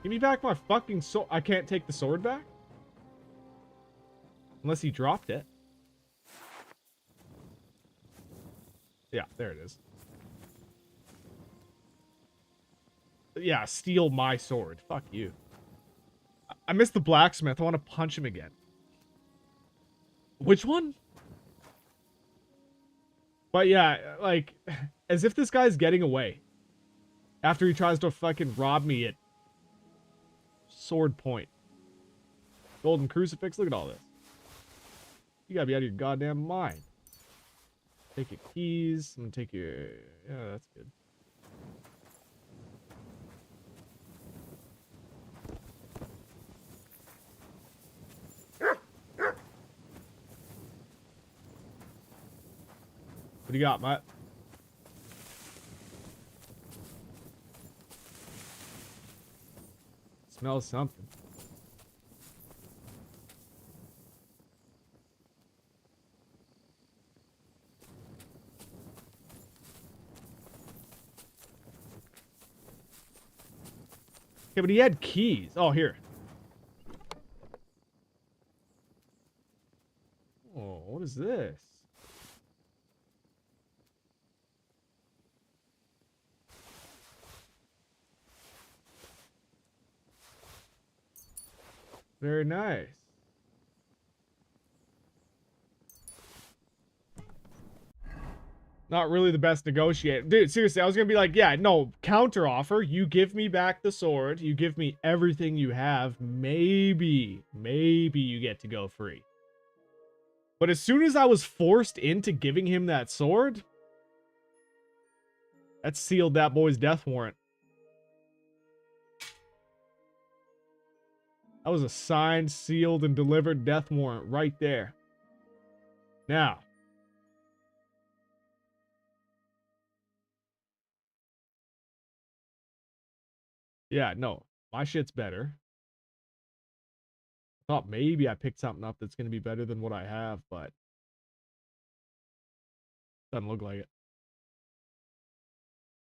Speaker 1: Give me back my fucking sword. I can't take the sword back? Unless he dropped it. Yeah, there it is. Yeah, steal my sword. Fuck you. I missed the blacksmith. I want to punch him again. Which one? But yeah, like, as if this guy's getting away. After he tries to fucking rob me at sword point. Golden crucifix, look at all this. You gotta be out of your goddamn mind. Take your keys. I'm gonna take your... Yeah, that's good. What do you got, Matt? Smells something. Okay, but he had keys. Oh, here. Oh, what is this? Very nice. Not really the best negotiator. Dude, seriously, I was going to be like, yeah, no, counter offer. You give me back the sword. You give me everything you have. Maybe you get to go free. But as soon as I was forced into giving him that sword, that sealed that boy's death warrant. That was a signed, sealed, and delivered death warrant right there. Now. Yeah, no. My shit's better. I thought maybe I picked something up that's going to be better than what I have, but doesn't look like it.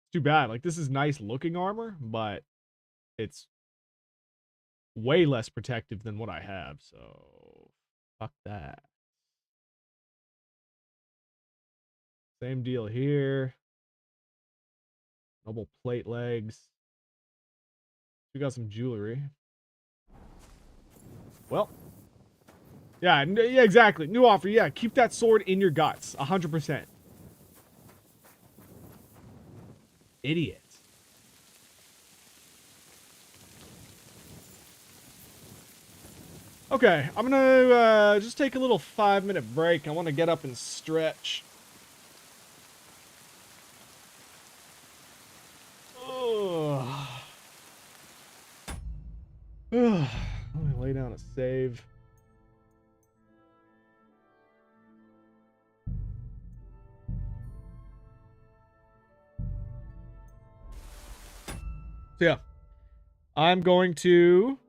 Speaker 1: It's too bad. Like, this is nice looking armor, but it's way less protective than what I have, so fuck that. Same deal here. Noble plate legs. We got some jewelry. Well. Yeah, exactly. New offer. Yeah, keep that sword in your guts. 100%. Idiot. Okay, I'm gonna just take a little 5-minute break. I want to get up and stretch. Let me lay down a save. So yeah, I'm going to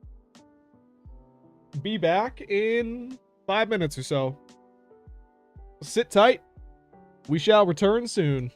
Speaker 1: be back in 5 minutes or so. Sit tight. We shall return soon.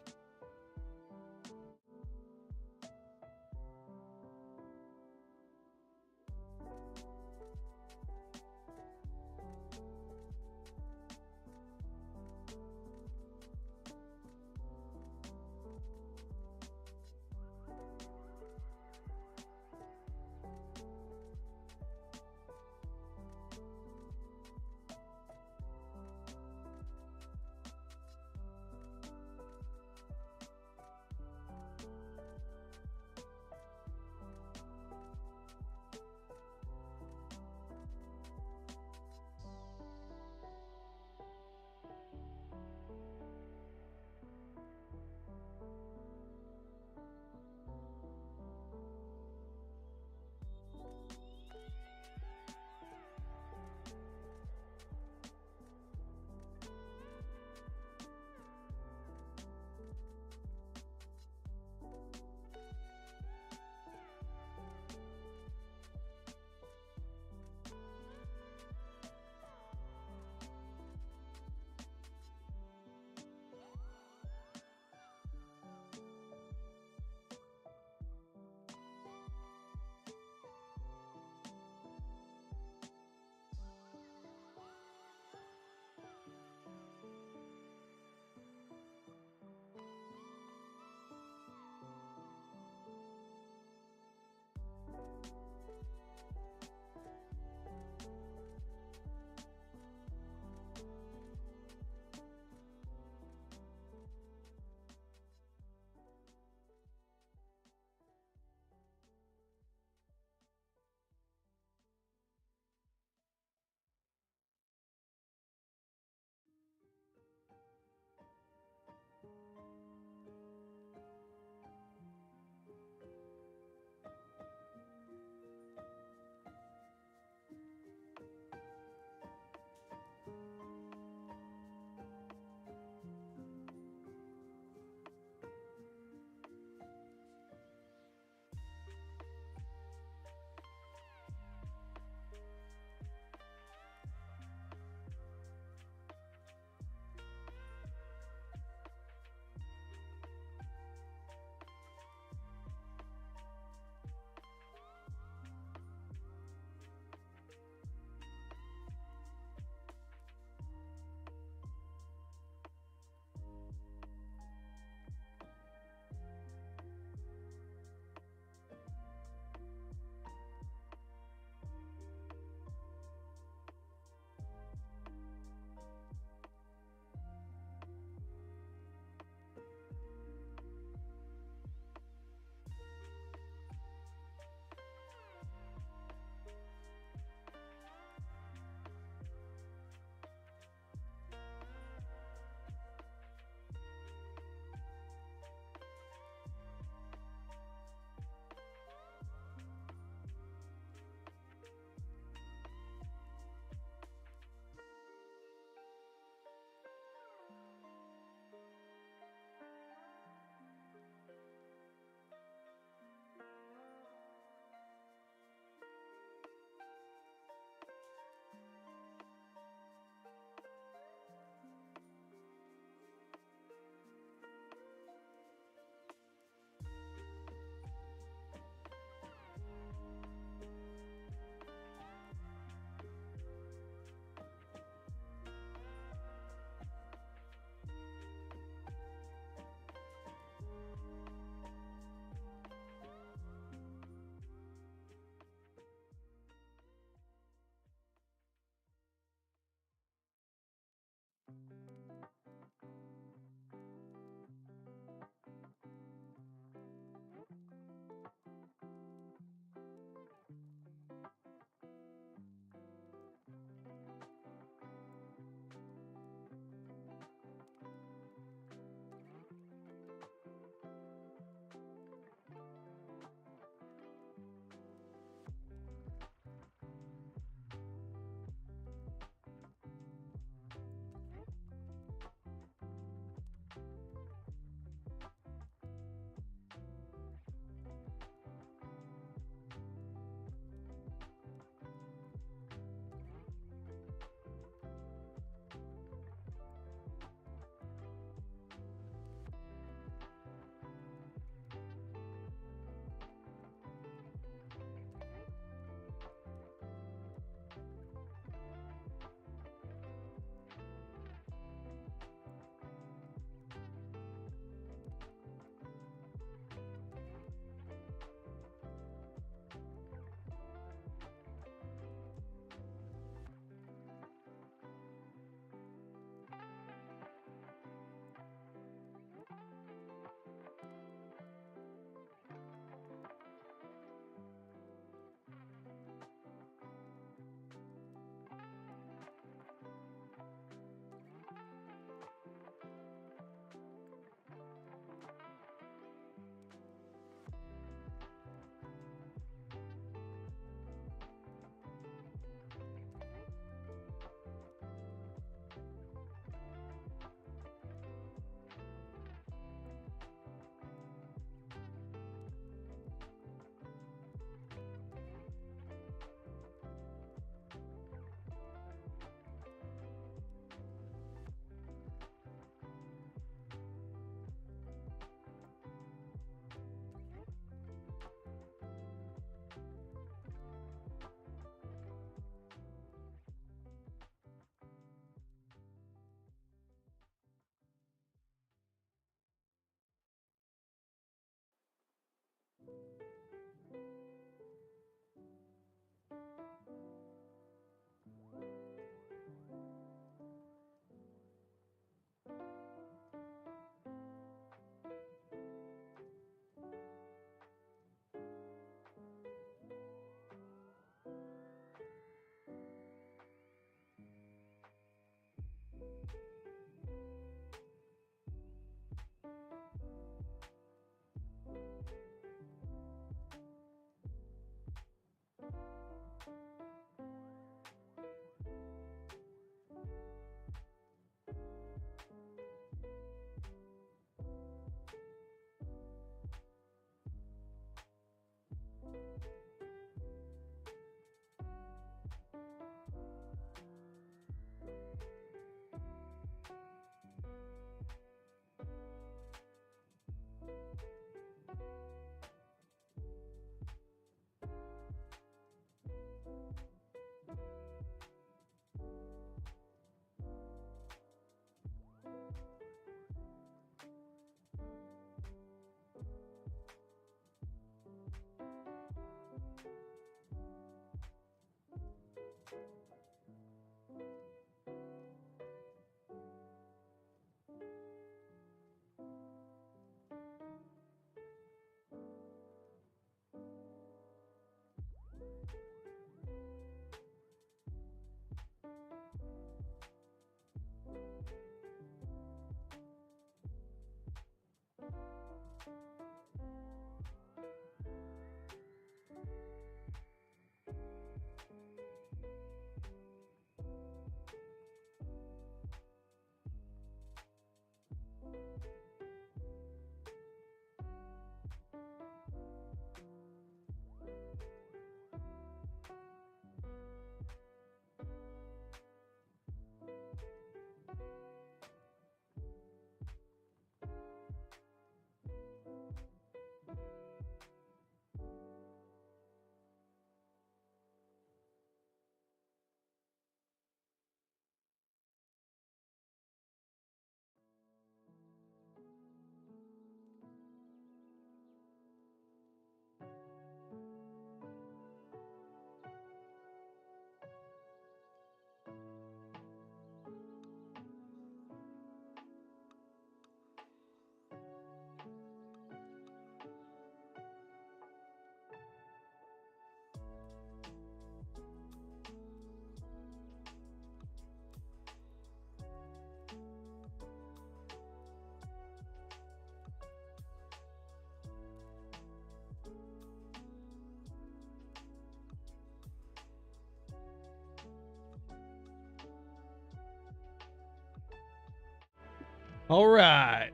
Speaker 1: All right.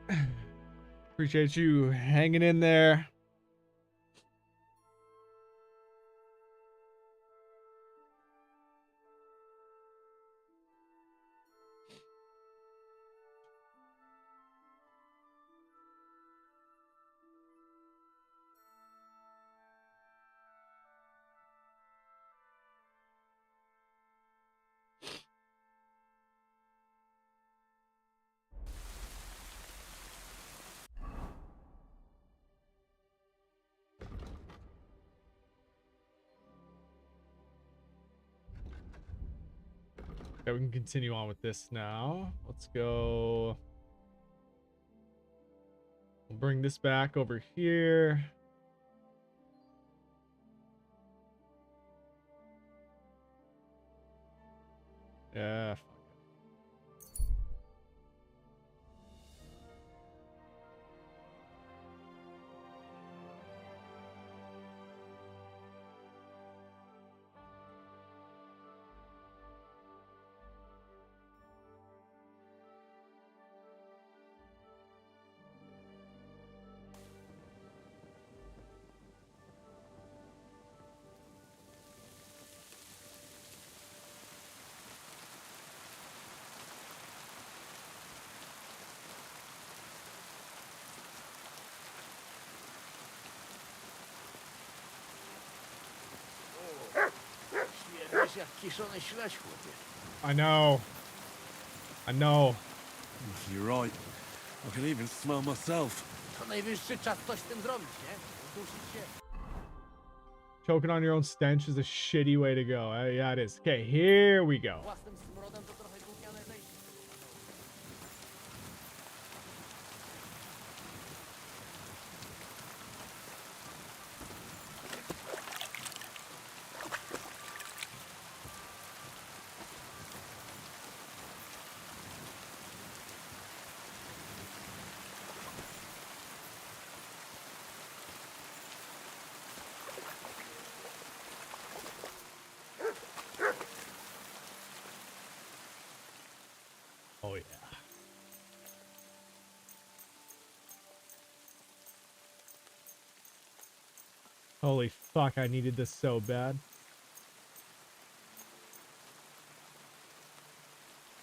Speaker 1: Appreciate you hanging in there. Okay, we can continue on with this now. Let's go. We'll bring this back over here. Yeah. I know. I know.
Speaker 3: You're right. I can even smell myself.
Speaker 1: Choking on your own stench is a shitty way to go. Yeah, it is. Okay, here we go. Oh, yeah. Holy fuck, I needed this so bad.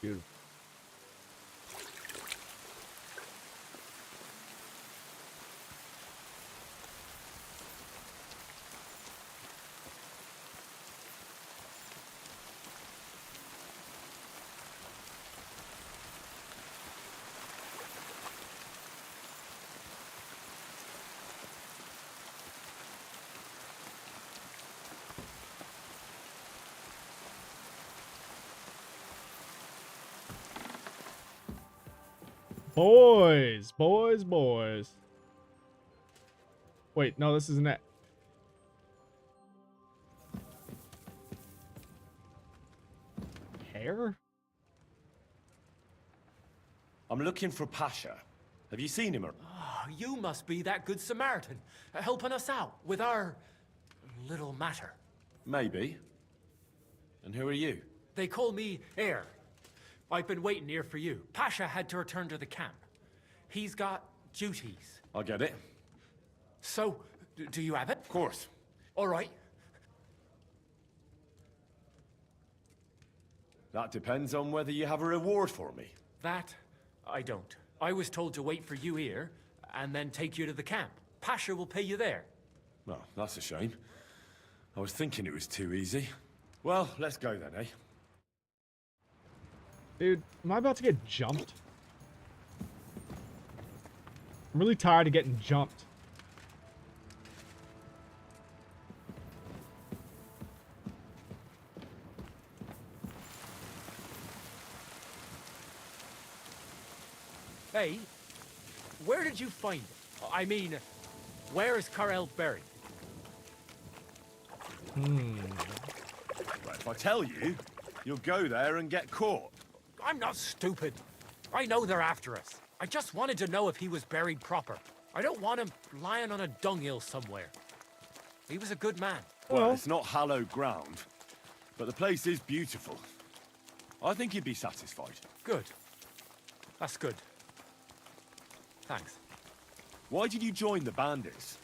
Speaker 1: Beautiful. Boys, boys, boys. Wait, no, this isn't it. Hair?
Speaker 3: I'm looking for Pasha. Have you seen him?
Speaker 6: Oh, you must be that good Samaritan, helping us out with our little matter.
Speaker 3: Maybe. And who are you?
Speaker 6: They call me Heir. I've been waiting here for you. Pasha had to return to the camp. He's got duties.
Speaker 3: I get it.
Speaker 6: So, do you have it?
Speaker 3: Of course.
Speaker 6: All right.
Speaker 3: That depends on whether you have a reward for me.
Speaker 6: That, I don't. I was told to wait for you here, and then take you to the camp. Pasha will pay you there.
Speaker 3: Well, that's a shame. I was thinking it was too easy. Well, let's go then, eh?
Speaker 1: Dude, am I about to get jumped? I'm really tired of getting jumped.
Speaker 6: Hey, where did you find it? I mean, where is Karel buried?
Speaker 3: Right, if I tell you, you'll go there and get caught.
Speaker 6: I'm not stupid. I know they're after us. I just wanted to know if he was buried proper. I don't want him lying on a dunghill somewhere. He was a good man.
Speaker 3: Well, it's not hallowed ground, but the place is beautiful. I think you'd be satisfied.
Speaker 6: Good. That's good. Thanks.
Speaker 3: Why did you join the bandits?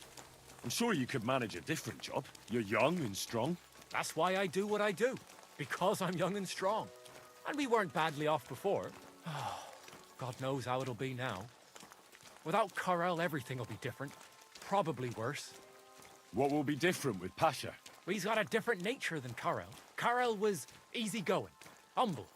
Speaker 3: I'm sure you could manage a different job. You're young and strong.
Speaker 6: That's why I do what I do. Because I'm young and strong. And we weren't badly off before. God knows how it'll be now. Without Corel, everything will be different. Probably worse.
Speaker 3: What will be different with Pasha?
Speaker 6: He's got a different nature than Corel. Corel was easygoing, humble.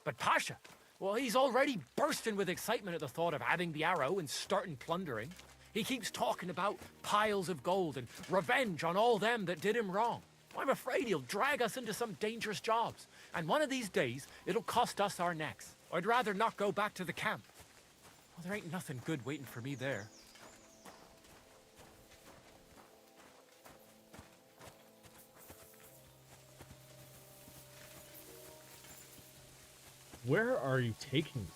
Speaker 6: But Pasha, well, he's already bursting with excitement at the thought of having the arrow and starting plundering. He keeps talking about piles of gold and revenge on all them that did him wrong. I'm afraid he'll drag us into some dangerous jobs. And one of these days, it'll cost us our necks. I'd rather not go back to the camp. Well, there ain't nothing good waiting for me there.
Speaker 1: Where are you taking me?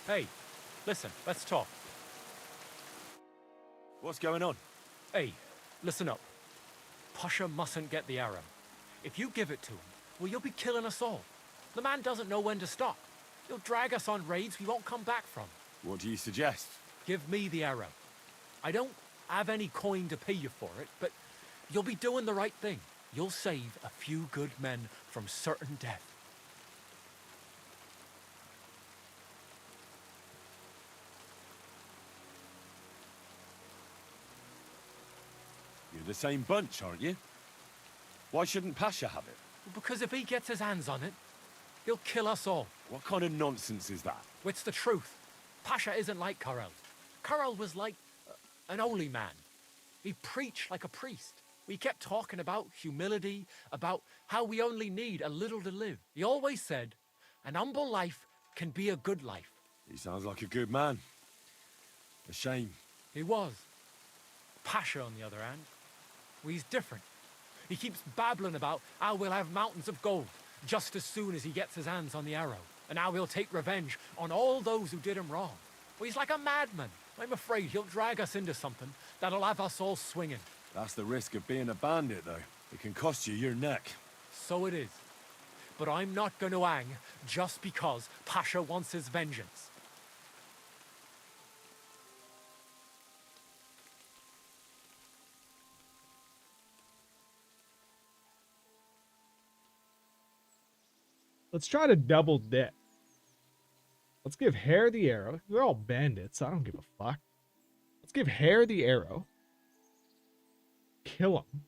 Speaker 6: Hey, listen, let's talk.
Speaker 3: What's going on?
Speaker 6: Hey, listen up. Pasha mustn't get the arrow. If you give it to him, well, you'll be killing us all. The man doesn't know when to stop. He'll drag us on raids we won't come back from.
Speaker 3: What do you suggest?
Speaker 6: Give me the arrow. I don't have any coin to pay you for it, but you'll be doing the right thing. You'll save a few good men from certain death.
Speaker 3: You're the same bunch, aren't you? Why shouldn't Pasha have it?
Speaker 6: Because if he gets his hands on it, he'll kill us all.
Speaker 3: What kind of nonsense is that?
Speaker 6: It's the truth. Pasha isn't like Corel. Corel was like an holy man. He preached like a priest. We kept talking about humility, about how we only need a little to live. He always said, an humble life can be a good life.
Speaker 3: He sounds like a good man. A shame.
Speaker 6: He was. Pasha, on the other hand, well, he's different. He keeps babbling about how we'll have mountains of gold just as soon as he gets his hands on the arrow, and how he'll take revenge on all those who did him wrong. Well, he's like a madman. I'm afraid he'll drag us into something that'll have us all swinging.
Speaker 3: That's the risk of being a bandit, though. It can cost you your neck.
Speaker 6: So it is. But I'm not going to hang just because Pasha wants his vengeance.
Speaker 1: Let's try to double dip. Let's give Hare the arrow. They're all bandits. I don't give a fuck. Let's give Hare the arrow. Kill him.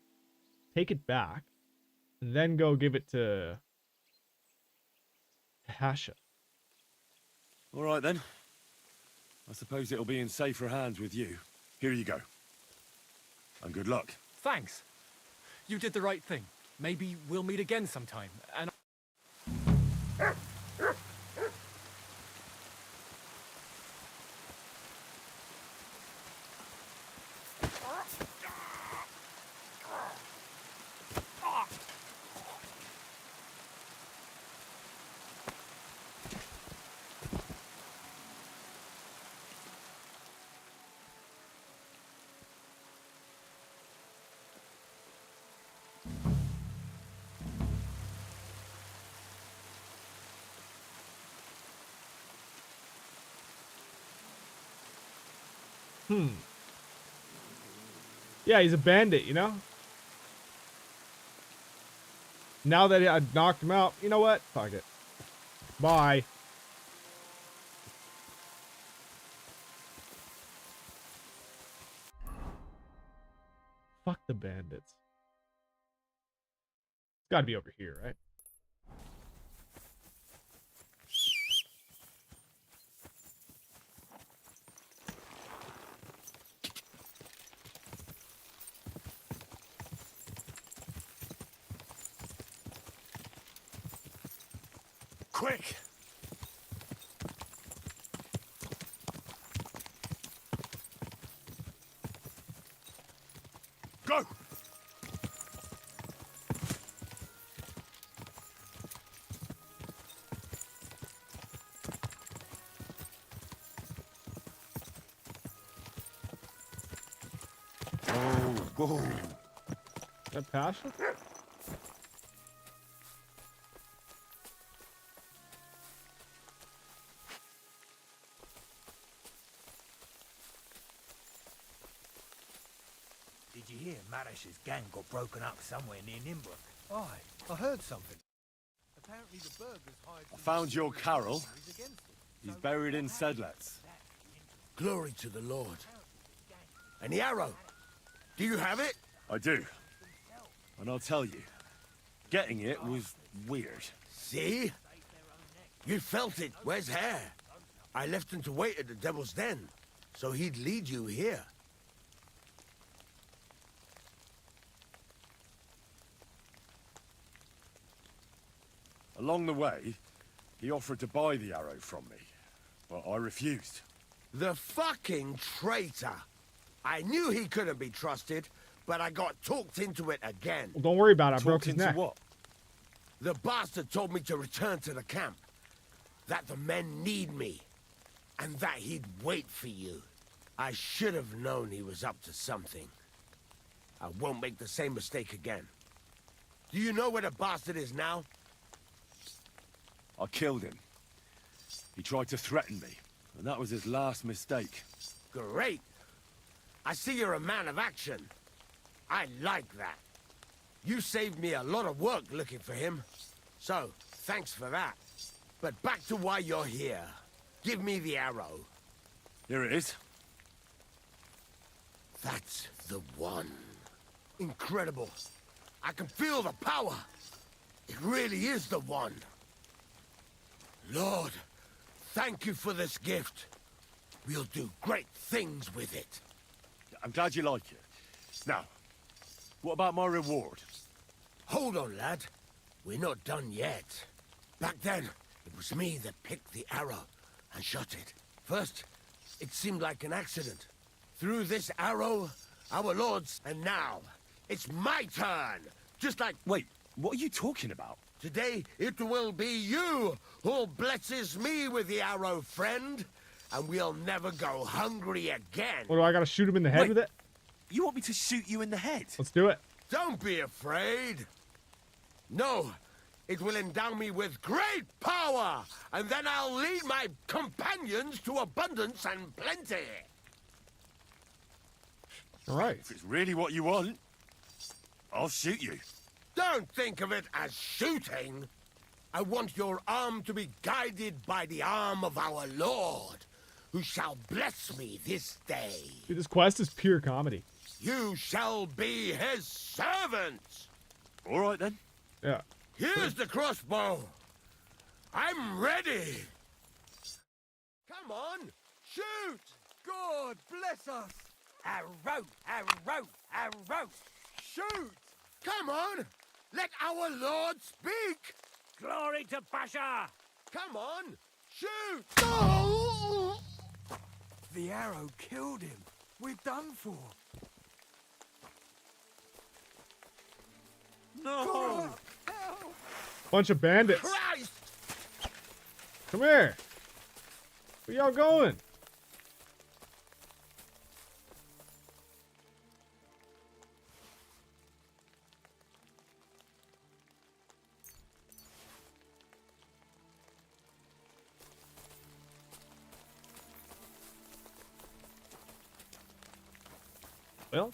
Speaker 1: Take it back. And then go give it to Pasha.
Speaker 3: All right, then. I suppose it'll be in safer hands with you. Here you go. And good luck.
Speaker 6: Thanks. You did the right thing. Maybe we'll meet again sometime, and...
Speaker 1: Yeah, he's a bandit, you know? Now that I knocked him out, you know what? Fuck it. Bye. Fuck the bandits. It's gotta be over here, right?
Speaker 3: Quick!
Speaker 2: Whoa.
Speaker 1: That passion?
Speaker 8: Did you hear Marish's gang got broken up somewhere near Nimbrook?
Speaker 11: Aye, I heard something. Apparently the burgers hired...
Speaker 3: I found your Carol. He's buried in Sedlets.
Speaker 2: Glory to the Lord. And the arrow? Do you have it?
Speaker 3: I do. And I'll tell you, getting it was weird.
Speaker 2: See? You felt it. Where's Hare? I left him to wait at the Devil's Den, so he'd lead you here.
Speaker 3: Along the way, he offered to buy the arrow from me, but I refused.
Speaker 2: The fucking traitor! I knew he couldn't be trusted, but I got talked into it again.
Speaker 1: Well, don't worry about it. I broke his
Speaker 3: Talked
Speaker 1: neck.
Speaker 3: into what?
Speaker 2: The bastard told me to return to the camp. That the men need me. And that he'd wait for you. I should have known he was up to something. I won't make the same mistake again. Do you know where the bastard is now?
Speaker 3: I killed him. He tried to threaten me, and that was his last mistake.
Speaker 2: Great! I see you're a man of action. I like that. You saved me a lot of work looking for him. So, thanks for that. But back to why you're here. Give me the arrow.
Speaker 3: Here it is.
Speaker 2: That's the one. Incredible. I can feel the power. It really is the one. Lord, thank you for this gift. We'll do great things with it.
Speaker 3: I'm glad you like it. Now, what about my reward?
Speaker 2: Hold on, lad. We're not done yet. Back then, it was me that picked the arrow and shot it. First, it seemed like an accident. Through this arrow, our lords, and now, it's my turn! Just like...
Speaker 3: Wait, what are you talking about?
Speaker 2: Today, it will be you who blesses me with the arrow, friend. And we'll never go hungry again.
Speaker 1: What do I gotta shoot him in the head with it?
Speaker 3: You want me to shoot you in the head?
Speaker 1: Let's do it.
Speaker 2: Don't be afraid. No, it will endow me with great power. And then I'll lead my companions to abundance and plenty.
Speaker 1: All right.
Speaker 3: If it's really what you want, I'll shoot you.
Speaker 2: Don't think of it as shooting. I want your arm to be guided by the arm of our Lord, who shall bless me this day.
Speaker 1: Dude, this quest is pure comedy.
Speaker 2: You shall be his servant.
Speaker 3: All right, then.
Speaker 1: Yeah.
Speaker 2: Here's the crossbow. I'm ready. Come on, shoot.
Speaker 7: God bless us.
Speaker 8: Arrow, arrow, arrow.
Speaker 2: Shoot. Come on. Let our Lord speak.
Speaker 8: Glory to Pasha.
Speaker 2: Come on, shoot. Oh!
Speaker 7: The arrow killed him. We're done for.
Speaker 3: No.
Speaker 1: Bunch of bandits.
Speaker 2: Christ.
Speaker 1: Come here. Where y'all going? Well,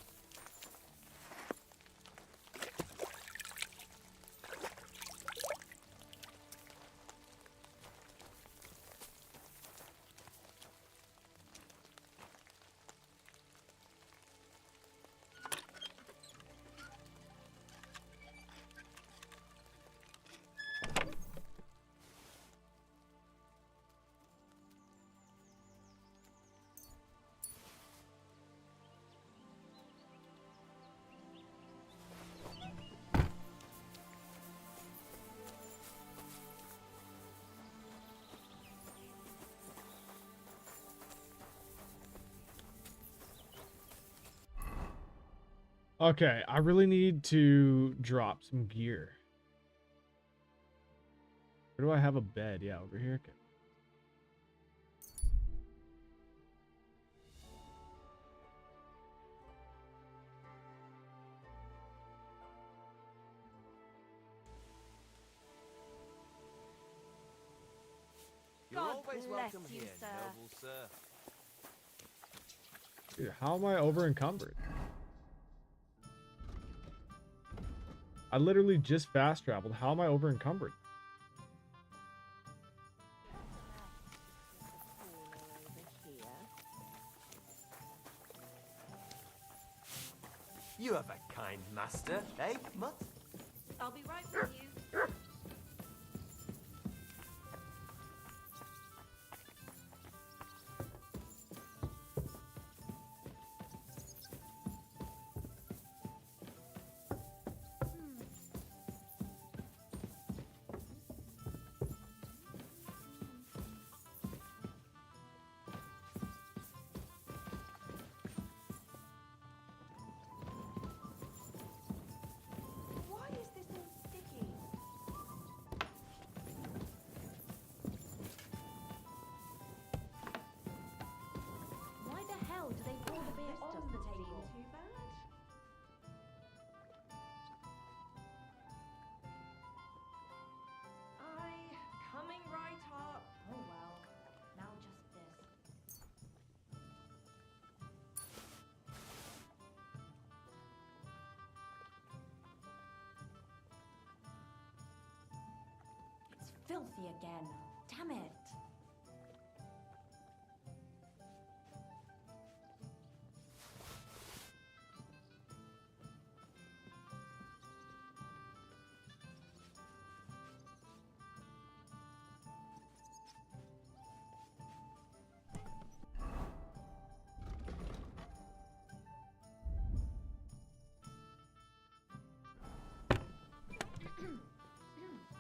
Speaker 1: okay, I really need to drop some gear. Where do I have a bed? Yeah, over here. Okay.
Speaker 15: You're
Speaker 4: God
Speaker 15: always
Speaker 4: bless
Speaker 15: welcome
Speaker 4: you,
Speaker 15: here,
Speaker 4: sir.
Speaker 15: noble sir.
Speaker 1: Dude, how am I over encumbered? I literally just fast traveled. How am I over encumbered?
Speaker 15: You have a kind master, eh, Mutt?
Speaker 4: I'll be right with you. Why is this all sticky? Why the hell do they pour the beer on the table? Too bad. Coming right up. Oh well. Now just this. It's filthy again. Damn it.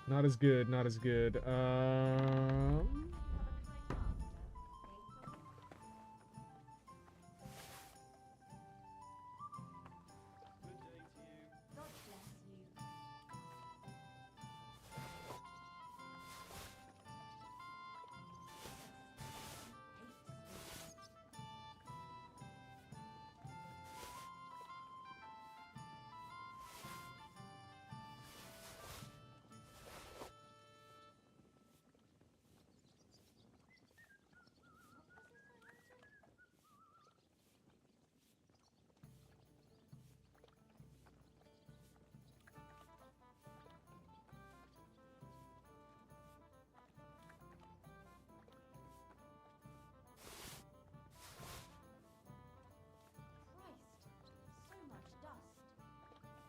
Speaker 1: Not as good, not as good.
Speaker 4: God bless you. Christ, so much dust. Where did I put it?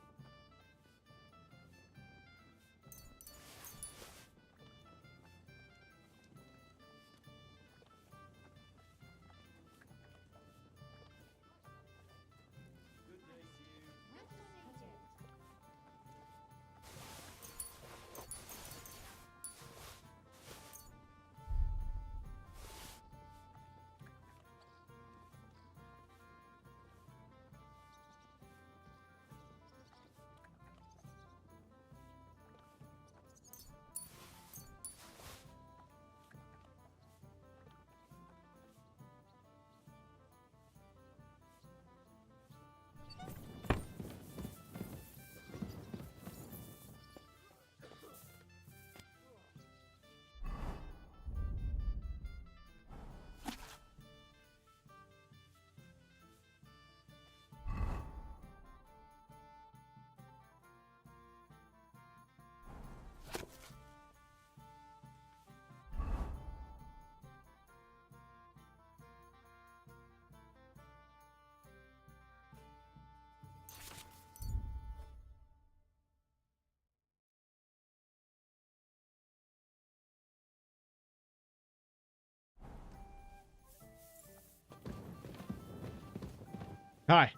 Speaker 1: Hi.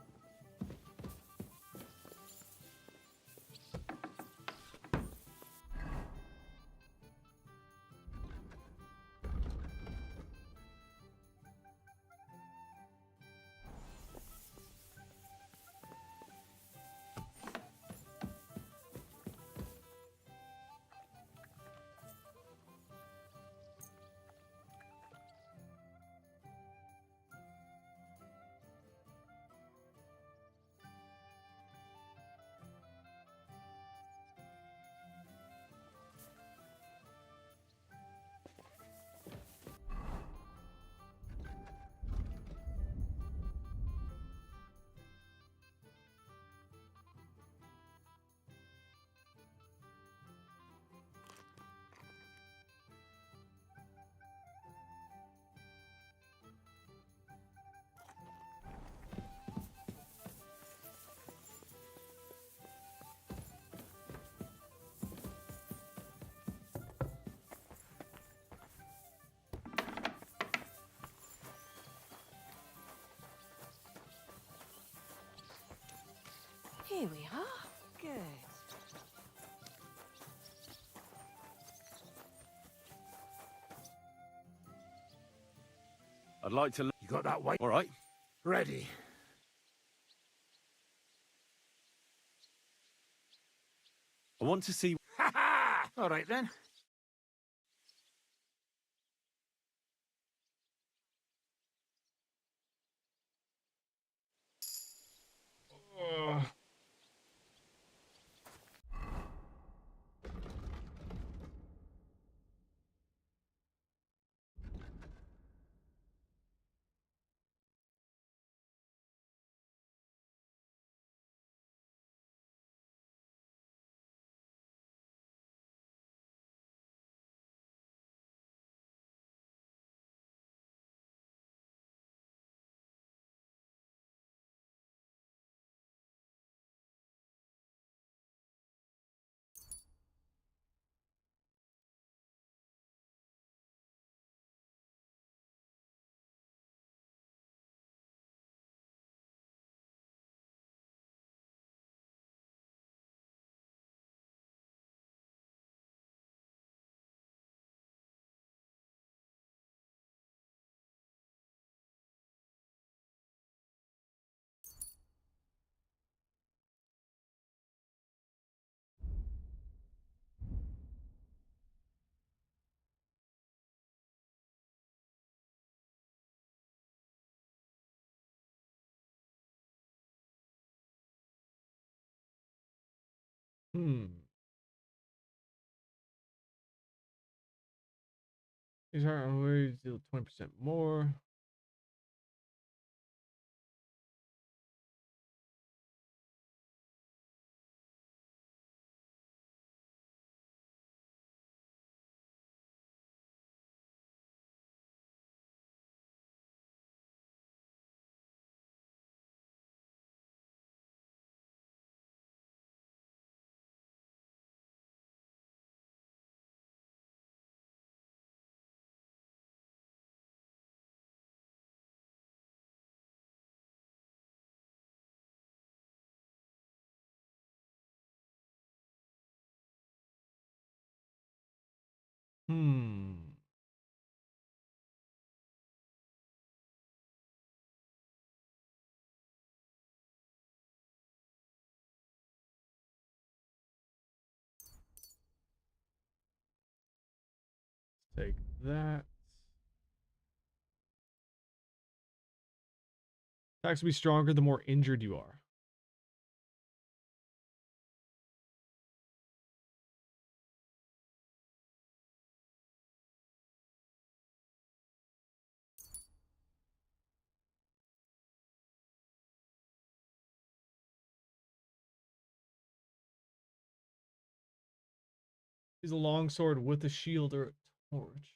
Speaker 16: Here we are. Good.
Speaker 3: I'd like to...
Speaker 8: You got that weight?
Speaker 3: All right.
Speaker 8: Ready.
Speaker 3: I want to see...
Speaker 8: Ha ha! All right then.
Speaker 1: These are always deal 20% more. Take that. Attacks will be stronger the more injured you are. Use a longsword with a shield or a torch.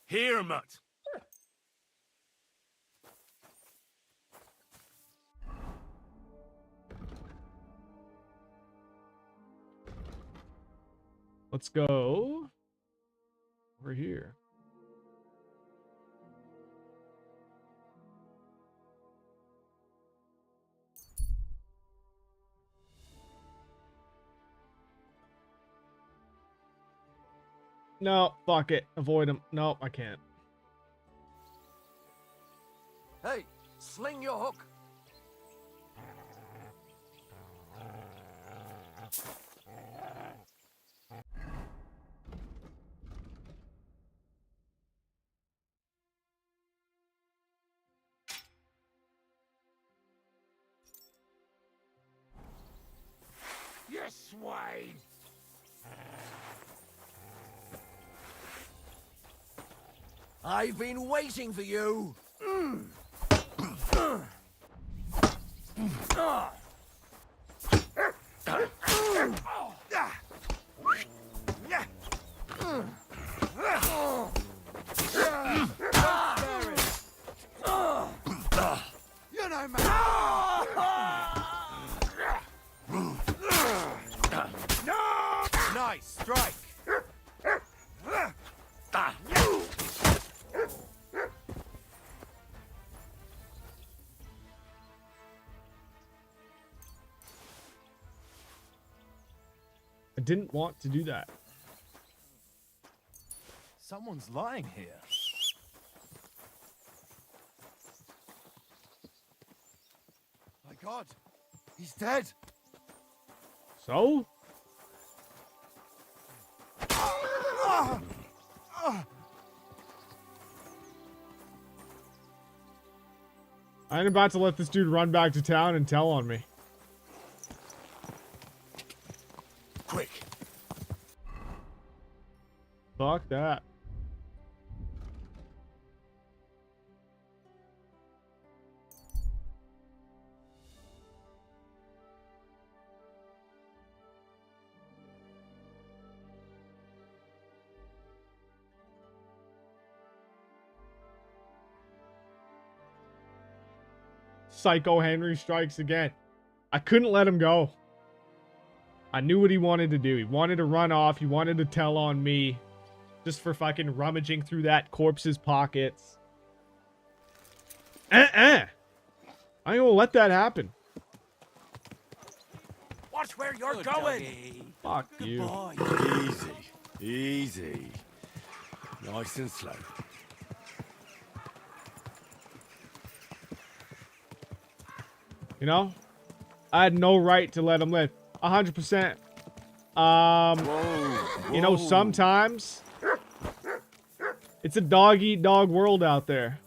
Speaker 3: Here, Mutt.
Speaker 1: Let's go over here. No, fuck it. Avoid him. Nope, I can't.
Speaker 15: Hey, sling your hook.
Speaker 8: You swine!
Speaker 15: I've been waiting for you. time out! No! Nice strike!
Speaker 1: I didn't want to do that.
Speaker 15: Someone's lying here. My God, he's dead.
Speaker 1: So? I ain't about to let this dude run back to town and tell on me.
Speaker 3: Quick.
Speaker 1: Fuck that. Psycho Henry strikes again. I couldn't let him go. I knew what he wanted to do. He wanted to run off. He wanted to tell on me. Just for fucking rummaging through that corpse's pockets. I ain't gonna let that happen.
Speaker 15: Watch where you're going. Doggy.
Speaker 1: Fuck you.
Speaker 3: Easy. Easy. Nice and slow.
Speaker 1: You know? I had no right to let him live. 100%. You know, sometimes it's a dog-eat-dog world out there.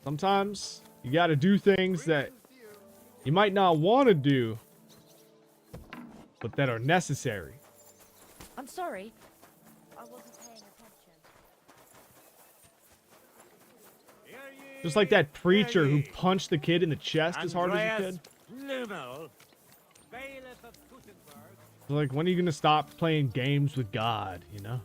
Speaker 1: Sometimes you gotta do things that you might not want to do, but that are necessary.
Speaker 4: I'm sorry. I wasn't paying attention.
Speaker 1: Just like that preacher who punched the kid in the chest as hard as he could. Like, when are you gonna stop playing games with God, you know?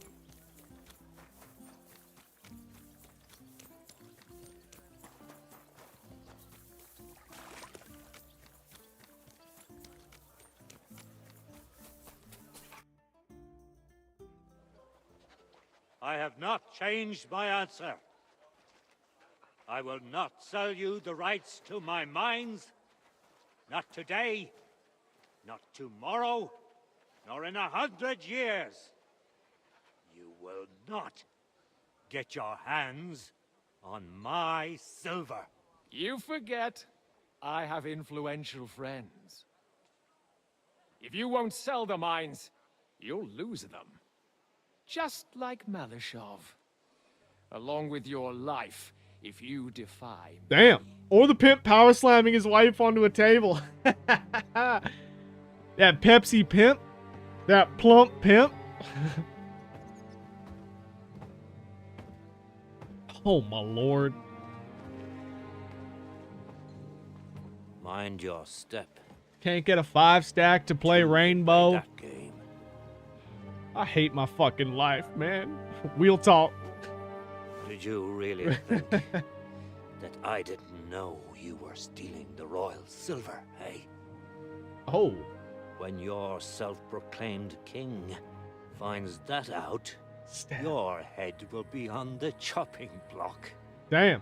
Speaker 19: I have not changed my answer. I will not sell you the rights to my mines. Not today, not tomorrow, nor in 100 years. You will not get your hands on my silver.
Speaker 20: You forget I have influential friends. If you won't sell the mines, you'll lose them. Just like Malishov. Along with your life, if you defy me.
Speaker 1: Damn. Or the pimp power slamming his wife onto a table. That Pepsi pimp. That plump pimp. Oh my lord.
Speaker 19: Mind your step.
Speaker 1: Can't get a 5-stack to play Rainbow.
Speaker 19: That game.
Speaker 1: I hate my fucking life, man. We'll talk.
Speaker 19: Did you really think that I didn't know you were stealing the royal silver, hey?
Speaker 1: Oh.
Speaker 19: When your self-proclaimed king finds that out, your head will be on the chopping block.
Speaker 1: Damn.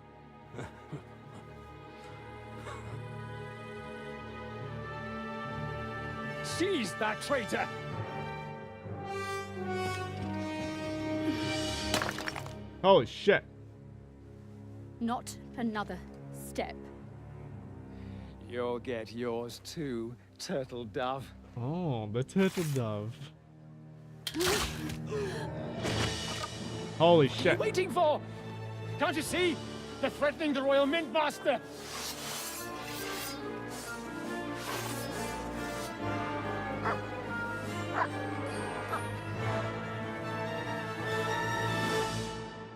Speaker 20: Seize that traitor!
Speaker 1: Holy shit.
Speaker 21: Not another step.
Speaker 20: You'll get yours too, turtle dove.
Speaker 1: Oh, the turtle dove. Holy
Speaker 20: What are
Speaker 1: shit.
Speaker 20: you waiting for? Can't you see? They're threatening the Royal Mint Master.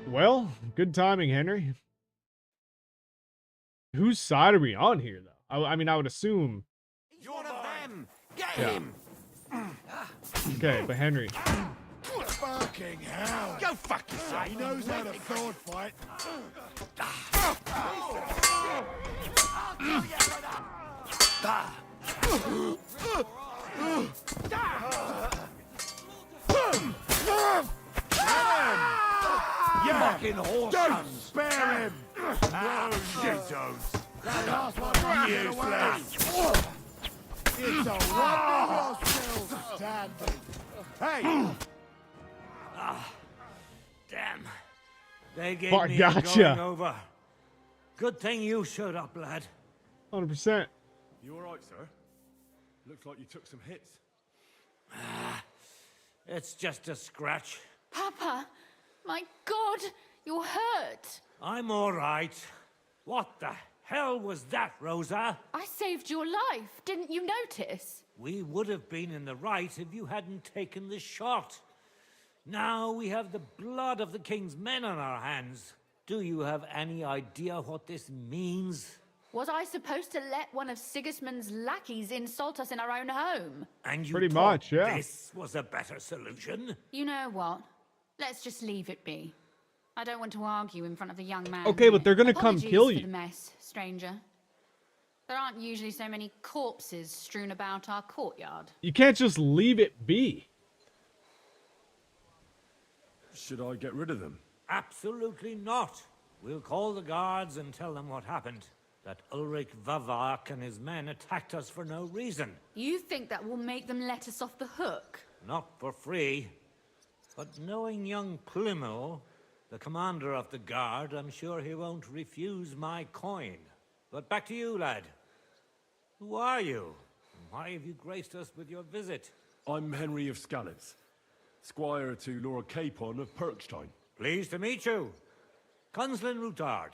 Speaker 1: Well, good timing, Henry. Whose side are we on here, though? I mean, I would assume.
Speaker 15: He's one of them. Get
Speaker 1: Yeah.
Speaker 15: him.
Speaker 1: Okay, but Henry.
Speaker 2: Fucking hell!
Speaker 15: Go fuck yourself.
Speaker 2: He knows how to sword fight. you don't.
Speaker 9: That last one
Speaker 2: Useless.
Speaker 9: It's a wonder you're still standing.
Speaker 2: Hey!
Speaker 19: Damn. They gave
Speaker 1: Fuck,
Speaker 19: me a
Speaker 1: gotcha.
Speaker 19: going over. Good thing you showed up, lad.
Speaker 1: 100%.
Speaker 3: You alright, sir? Looks like you took some hits.
Speaker 19: It's just a scratch.
Speaker 21: Papa, my God, you're hurt.
Speaker 19: I'm all right. What the hell was that, Rosa?
Speaker 21: I saved your life. Didn't you notice?
Speaker 19: We would have been in the right if you hadn't taken the shot. Now we have the blood of the king's men on our hands. Do you have any idea what this means?
Speaker 21: Was I supposed to let one of Sigismund's lackeys insult us in our own home?
Speaker 19: And you
Speaker 1: Pretty
Speaker 19: thought
Speaker 1: much, yeah.
Speaker 19: this was a better solution?
Speaker 21: You know what? Let's just leave it be. I don't want to argue in front of the young man.
Speaker 1: Okay, but they're gonna come
Speaker 21: Apologies
Speaker 1: kill
Speaker 21: for
Speaker 1: you.
Speaker 21: the mess, stranger. There aren't usually so many corpses strewn about our courtyard.
Speaker 1: You can't just leave it be.
Speaker 3: Should I get rid of them?
Speaker 19: Absolutely not. We'll call the guards and tell them what happened. That Ulrich Vavak and his men attacked us for no reason.
Speaker 21: You think that will make them let us off the hook?
Speaker 19: Not for free. But knowing young Plymouth, the commander of the guard, I'm sure he won't refuse my coin. But back to you, lad. Who are you? And why have you graced us with your visit?
Speaker 3: I'm Henry of Skalitz, squire to Lord Capon of Perkstein.
Speaker 19: Pleased to meet you. Conslin Routard.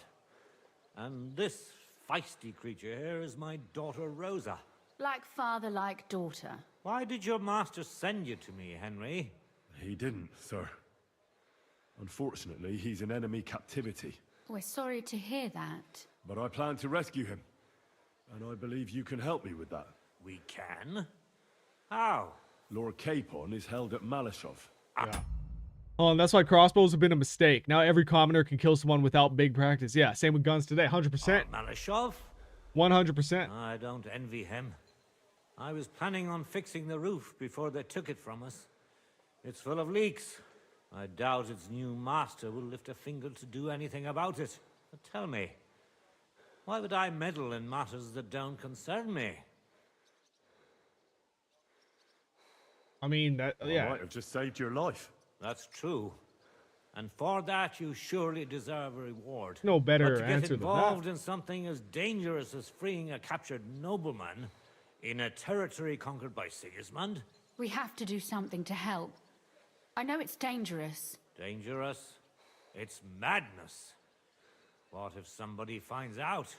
Speaker 19: And this feisty creature here is my daughter Rosa.
Speaker 21: Like father, like daughter.
Speaker 19: Why did your master send you to me, Henry?
Speaker 3: He didn't, sir. Unfortunately, he's in enemy captivity.
Speaker 21: We're sorry to hear that.
Speaker 3: But I plan to rescue him. And I believe you can help me with that.
Speaker 19: We can? How?
Speaker 3: Lord Capon is held at Malashov.
Speaker 1: Yeah. Oh, and that's why crossbows have been a mistake. Now every commoner can kill someone without big practice. Yeah, same with guns today. 100%.
Speaker 19: Malashov?
Speaker 1: 100%.
Speaker 19: I don't envy him. I was planning on fixing the roof before they took it from us. It's full of leaks. I doubt its new master will lift a finger to do anything about it. But tell me, why would I meddle in matters that don't concern me?
Speaker 1: I mean, that, yeah.
Speaker 3: I might have just saved your life.
Speaker 19: That's true. And for that, you surely deserve a reward.
Speaker 1: No better
Speaker 19: but to get
Speaker 1: answer than that.
Speaker 19: involved in something as dangerous as freeing a captured nobleman in a territory conquered by Sigismund?
Speaker 21: We have to do something to help. I know it's dangerous.
Speaker 19: Dangerous? It's madness. What if somebody finds out?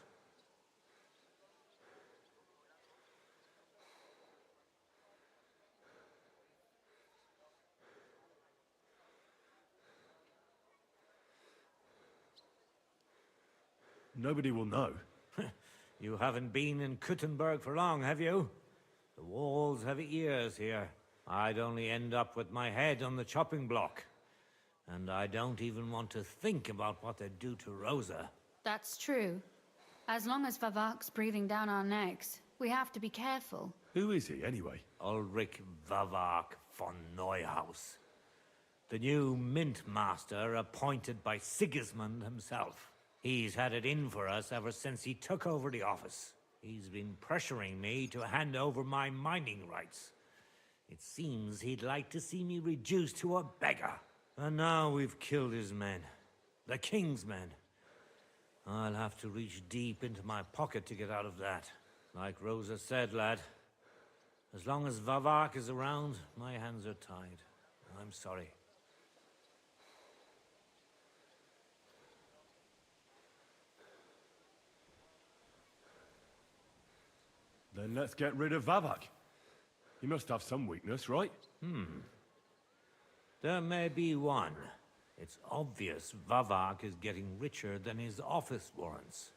Speaker 3: Nobody will know.
Speaker 19: You haven't been in Kuttenberg for long, have you? The walls have ears here. I'd only end up with my head on the chopping block. And I don't even want to think about what they'd do to Rosa.
Speaker 21: That's true. As long as Vavak's breathing down our necks, we have to be careful.
Speaker 3: Who is he, anyway?
Speaker 19: Ulrich Vavak von Neuhaus. The new mint master appointed by Sigismund himself. He's had it in for us ever since he took over the office. He's been pressuring me to hand over my mining rights. It seems he'd like to see me reduced to a beggar. And now we've killed his men. The king's men. I'll have to reach deep into my pocket to get out of that. Like Rosa said, lad, as long as Vavak is around, my hands are tied. I'm sorry.
Speaker 3: Then let's get rid of Vavak. He must have some weakness, right?
Speaker 19: There may be one. It's obvious Vavak is getting richer than his office warrants.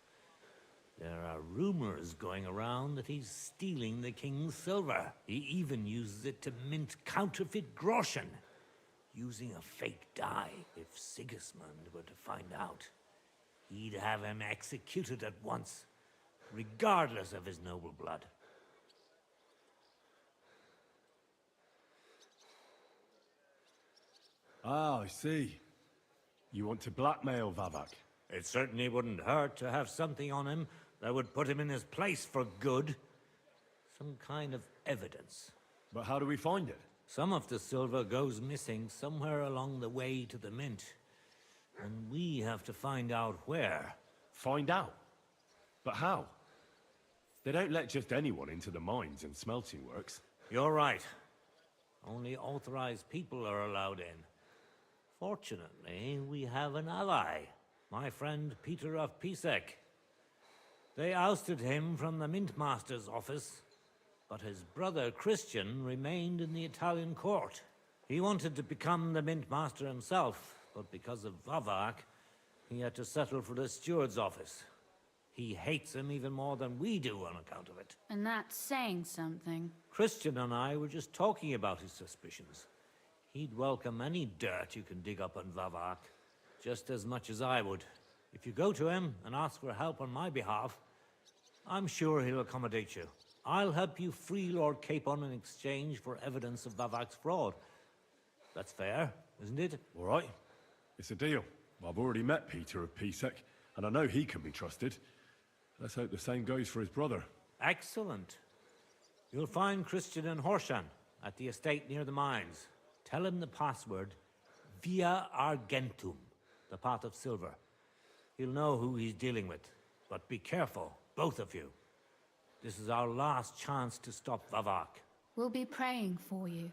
Speaker 19: There are rumors going around that he's stealing the king's silver. He even uses it to mint counterfeit groschen, using a fake die. If Sigismund were to find out, he'd have him executed at once, regardless of his noble blood.
Speaker 3: Ah, I see. You want to blackmail Vavak?
Speaker 19: It certainly wouldn't hurt to have something on him that would put him in his place for good. Some kind of evidence.
Speaker 3: But how do we find it?
Speaker 19: Some of the silver goes missing somewhere along the way to the mint. And we have to find out where.
Speaker 3: Find out? But how? They don't let just anyone into the mines and smelting works.
Speaker 19: You're right. Only authorized people are allowed in. Fortunately, we have an ally. My friend Peter of Pisek. They ousted him from the Mintmaster's office, but his brother Christian remained in the Italian court. He wanted to become the Mintmaster himself, but because of Vavak, he had to settle for the steward's office. He hates him even more than we do on account of it.
Speaker 21: And that's saying something.
Speaker 19: Christian and I were just talking about his suspicions. He'd welcome any dirt you can dig up on Vavak, just as much as I would. If you go to him and ask for help on my behalf, I'm sure he'll accommodate you. I'll help you free Lord Capon in exchange for evidence of Vavak's fraud. That's fair, isn't it?
Speaker 3: All right. It's a deal. I've already met Peter of Pisek, and I know he can be trusted. Let's hope the same goes for his brother.
Speaker 19: Excellent. You'll find Christian and Horshan at the estate near the mines. Tell him the password, Via Argentum, the pot of silver. He'll know who he's dealing with. But be careful, both of you. This is our last chance to stop Vavak.
Speaker 21: We'll be praying for you.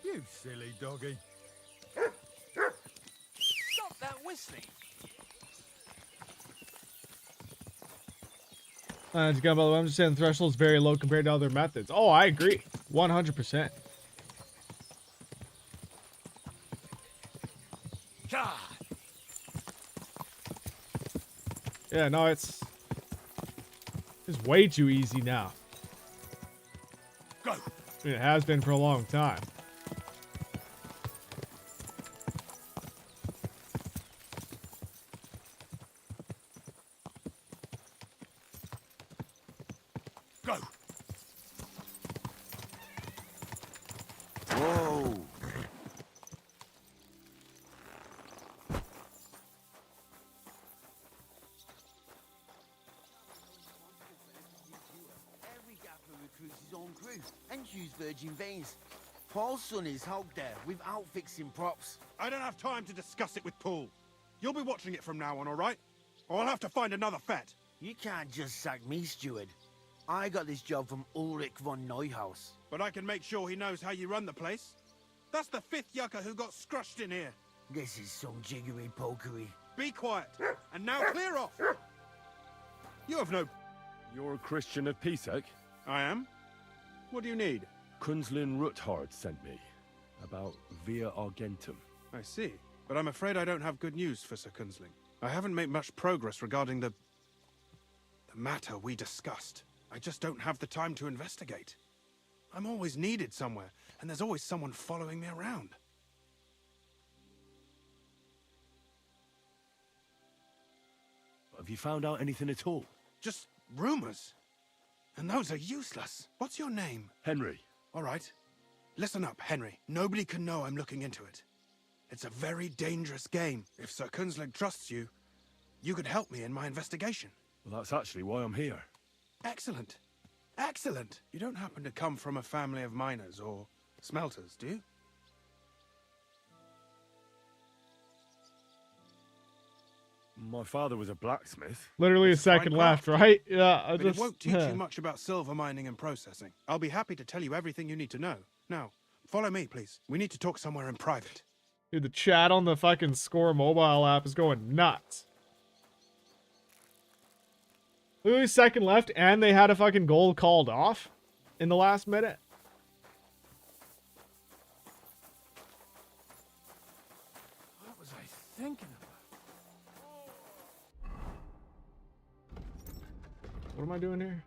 Speaker 15: You silly doggy.
Speaker 6: Stop that whistling.
Speaker 1: By the way, I'm just saying the threshold's very low compared to other methods. Oh, I agree. 100%. Yeah, no, it's way too easy now.
Speaker 2: Go.
Speaker 1: I mean, it has been for a long time.
Speaker 2: Go.
Speaker 9: Whoa.
Speaker 5: Every gaffer recruits his own crew and choose virgin veins. Paul's son is out there without fixing props.
Speaker 17: I don't have time to discuss it with Paul. You'll be watching it from now on, all right? Or I'll have to find another fet.
Speaker 5: You can't just sack me, steward. I got this job from Ulrich von Neuhaus.
Speaker 17: But I can make sure he knows how you run the place. That's the 5th yucca who got scrushed in here.
Speaker 5: This is some jiggery pokery.
Speaker 17: Be quiet. And now clear off. You have no...
Speaker 3: You're a Christian of Pisek?
Speaker 17: I am. What do you need?
Speaker 3: Kunzlin Ruthard sent me. About Via Argentum.
Speaker 17: I see. But I'm afraid I don't have good news for Sir Kunzling. I haven't made much progress regarding the matter we discussed. I just don't have the time to investigate. I'm always needed somewhere, and there's always someone following me around.
Speaker 3: Have you found out anything at all?
Speaker 17: Just rumors. And those are useless. What's your name?
Speaker 3: Henry.
Speaker 17: All right. Listen up, Henry. Nobody can know I'm looking into it. It's a very dangerous game. If Sir Kunzling trusts you, you could help me in my investigation.
Speaker 3: Well, that's actually why I'm here.
Speaker 17: Excellent. Excellent. You don't happen to come from a family of miners or smelters, do you?
Speaker 3: My father was a blacksmith.
Speaker 1: Literally a
Speaker 17: It's fine
Speaker 1: second left,
Speaker 17: craft.
Speaker 1: right? Yeah, I
Speaker 17: But
Speaker 1: just...
Speaker 17: it won't teach you much about silver mining and processing. I'll be happy to tell you everything you need to know. Now, follow me, please. We need to talk somewhere in private.
Speaker 1: Dude, the chat on the fucking Score mobile app is going nuts. Literally second left, and they had a fucking goal called off in the last minute.
Speaker 6: What was I thinking about?
Speaker 1: What am I doing here?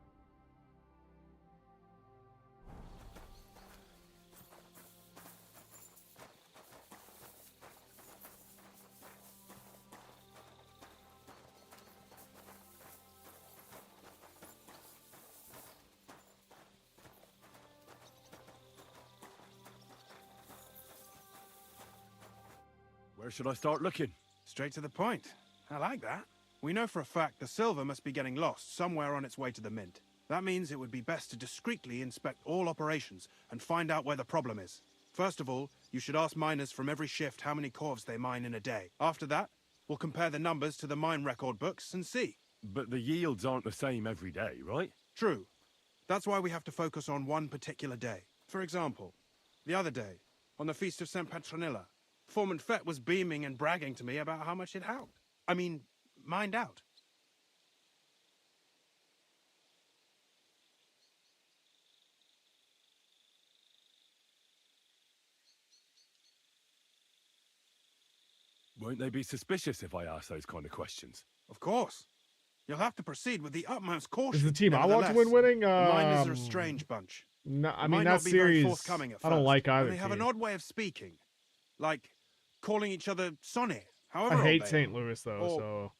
Speaker 3: Where should I start looking?
Speaker 17: Straight to the point. I like that. We know for a fact the silver must be getting lost somewhere on its way to the mint. That means it would be best to discreetly inspect all operations and find out where the problem is. First of all, you should ask miners from every shift how many corves they mine in a day. After that, we'll compare the numbers to the mine record books and see.
Speaker 3: But the yields aren't the same every day, right?
Speaker 17: True. That's why we have to focus on one particular day. For example, the other day, on the Feast of St. Petronilla, Foreman Fett was beaming and bragging to me about how much it helped. I mean, mined out.
Speaker 3: Won't they be suspicious if I ask those kind of questions?
Speaker 17: Of course. You'll have to proceed with the utmost caution.
Speaker 1: Is the team I want to win winning?
Speaker 17: The miners are a strange bunch.
Speaker 1: No, I
Speaker 17: They
Speaker 1: mean,
Speaker 17: might
Speaker 1: that
Speaker 17: not be very
Speaker 1: series,
Speaker 17: forthcoming at
Speaker 1: I don't
Speaker 17: first,
Speaker 1: like
Speaker 17: and
Speaker 1: either
Speaker 17: they have an
Speaker 1: team.
Speaker 17: odd way of speaking. Like calling each other Sonny. However
Speaker 1: I
Speaker 17: old
Speaker 1: hate
Speaker 17: they
Speaker 1: St.
Speaker 17: are.
Speaker 1: Louis, though,
Speaker 17: Or-
Speaker 1: so...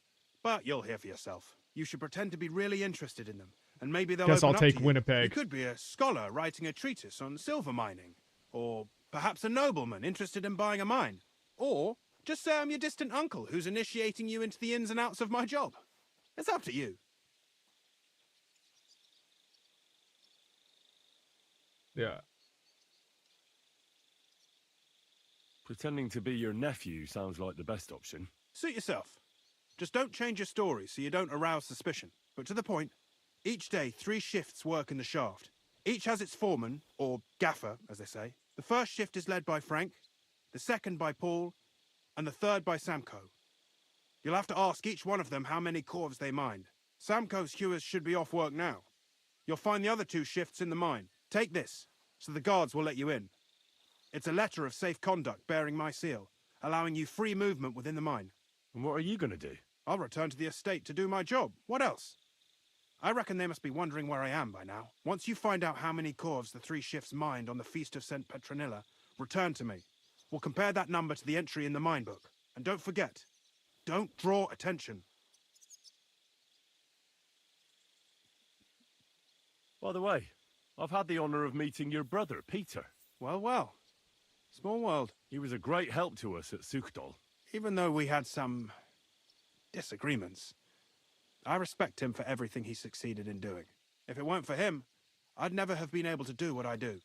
Speaker 17: But you'll hear for yourself. You should pretend to be really interested in them, and maybe they'll
Speaker 1: Guess
Speaker 17: open
Speaker 1: I'll
Speaker 17: up
Speaker 1: take
Speaker 17: to you.
Speaker 1: Winnipeg.
Speaker 17: You could be a scholar writing a treatise on silver mining, or perhaps a nobleman interested in buying a mine, or just say I'm your distant uncle who's initiating you into the ins and outs of my job. It's up to you.
Speaker 1: Yeah.
Speaker 3: Pretending to be your nephew sounds like the best option.
Speaker 17: Suit yourself. Just don't change your story so you don't arouse suspicion. But to the point, each day 3 shifts work in the shaft. Each has its foreman, or gaffer, as they say. The first shift is led by Frank, the second by Paul, and the third by Samko. You'll have to ask each one of them how many corves they mined. Samko's hewers should be off work now. You'll find the other 2 shifts in the mine. Take this, so the guards will let you in. It's a letter of safe conduct bearing my seal, allowing you free movement within the mine.
Speaker 3: And what are you going to do?
Speaker 17: I'll return to the estate to do my job. What else? I reckon they must be wondering where I am by now. Once you find out how many corves the 3 shifts mined on the Feast of St. Petronilla, return to me. We'll compare that number to the entry in the mine book. And don't forget, don't draw attention.
Speaker 3: By the way, I've had the honor of meeting your brother, Peter.
Speaker 17: Well, well. Small world.
Speaker 3: He was a great help to us at Sukhdol.
Speaker 17: Even though we had some disagreements, I respect him for everything he succeeded in doing. If it weren't for him, I'd never have been able to do what I do.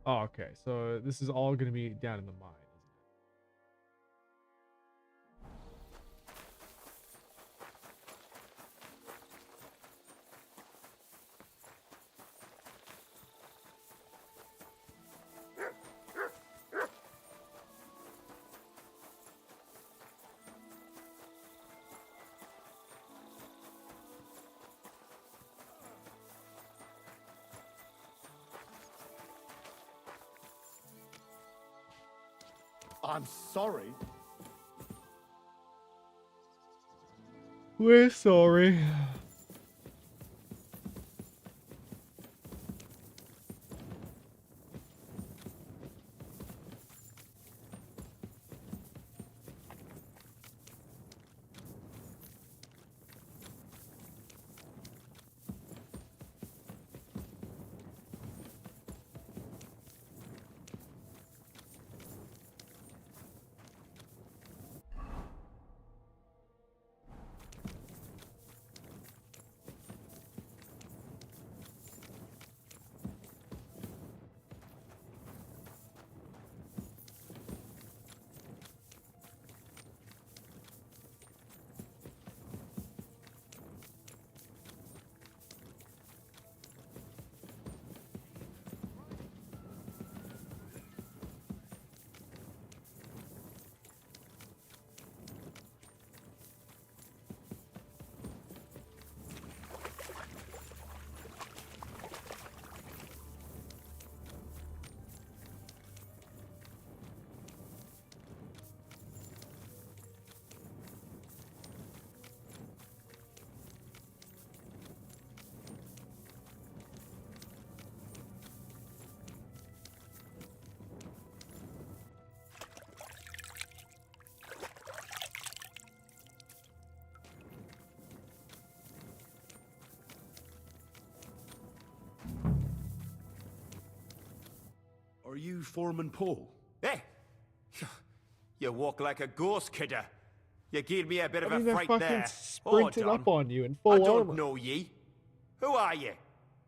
Speaker 1: Oh, okay. So this is all going to be down in the mine.
Speaker 7: I'm sorry.
Speaker 1: We're sorry.
Speaker 3: Are you Foreman Paul?
Speaker 12: Hey! You walk like a ghost, kidder. You gave me a bit of
Speaker 1: I mean,
Speaker 12: a
Speaker 1: they're
Speaker 12: fright
Speaker 1: fucking
Speaker 12: there.
Speaker 1: sprinted
Speaker 12: Hold
Speaker 1: up on you in
Speaker 12: I
Speaker 1: full
Speaker 12: don't
Speaker 1: armor.
Speaker 12: know ye. Who are you?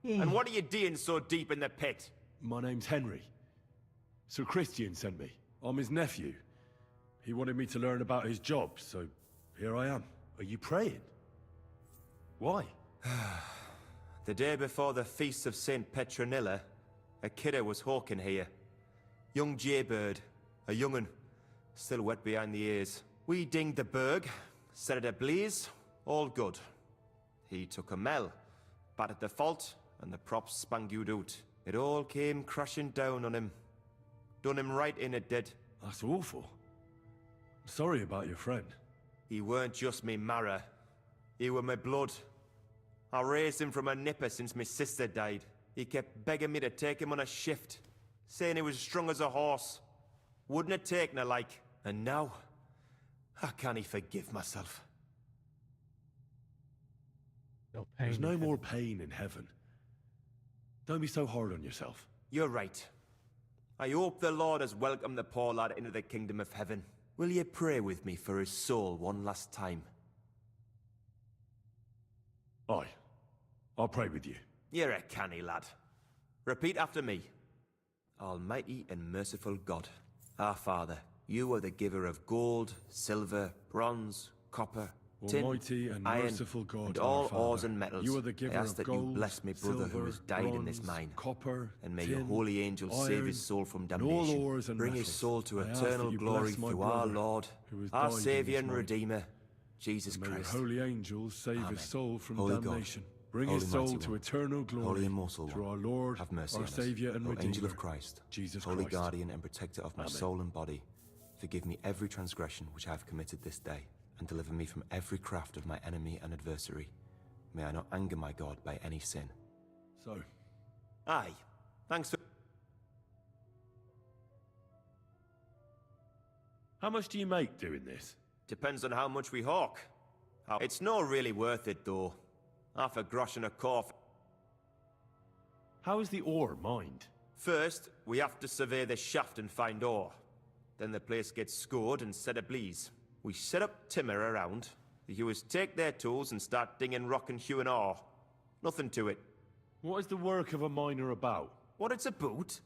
Speaker 12: And what are you doing so deep in the pit?
Speaker 3: My name's Henry. Sir Christian sent me. I'm his nephew. He wanted me to learn about his job, so here I am. Are you praying? Why?
Speaker 12: The day before the feast of St. Petronilla, a kidder was hawking here. Young jaybird, a young'un, still wet behind the ears. We dinged the berg, set it ablaze, all good. He took a mell, battered the fault, and the props spangued out. It all came crashing down on him. Done him right in, it did.
Speaker 3: That's awful. I'm sorry about your friend.
Speaker 12: He weren't just me marrow. He were my blood. I raised him from a nipper since my sister died. He kept begging me to take him on a shift, saying he was strong as a horse. Wouldn't have taken her like. And now, I can't forgive myself.
Speaker 1: No pain.
Speaker 3: There's no more pain in heaven. Don't be so hard on yourself.
Speaker 12: You're right. I hope the Lord has welcomed the poor lad into the kingdom of heaven. Will you pray with me for his soul one last time?
Speaker 3: Aye. I'll pray with you.
Speaker 12: You're a canny lad. Repeat after me. Almighty and merciful God, our Father, you are the giver of gold, silver, bronze, copper, tin,
Speaker 3: Almighty and
Speaker 12: iron,
Speaker 3: merciful God,
Speaker 12: and
Speaker 3: our
Speaker 12: all
Speaker 3: Father,
Speaker 12: ores and metals.
Speaker 3: you are the giver
Speaker 12: I ask
Speaker 3: of
Speaker 12: that
Speaker 3: gold,
Speaker 12: you bless my brother who
Speaker 3: silver,
Speaker 12: has died in this
Speaker 3: bronze,
Speaker 12: mine.
Speaker 3: copper,
Speaker 12: And may your
Speaker 3: tin,
Speaker 12: holy angels save
Speaker 3: iron,
Speaker 12: his soul from
Speaker 3: and all
Speaker 12: damnation.
Speaker 3: ores and
Speaker 12: Bring his
Speaker 3: metals.
Speaker 12: soul to
Speaker 3: I ask that
Speaker 12: eternal
Speaker 3: you
Speaker 12: glory
Speaker 3: bless my
Speaker 12: through our
Speaker 3: brother
Speaker 12: Lord,
Speaker 3: who has
Speaker 12: our
Speaker 3: died in
Speaker 12: Saviour
Speaker 3: this
Speaker 12: and
Speaker 3: mine.
Speaker 12: Redeemer, Jesus
Speaker 3: And may
Speaker 12: Christ.
Speaker 3: your holy angels save
Speaker 12: Amen.
Speaker 3: his soul from
Speaker 12: Holy God,
Speaker 3: damnation. Bring
Speaker 12: Holy
Speaker 3: his soul
Speaker 12: Mighty
Speaker 3: to
Speaker 12: One,
Speaker 3: eternal glory
Speaker 12: Holy Immortal
Speaker 3: through
Speaker 12: One,
Speaker 3: our Lord,
Speaker 12: have mercy
Speaker 3: our
Speaker 12: on us.
Speaker 3: Saviour and
Speaker 12: O
Speaker 3: Redeemer,
Speaker 12: Angel of Christ,
Speaker 3: Jesus
Speaker 12: Holy
Speaker 3: Christ.
Speaker 12: Guardian and Protector of my
Speaker 3: Amen.
Speaker 12: soul and body, forgive me every transgression which I have committed this day, and deliver me from every craft of my enemy and adversary. May I not anger my God by any sin.
Speaker 3: So,
Speaker 12: Aye. Thanks for...
Speaker 3: how much do you make doing this?
Speaker 12: Depends on how much we hawk. It's not really worth it, though. Half a grosh and a cough.
Speaker 3: How is the ore mined?
Speaker 12: First, we have to survey the shaft and find ore. Then the place gets scored and set ablaze. We set up timber around. The hewers take their tools and start dinging rock and hewing ore. Nothing to it.
Speaker 3: What is the work of a miner about?
Speaker 12: What it's about?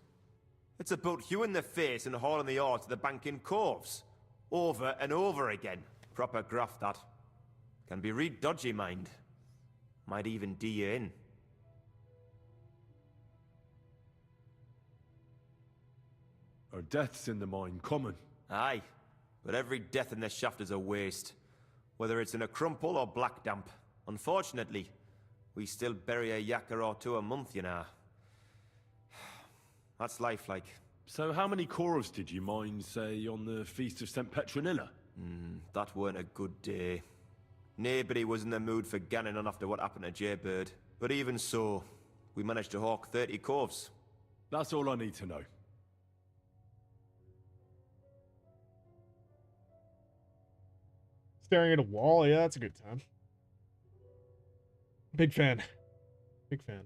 Speaker 12: It's about hewing the face and hauling the ore to the bank in coves. Over and over again. Proper graft, that. Can be real dodgy, mind. Might even do you in.
Speaker 3: Are deaths in the mine common?
Speaker 12: Aye. But every death in the shaft is a waste. Whether it's in a crumple or black damp. Unfortunately, we still bury a yakker or two a month, you know. That's life, like.
Speaker 3: So how many Korovs did you mine, say, on the Feast of St. Petronilla?
Speaker 12: That weren't a good day. Nobody was in the mood for ganning on after what happened to Jaybird. But even so, we managed to hawk 30 corves.
Speaker 3: That's all I need to know.
Speaker 1: Staring at a wall, yeah, that's a good time. Big fan. Big fan.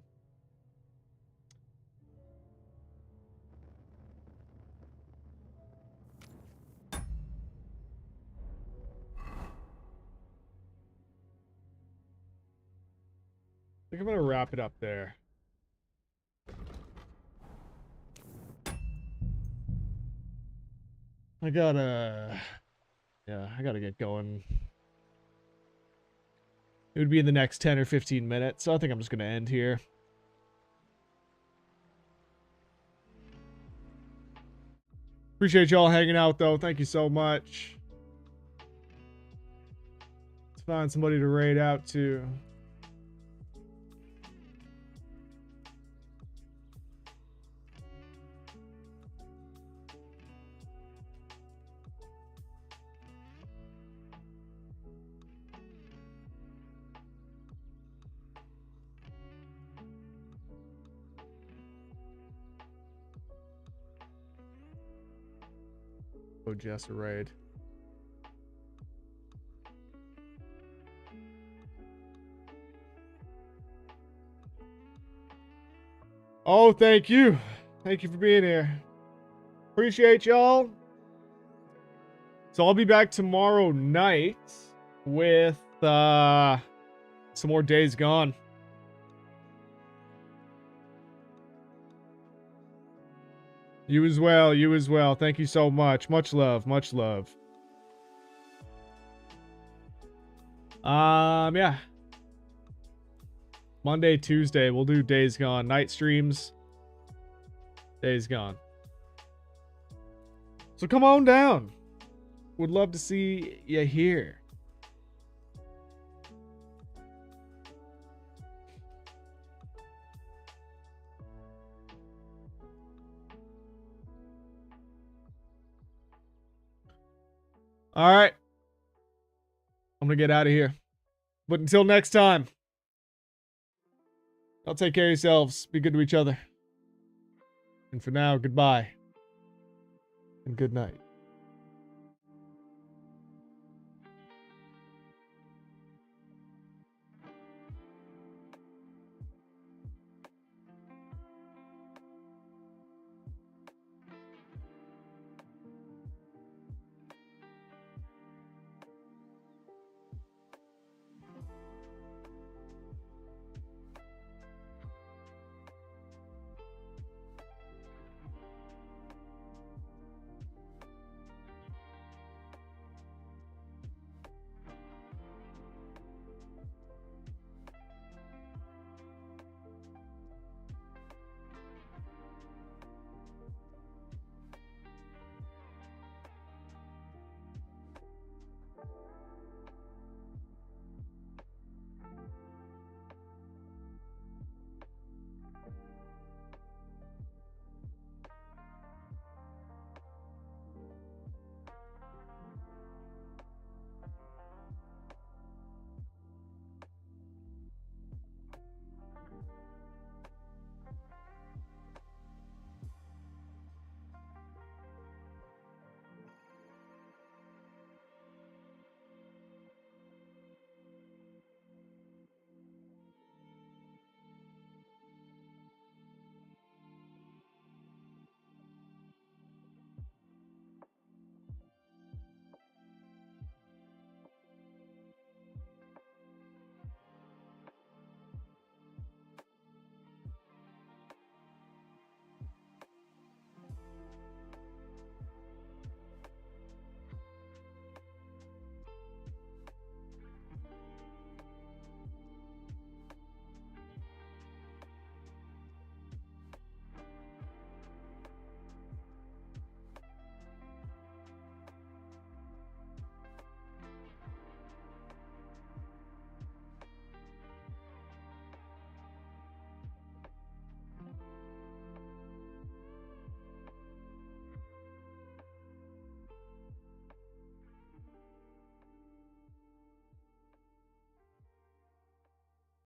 Speaker 1: I think I'm gonna wrap it up there. I gotta get going. It would be in the next 10 or 15 minutes, so I think I'm just gonna end here. Appreciate y'all hanging out, though. Thank you so much. Let's find somebody to raid out to. Oh, Jess, a raid. Oh, thank you. Thank you for being here. Appreciate y'all. So I'll be back tomorrow night with some more Days Gone. You as well, you as well. Thank you so much. Much love, much love. Yeah. Monday, Tuesday, we'll do Days Gone. Night streams. Days Gone. So come on down. Would love to see you here. All right. I'm going to get out of here. But until next time, y'all take care of yourselves. Be good to each other. And for now, goodbye. And good night.